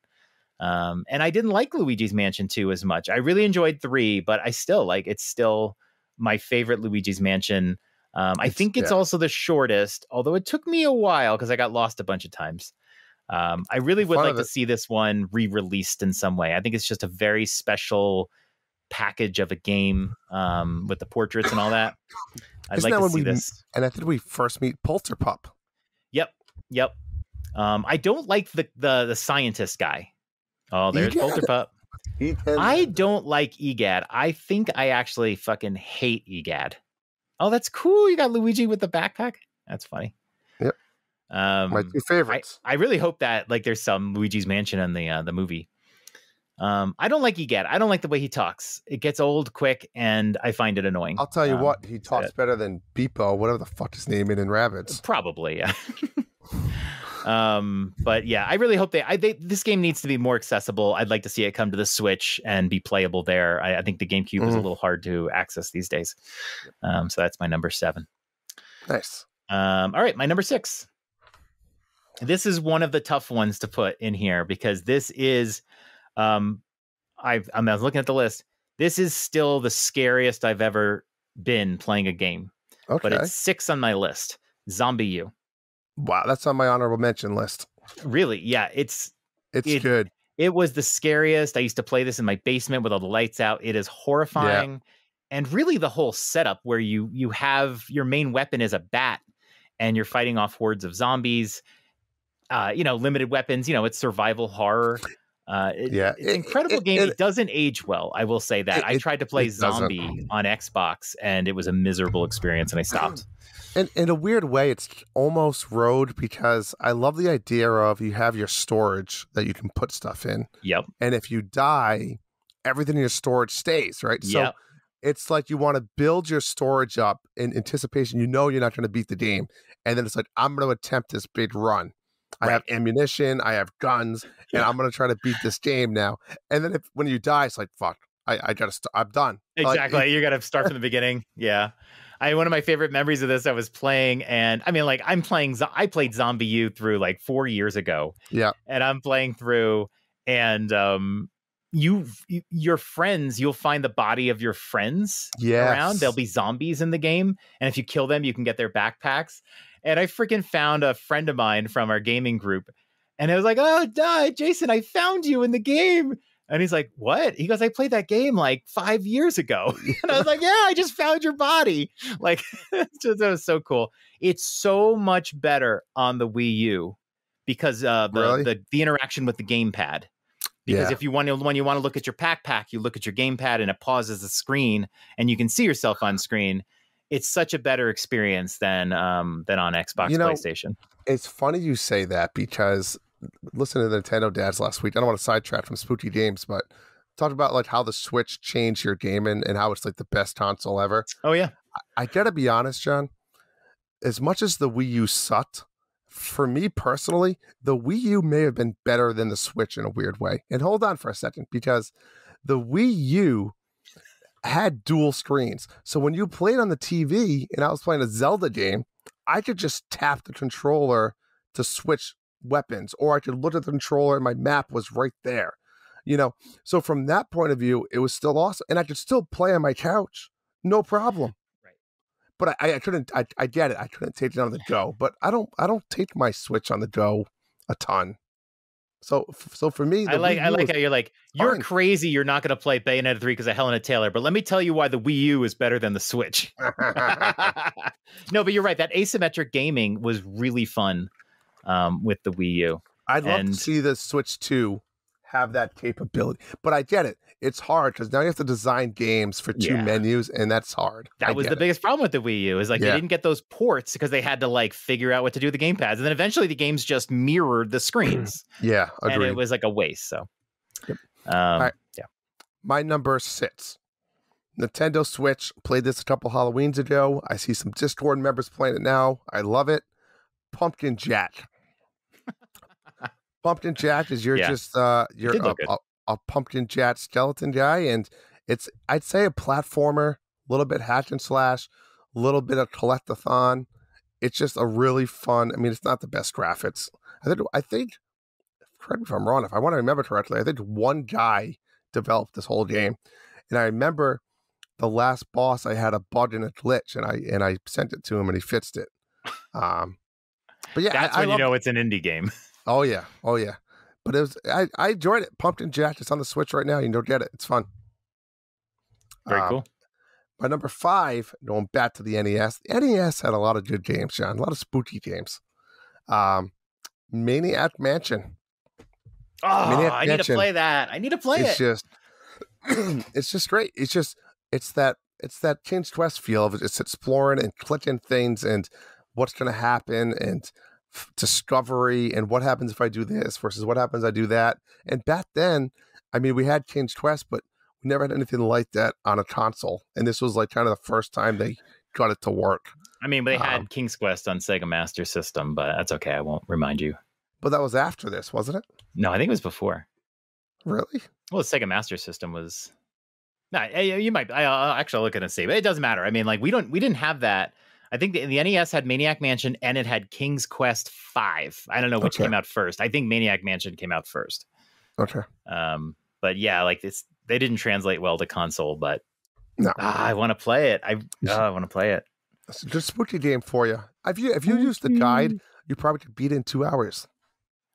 And I didn't like Luigi's Mansion 2 as much. I really enjoyed 3, but I still like it's still my favorite Luigi's Mansion. I think it's also the shortest, although it took me a while because I got lost a bunch of times. I really would like to see this one re-released in some way. I think it's just a very special package of a game with the portraits and all that. I'd like to see this. And I think we first meet Polterpup. Yep. I don't like the scientist guy. Oh, there's Polterpup. I don't like EGAD. I think I actually fucking hate EGAD. Oh, that's cool. You got Luigi with the backpack. That's funny. Yep. My 2 favorites. I really hope that like there's some Luigi's Mansion in the movie. I don't like EGAD. I don't like the way he talks. It gets old quick, and I find it annoying. I'll tell you what, he talks better than Beepo, whatever the fuck his name is in Rabbids. Probably, yeah. But yeah, I really hope this game needs to be more accessible. I'd like to see it come to the Switch and be playable there. I think the GameCube is a little hard to access these days. So that's my number 7. Nice. All right, my number 6. This is one of the tough ones to put in here because this is, I was looking at the list. This is still the scariest I've ever been playing a game. Okay. But it's 6 on my list. Zombie U. Wow, that's on my honorable mention list. Really? Yeah, it's good. It was the scariest. I used to play this in my basement with all the lights out. It is horrifying. Yeah. And really the whole setup where you have your main weapon is a bat and you're fighting off hordes of zombies, limited weapons, it's survival horror. It's an incredible game. It doesn't age well. I will say that. I tried to play Zombie on Xbox and it was a miserable experience and I stopped. And in a weird way, it's almost road because I love the idea of you have your storage that you can put stuff in. Yep. And if you die, everything in your storage stays, right? Yep. So it's like you want to build your storage up in anticipation. You know you're not going to beat the game. And then it's like, I'm going to attempt this big run. I have ammunition, I have guns, and I'm going to try to beat this game now. And then when you die, it's like, fuck, I got to I'm done. Exactly. You got to start from the beginning. Yeah. One of my favorite memories of this, I was playing, and I mean, like, I played Zombie U through like 4 years ago. Yeah. And I'm playing through, and your friends, you'll find the body of your friends around. There'll be zombies in the game. And if you kill them, you can get their backpacks. And I freaking found a friend of mine from our gaming group. And I was like, oh, Jason, I found you in the game. And he's like, what? He goes, I played that game like 5 years ago. And I was like, yeah, I just found your body. Like, that was so cool. It's so much better on the Wii U because the interaction with the gamepad. Because if when you want to look at your pack, you look at your gamepad and it pauses the screen and you can see yourself on screen. It's such a better experience than on Xbox, PlayStation. It's funny you say that because listening to the Nintendo Dads last week, I don't want to sidetrack from spooky games, but talked about like how the Switch changed your gaming and how it's like the best console ever. Oh yeah. I gotta be honest, John. As much as the Wii U sucked, for me personally, the Wii U may have been better than the Switch in a weird way. And hold on for a second, because the Wii U had dual screens. So when you played on the TV and I was playing a Zelda game, I could just tap the controller to switch weapons, or I could look at the controller and my map was right there. So from that point of view, it was still awesome. And I could still play on my couch. No problem. Right. But I couldn't, I get it. I couldn't take it on the go, but I don't take my Switch on the go a ton. So for me, I like how you're like, you're crazy. You're not going to play Bayonetta 3 because of Helena Taylor, but let me tell you why the Wii U is better than the Switch. No, but you're right. That asymmetric gaming was really fun with the Wii U. I'd love to see the Switch 2 have that capability. But I get it. It's hard because now you have to design games for two menus, and that's hard. That was the biggest problem with the Wii U, is like they didn't get those ports because they had to like figure out what to do with the gamepads. And then eventually the games just mirrored the screens. Agreed. And it was like a waste. So, right. My number 6. Nintendo Switch. Played this a couple Halloweens ago. I see some Discord members playing it now. I love it. Pumpkin Jack. Pumpkin Jack is you're a pumpkin jack skeleton guy, and it's, I'd say, a platformer, a little bit hack and slash, a little bit of collectathon. It's just a really fun. I mean, it's not the best graphics. I think correct me if I'm wrong, if I want to remember correctly, I think one guy developed this whole game, and I remember the last boss, I had a bug and a glitch, and I sent it to him, and he fixed it. But yeah, that's when you know it's an indie game. Oh yeah. But it was I enjoyed it. Pumpkin Jack. It's on the Switch right now. You can go get it. It's fun. Very cool. My number 5, going back to the NES. The NES had a lot of good games, John. A lot of spooky games. Maniac Mansion. Oh, Maniac Mansion. Need to play that. I need to play it. It's just great. It's that King's Quest feel of it. It's exploring and clicking things and what's going to happen and discovery and what happens if I do this versus what happens if I do that. And back then, I mean, we had King's Quest, but we never had anything like that on a console. And this was like kind of the first time they got it to work. I mean, they had King's Quest on Sega Master System, but that's okay. I won't remind you. But that was after this, wasn't it? No, I think it was before. Really? Well, the Sega Master System was. No, you might. I'll actually look at it and see, but it doesn't matter. I mean, like we didn't have that. I think the NES had Maniac Mansion and it had King's Quest 5. I don't know which came out first. I think Maniac Mansion came out first. Okay. But yeah, like this, they didn't translate well to console, but no, I want to play it. I want to play it. It's a good spooky game for you. If you used the guide, you probably could beat it in 2 hours.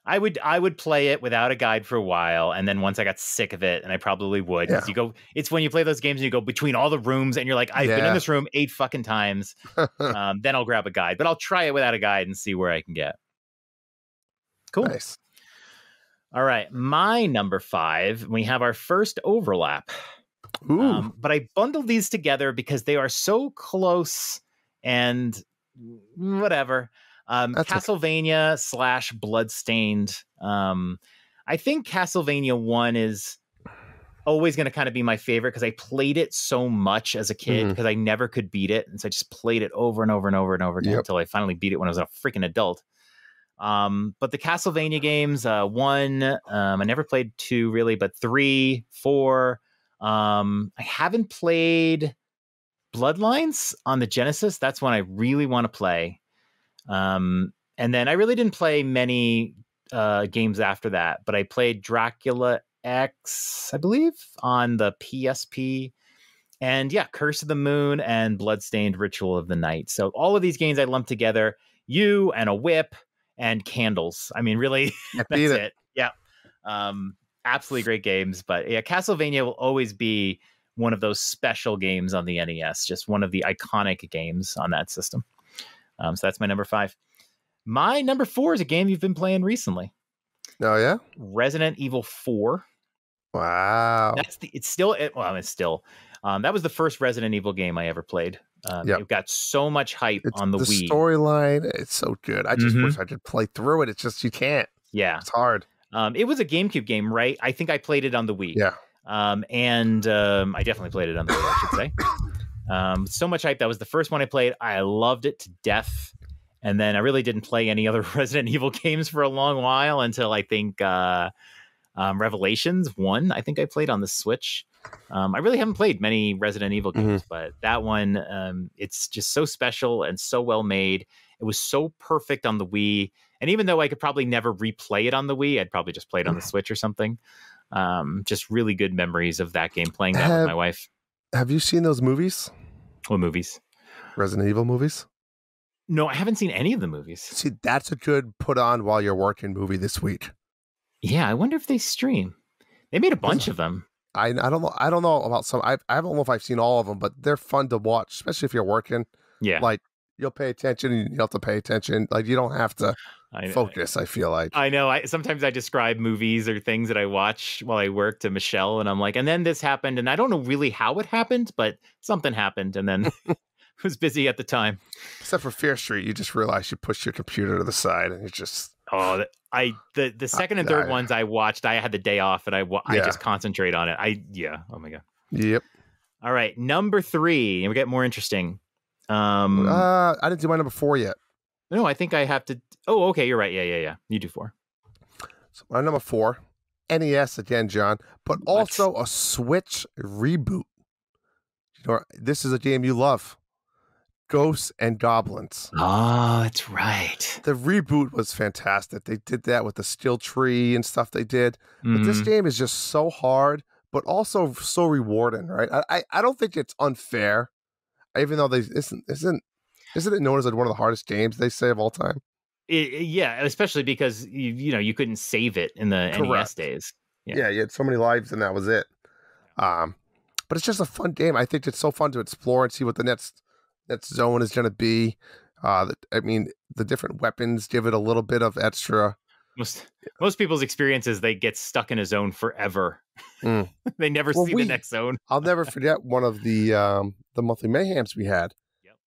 I would play it without a guide for a while, and then once I got sick of it, and I probably would, because it's when you play those games and you go between all the rooms, and you're like, I've been in this room 8 fucking times. Then I'll grab a guide, but I'll try it without a guide and see where I can get. Cool. Nice. All right, my number 5. We have our first overlap. Ooh. But I bundled these together because they are so close and whatever. Castlevania / Bloodstained. I think Castlevania 1 is always going to kind of be my favorite because I played it so much as a kid because I never could beat it. And so I just played it over and over and over and over again until I finally beat it when I was a freaking adult. But the Castlevania games, 1, I never played 2 really, but 3, 4. I haven't played Bloodlines on the Genesis. That's one I really want to play. And then I really didn't play many games after that, but I played Dracula X, I believe, on the PSP. And yeah, Curse of the Moon and Bloodstained Ritual of the Night. So all of these games I lumped together, you and a whip and candles. I mean, really, that's it. Yeah. Absolutely great games. But yeah, Castlevania will always be one of those special games on the NES, just one of the iconic games on that system. So that's my number 5. My number 4 is a game you've been playing recently. Oh yeah, Resident Evil 4. Wow. It's still. That was the first Resident Evil game I ever played. It got so much hype on the Wii. The storyline, it's so good. I just wish I could play through it. It's just you can't. Yeah, it's hard. It was a GameCube game, right? I think I played it on the Wii. Yeah. I definitely played it on the Wii, I should say. So much hype. That was the first one I played. I loved it to death. And then I really didn't play any other Resident Evil games for a long while until I think Revelations 1, I think I played on the Switch. I really haven't played many Resident Evil games, but that one, it's just so special and so well made. It was so perfect on the Wii. And even though I could probably never replay it on the Wii, I'd probably just play it on the Switch or something. Just really good memories of that game, playing that with my wife. Have you seen those movies? What movies? Resident Evil movies? No, I haven't seen any of the movies. See, that's a good put on while you're working movie this week. Yeah, I wonder if they stream. They made a bunch of them. I don't know. I don't know about some. I don't know if I've seen all of them, but they're fun to watch, especially if you're working. Yeah. Like you'll pay attention and you have to pay attention. Like, you don't have to focus, I feel like. I know. Sometimes I describe movies or things that I watch while I work to Michelle, and I'm like, and then this happened, and I don't know really how it happened, but something happened, and then I was busy at the time. Except for Fear Street, you just realize you push your computer to the side and you just... Oh, the second and third ones I watched, I had the day off, and I just concentrate on it. Oh my God. Yep. All right, number 3, and we get more interesting. I didn't do my number 4 yet. No, I think I have to. Oh, okay, you're right. Yeah. You do 4. So my number 4, NES again, John, but also a Switch reboot. You know, this is a game you love. Ghosts and Goblins. Oh, that's right. The reboot was fantastic. They did that with the Still Tree and stuff they did. But this game is just so hard, but also so rewarding, right? I don't think it's unfair, even though isn't it known as one of the hardest games they say of all time? Yeah, especially because you couldn't save it in the NES days. Yeah, you had so many lives and that was it. But it's just a fun game. I think it's so fun to explore and see what the next zone is going to be. I mean, the different weapons give it a little bit of extra. Most people's experience is they get stuck in a zone forever. They never see the next zone. I'll never forget one of the monthly mayhems we had. Yep.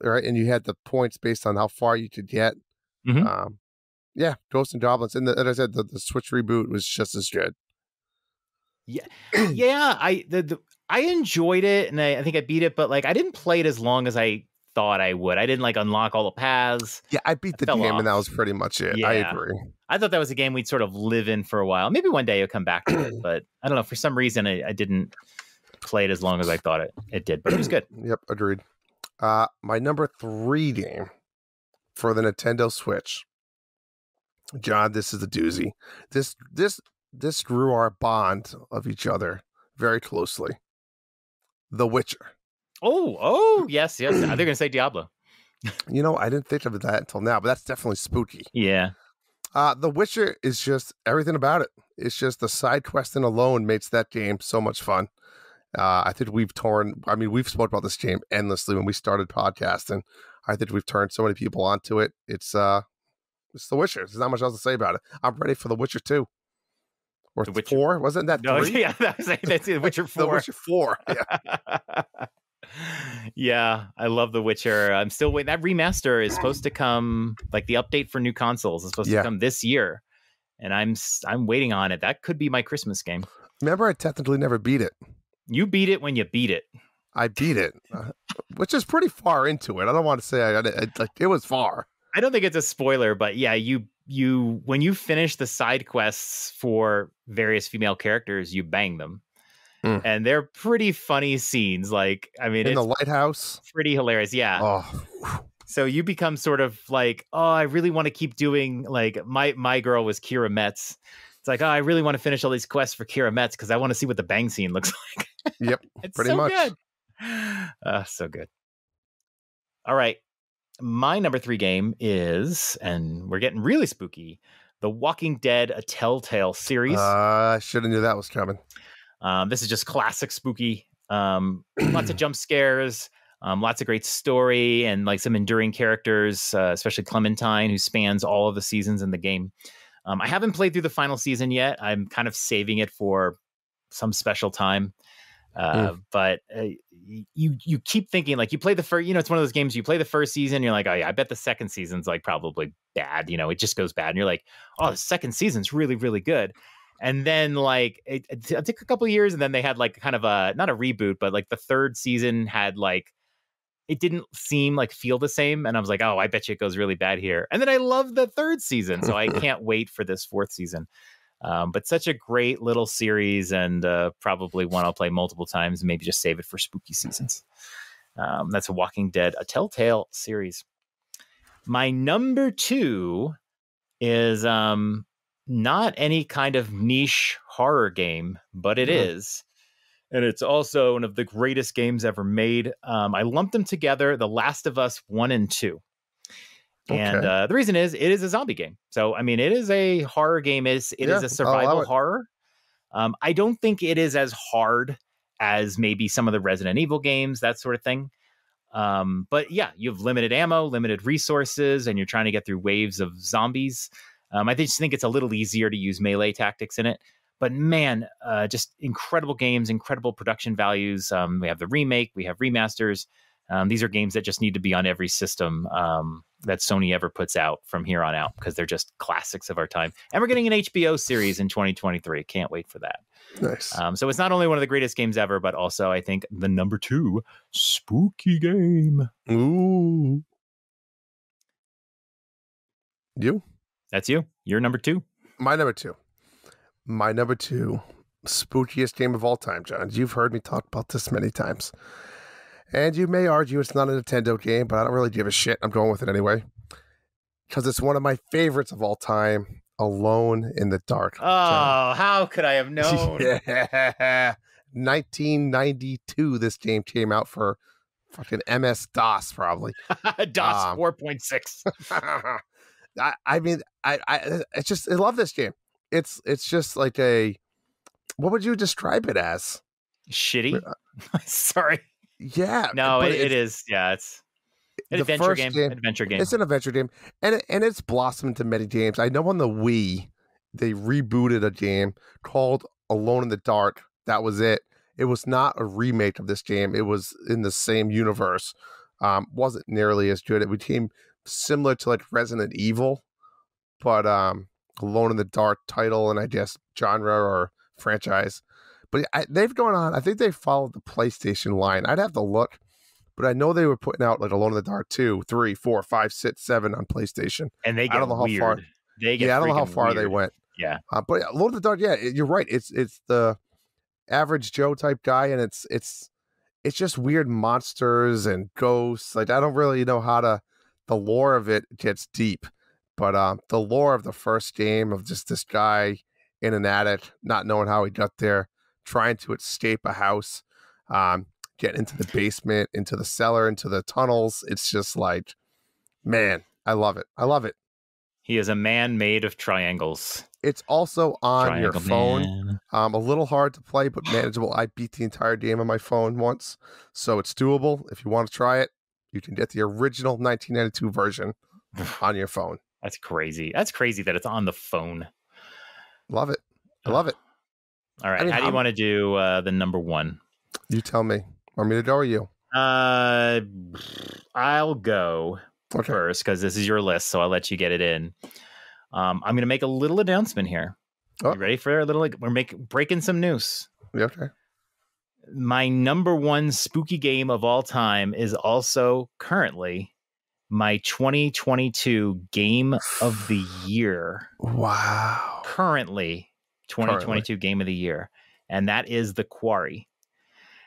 Right, and you had the points based on how far you could get. Mm-hmm. Ghosts and Goblins, and as I said, the Switch reboot was just as good. Yeah. I enjoyed it, and I think I beat it, but like I didn't play it as long as I thought I would. I didn't like unlock all the paths. Yeah, I beat the game, and that was pretty much it. Yeah. I agree. I thought that was a game we'd sort of live in for a while. Maybe one day it'll come back to it, but I don't know. For some reason, I didn't play it as long as I thought it did, but it was good. Yep, agreed. My number 3 game for the Nintendo Switch. John, this is a doozy. This grew our bond of each other very closely. The Witcher. Oh, yes. They're going to say Diablo. You know, I didn't think of that until now, but that's definitely spooky. Yeah. The Witcher is just everything about it. It's just the side questing alone makes that game so much fun. I think we've spoken about this game endlessly when we started podcasting. I think we've turned so many people onto it. It's The Witcher. There's not much else to say about it. I'm ready for The Witcher 2. Or The Witcher 4? Wasn't that 3? No, yeah, that's The Witcher 4. The Witcher 4, yeah. Yeah, I love The Witcher. I'm still waiting. That remaster is supposed to come, like the update for new consoles is supposed to come this year. And I'm waiting on it. That could be my Christmas game. Remember, I technically never beat it. You beat it when you beat it. I beat it, which is pretty far into it. I don't want to say it was far. I don't think it's a spoiler, but yeah, you when you finish the side quests for various female characters, you bang them. And they're pretty funny scenes. Like, I mean, in the lighthouse, pretty hilarious. Yeah. Oh. So you become sort of like, oh, I really want to keep doing, like, my girl was Kira Metz. It's like, oh, I really want to finish all these quests for Kira Metz because I want to see what the bang scene looks like. Yep. It's pretty so much. Good. So good. All right. My number 3 game is, and we're getting really spooky, The Walking Dead, a Telltale series. I should have knew that was coming. This is just classic spooky. Lots of jump scares, lots of great story, and like some enduring characters, especially Clementine, who spans all of the seasons in the game. I haven't played through the final season yet. I'm kind of saving it for some special time. But you keep thinking, like, you play the first, it's one of those games you play the first season, you're like, oh yeah, I bet the second season's like probably bad. It just goes bad. And you're like, oh, the second season's really, really good. And then like it took a couple of years, and then they had like kind of not a reboot, but like the third season had like, it didn't feel the same. And I was like, oh, I bet you it goes really bad here. And then I love the third season. So I can't wait for this fourth season. But such a great little series, and probably one I'll play multiple times, and maybe just save it for spooky seasons. That's a Walking Dead, a Telltale series. My number 2 is not any kind of niche horror game, but it is. And it's also one of the greatest games ever made. I lumped them together, The Last of Us 1 and 2. And the reason is, it is a zombie game. So, I mean, it is a horror game. It is a survival horror. I don't think it is as hard as maybe some of the Resident Evil games, that sort of thing. But yeah, you have limited ammo, limited resources, and you're trying to get through waves of zombies. I just think it's a little easier to use melee tactics in it. But man, just incredible games, incredible production values. We have the remake, we have remasters. These are games that just need to be on every system that Sony ever puts out from here on out, because they're just classics of our time. And we're getting an HBO series in 2023. Can't wait for that. Nice. So it's not only one of the greatest games ever, but also I think the number 2 spooky game. Ooh. You? That's you. You're number 2. My number 2. My number 2 spookiest game of all time, John. You've heard me talk about this many times. And you may argue it's not a Nintendo game, but I don't really give a shit. I'm going with it anyway. Because it's one of my favorites of all time, Alone in the Dark. Oh, John. How could I have known? Yeah. 1992, this game came out for fucking MS-DOS, probably. DOS 4.6. I mean, I love this game. It's just like what would you describe it as? Shitty? Sorry. Yeah. No, it is. Yeah, it's an adventure game. It's an adventure game. And it's blossomed into many games. I know on the Wii, they rebooted a game called Alone in the Dark. That was it. It was not a remake of this game. It was in the same universe. Wasn't nearly as good. It became similar to like Resident Evil, but Alone in the Dark title and I guess genre or franchise. But they've gone on. I think they followed the PlayStation line. I'd have to look, but I know they were putting out like Alone in the Dark 2, 3, 4, 5, 6, 7 on PlayStation. And they get I don't know weird. How far. They get I don't know how far weird. they went. Yeah, but Alone in the Dark. Yeah, you're right. It's the average Joe type guy, and it's just weird monsters and ghosts. Like I don't really know how to. The lore of it gets deep, but the lore of the first game of just this guy in an attic, not knowing how he got there, trying to escape a house, get into the basement, into the cellar, into the tunnels. It's just like, man, I love it. I love it. He is a man made of triangles. It's also on Triangle your phone. Man. A little hard to play, but manageable. I beat the entire game on my phone once, so it's doable. If you want to try it, you can get the original 1992 version on your phone. That's crazy. That's crazy that it's on the phone. Love it. I love it. All right. How do you want to do the number 1? You tell me. Want me to go or you? I'll go first because this is your list, so I'll let you get it in. I'm going to make a little announcement here. Oh. You ready for a little? We're breaking some news. Yeah, okay. My number 1 spooky game of all time is also currently my 2022 game of the year. Wow. Currently 2022 game of the year. And that is The Quarry.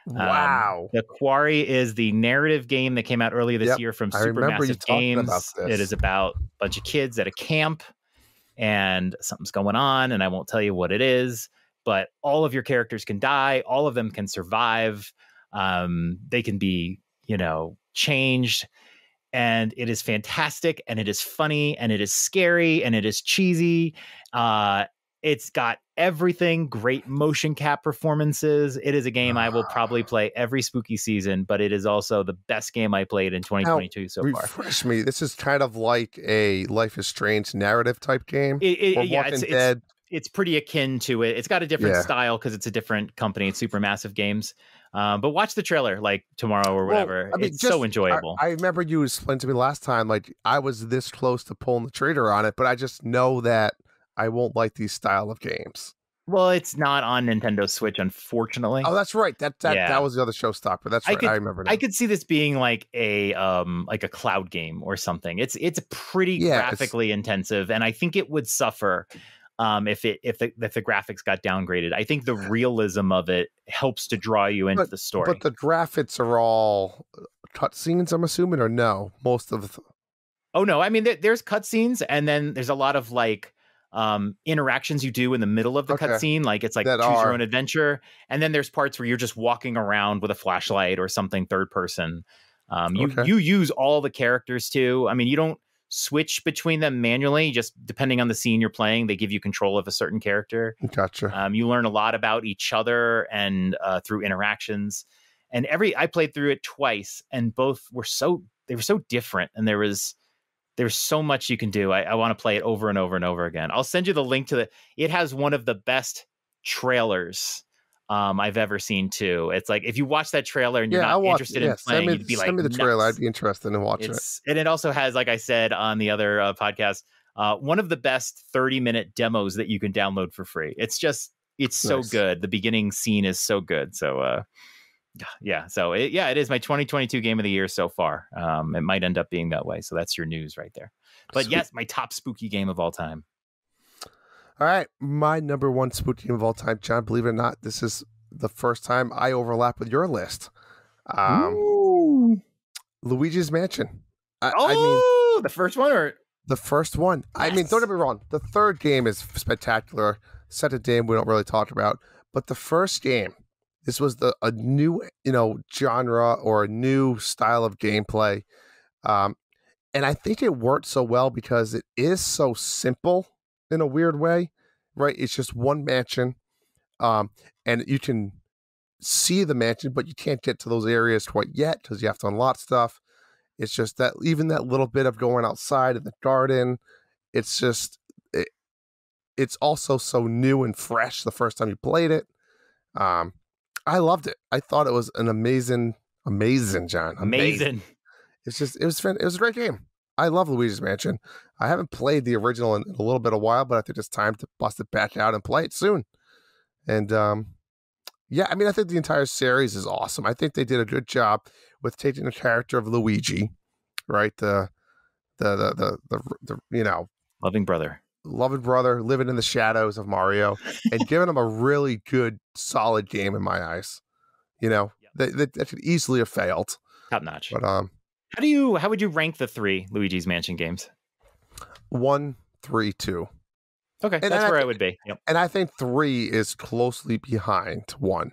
Wow. The Quarry is the narrative game that came out earlier this year from Supermassive Games. It is about a bunch of kids at a camp and something's going on, and I won't tell you what it is. But all of your characters can die. All of them can survive. They can be, changed. And it is fantastic. And it is funny. And it is scary. And it is cheesy. It's got everything. Great motion cap performances. It is a game I will probably play every spooky season. But it is also the best game I played in 2022 so far. Refresh me. This is kind of like a Life is Strange narrative type game. It's pretty akin to it. It's got a different style because it's a different company. It's Supermassive Games. But watch the trailer like tomorrow or whatever. It's so enjoyable. I remember you explained to me last time, like I was this close to pulling the trigger on it, but I just know that I won't like these style of games. Well, it's not on Nintendo Switch, unfortunately. Oh, that's right. That was the other showstopper. That's right. I remember now. I could see this being like a cloud game or something. It's pretty graphically intensive, and I think it would suffer if the graphics got downgraded. I think the realism of it helps to draw you into the story. But the graphics are all cutscenes, I'm assuming, or no? Most of the... Oh no, I mean there's cutscenes, and then there's a lot of like interactions you do in the middle of the cutscene. Like it's like choose your own adventure, and then there's parts where you're just walking around with a flashlight or something third person. You use all the characters too. I mean, you don't switch between them manually, just depending on the scene you're playing. They give you control of a certain character. Gotcha. You learn a lot about each other and through interactions. And I played through it twice, and both were so different, and there's so much you can do. I want to play it over and over and over again. I'll send you the link to it has one of the best trailers I've ever seen too. It's like if you watch that trailer and you're not interested in playing, you'd be like, send me the trailer. I'd be interested in watching it. And it also has, like I said on the other podcast, one of the best 30-minute demos that you can download for free. It's so good. The beginning scene is so good. So yeah. So it is my 2022 game of the year so far. It might end up being that way. So that's your news right there. But Sweet. Yes, my top spooky game of all time. All right, my number one spooky game of all time, John. Believe it or not, this is the first time I overlap with your list. Luigi's Mansion. I mean, the first one or the first one? Yes. I mean, don't get me wrong. The third game is spectacular. Second game we don't really talk about, but the first game, this was a new genre or a new style of gameplay, and I think it worked so well because it is so simple. In a weird way, right? It's just one mansion, and you can see the mansion, but you can't get to those areas quite yet because you have to unlock stuff. It's just that even that little bit of going outside in the garden, it's just it's also so new and fresh the first time you played it. I loved it. I thought it was an amazing, John. Amazing. It was a great game. I love Luigi's Mansion. I haven't played the original in a little bit of while, but I think it's time to bust it back out and play it soon. And yeah, I mean, I think the entire series is awesome. I think they did a good job with taking the character of Luigi, right? The loving brother living in the shadows of Mario, and giving him a really good, solid game in my eyes. That could easily have failed. Top notch. But how would you rank the 3 Luigi's Mansion games? 1, 3, 2. Okay, and that's where I would be. Yep. And I think 3 is closely behind 1.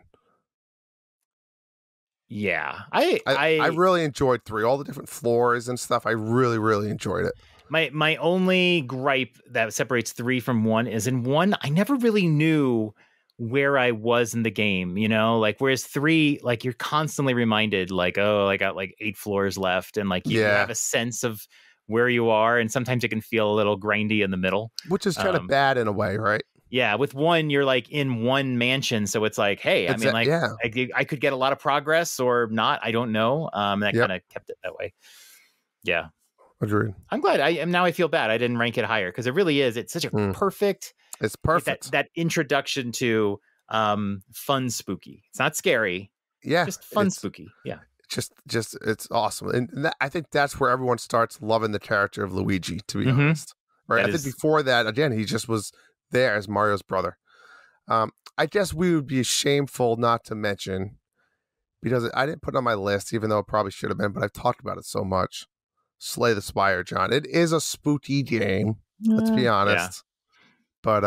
Yeah, I really enjoyed 3. All the different floors and stuff. I really, really enjoyed it. My only gripe that separates 3 from 1 is in 1, I never really knew where I was in the game, like whereas 3, like you're constantly reminded like, oh, I got like 8 floors left. And like, you have a sense of where you are. And sometimes it can feel a little grindy in the middle, which is kind of bad in a way, right? Yeah. With 1, you're like in one mansion. So it's like, hey, I could get a lot of progress or not. I don't know. And that kind of kept it that way. Yeah. Agreed. I'm glad I feel bad I didn't rank it higher because it really is. It's such a perfect. It's perfect. That introduction to fun spooky. It's not scary. Yeah. Just fun spooky. Yeah. Just it's awesome. And I think that's where everyone starts loving the character of Luigi, to be honest. Right. I think before that, again, he just was there as Mario's brother. I guess we would be shameful not to mention, because I didn't put it on my list, even though it probably should have been, but I've talked about it so much. Slay the Spire, John. It is a spooky game. Let's be honest. Yeah. But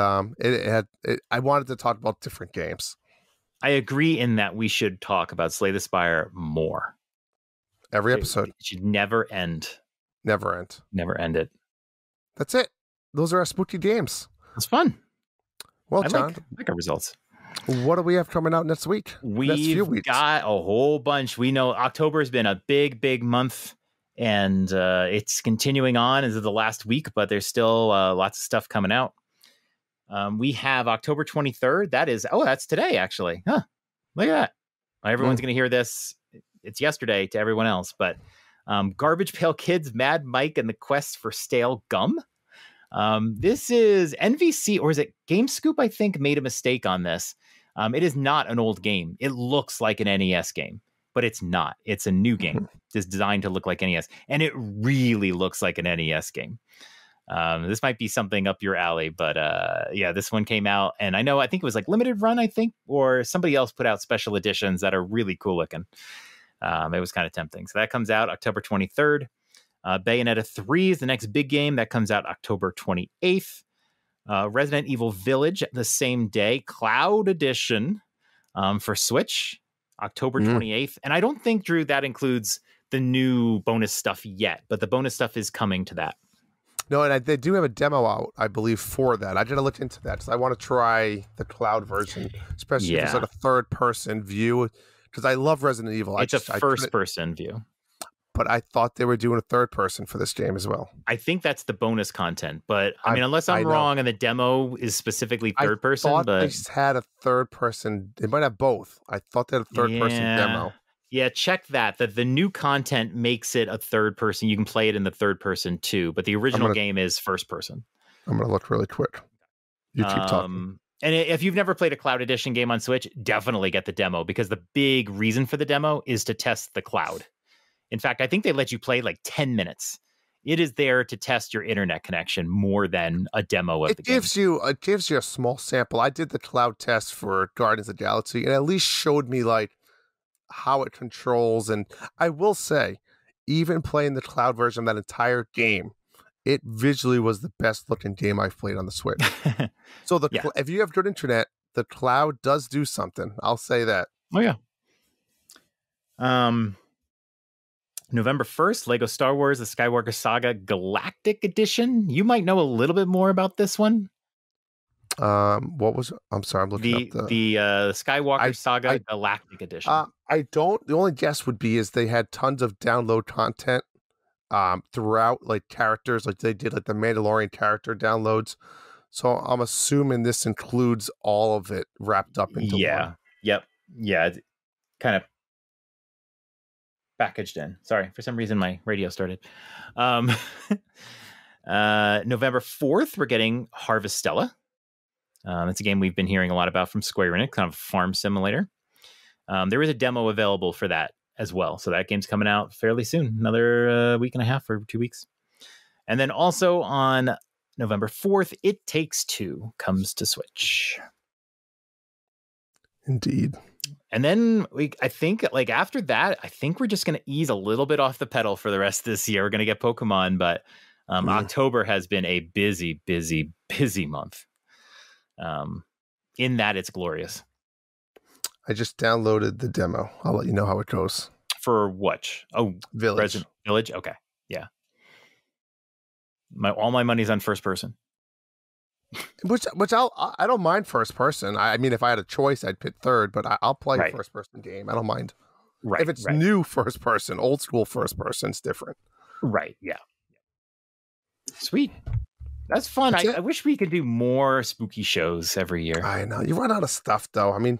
I wanted to talk about different games. I agree in that we should talk about Slay the Spire more. Every episode. It should never end. Never end. Never end it. That's it. Those are our spooky games. It's fun. Well, John. I like our results. What do we have coming out next week? We've got a whole bunch. We know October has been a big, big month. And it's continuing on into the last week, but there's still lots of stuff coming out. We have October 23rd. That's today, actually. Huh. Look at that. Everyone's going to hear this. It's yesterday to everyone else, but Garbage Pail Kids, Mad Mike, and the Quest for Stale Gum. This is NVC, or is it GameScoop, I think, made a mistake on this. It is not an old game. It looks like an NES game, but it's not. It's a new game. It's designed to look like NES, and it really looks like an NES game. This might be something up your alley, but this one came out, and I think it was like limited run, or somebody else put out special editions that are really cool looking. It was kind of tempting. So that comes out October 23rd. Bayonetta 3 is the next big game that comes out October 28th. Resident Evil Village the same day, Cloud Edition for Switch, October 28th. And I don't think, Drew, that includes the new bonus stuff yet, but the bonus stuff is coming to that. No, and they do have a demo out, I believe, for that. I did a look into that because I want to try the cloud version, especially if it's like a third-person view. because I love Resident Evil. It's a first-person view. But I thought they were doing a third person for this game as well. I think that's the bonus content. But I mean, unless I'm wrong and the demo is specifically third person. I thought they had a third person. They might have both. I thought they had a third person demo. Yeah, check that. The new content makes it a third person. You can play it in the third person too. But the original game is first person. I'm going to look really quick. You keep talking. And if you've never played a Cloud Edition game on Switch, definitely get the demo, because the big reason for the demo is to test the cloud. In fact, I think they let you play like 10 minutes. It is there to test your internet connection more than a demo of the game. It gives you a small sample. I did the cloud test for Guardians of the Galaxy, and at least showed me like how it controls. And I will say, even playing the cloud version of that entire game, it visually was the best looking game I've played on the Switch. So if you have good internet, the cloud does do something. I'll say that. Oh yeah. November 1st, Lego Star Wars: The Skywalker Saga Galactic Edition. You might know a little bit more about this one. What was? I'm sorry, I'm looking up the Skywalker Saga Galactic Edition. I don't. The only guess would be is they had tons of download content throughout, like characters, like they did like the Mandalorian character downloads. So I'm assuming this includes all of it wrapped up into one. Yep. Yeah. It's kind of packaged in. Sorry, for some reason my radio started. November 4th, we're getting Harvestella. It's a game we've been hearing a lot about from Square Enix, kind of farm simulator. There is a demo available for that as well, so that game's coming out fairly soon, another week and a half or 2 weeks. And then also on November 4th, It Takes Two comes to Switch. Indeed. And then I think like after that, I think we're just going to ease a little bit off the pedal for the rest of this year. We're going to get Pokemon, but October has been a busy, busy, busy month. In that it's glorious. I just downloaded the demo. I'll let you know how it goes. For what? Oh, Village. Village? Okay. Yeah. All my money's on first person. Which I don't mind first person. I mean, if I had a choice, I'd pick third, but I'll play a first person game. I don't mind. Right. If it's new first person, old school first person, it's different. Right. Yeah. Sweet. That's fun. I wish we could do more spooky shows every year. I know. You run out of stuff, though. I mean,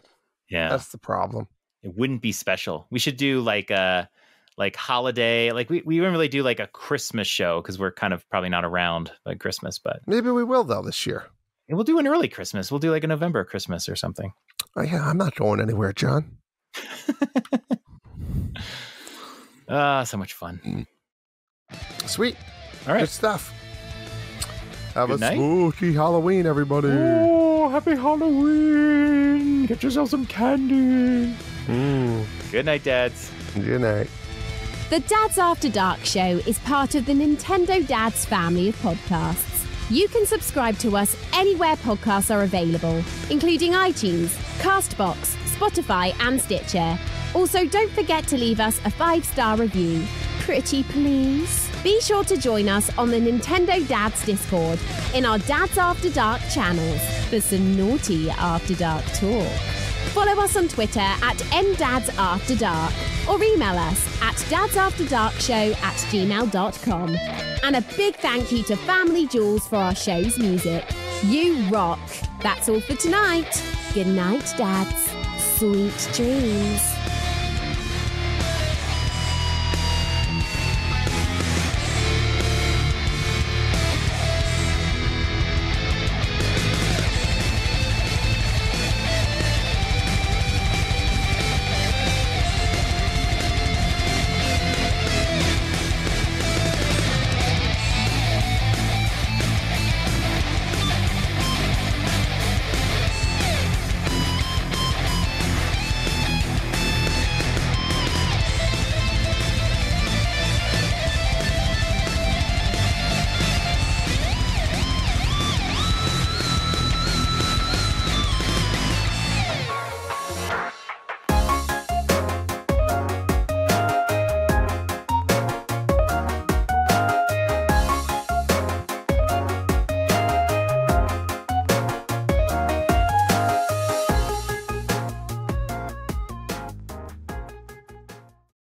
that's the problem. It wouldn't be special. We should do like a holiday. Like we wouldn't really do like a Christmas show because we're kind of probably not around by Christmas. But maybe we will, though, this year. And we'll do an early Christmas. We'll do like a November Christmas or something. Oh, yeah. I'm not going anywhere, John. So much fun. Sweet. All right. Good stuff. Have a spooky Halloween, everybody. Oh, happy Halloween. Get yourself some candy. Good night, Dads. Good night. The Dads After Dark show is part of the Nintendo Dads family of podcasts. You can subscribe to us anywhere podcasts are available, including iTunes, CastBox, Spotify, and Stitcher. Also, don't forget to leave us a 5-star review. Pretty please. Be sure to join us on the Nintendo Dads Discord in our Dads After Dark channels for some naughty After Dark talk. Follow us on Twitter at @NDadsAfterDark or email us at dadsafterdarkshow@gmail.com. And a big thank you to Family Jewels for our show's music. You rock. That's all for tonight. Good night, Dads. Sweet dreams.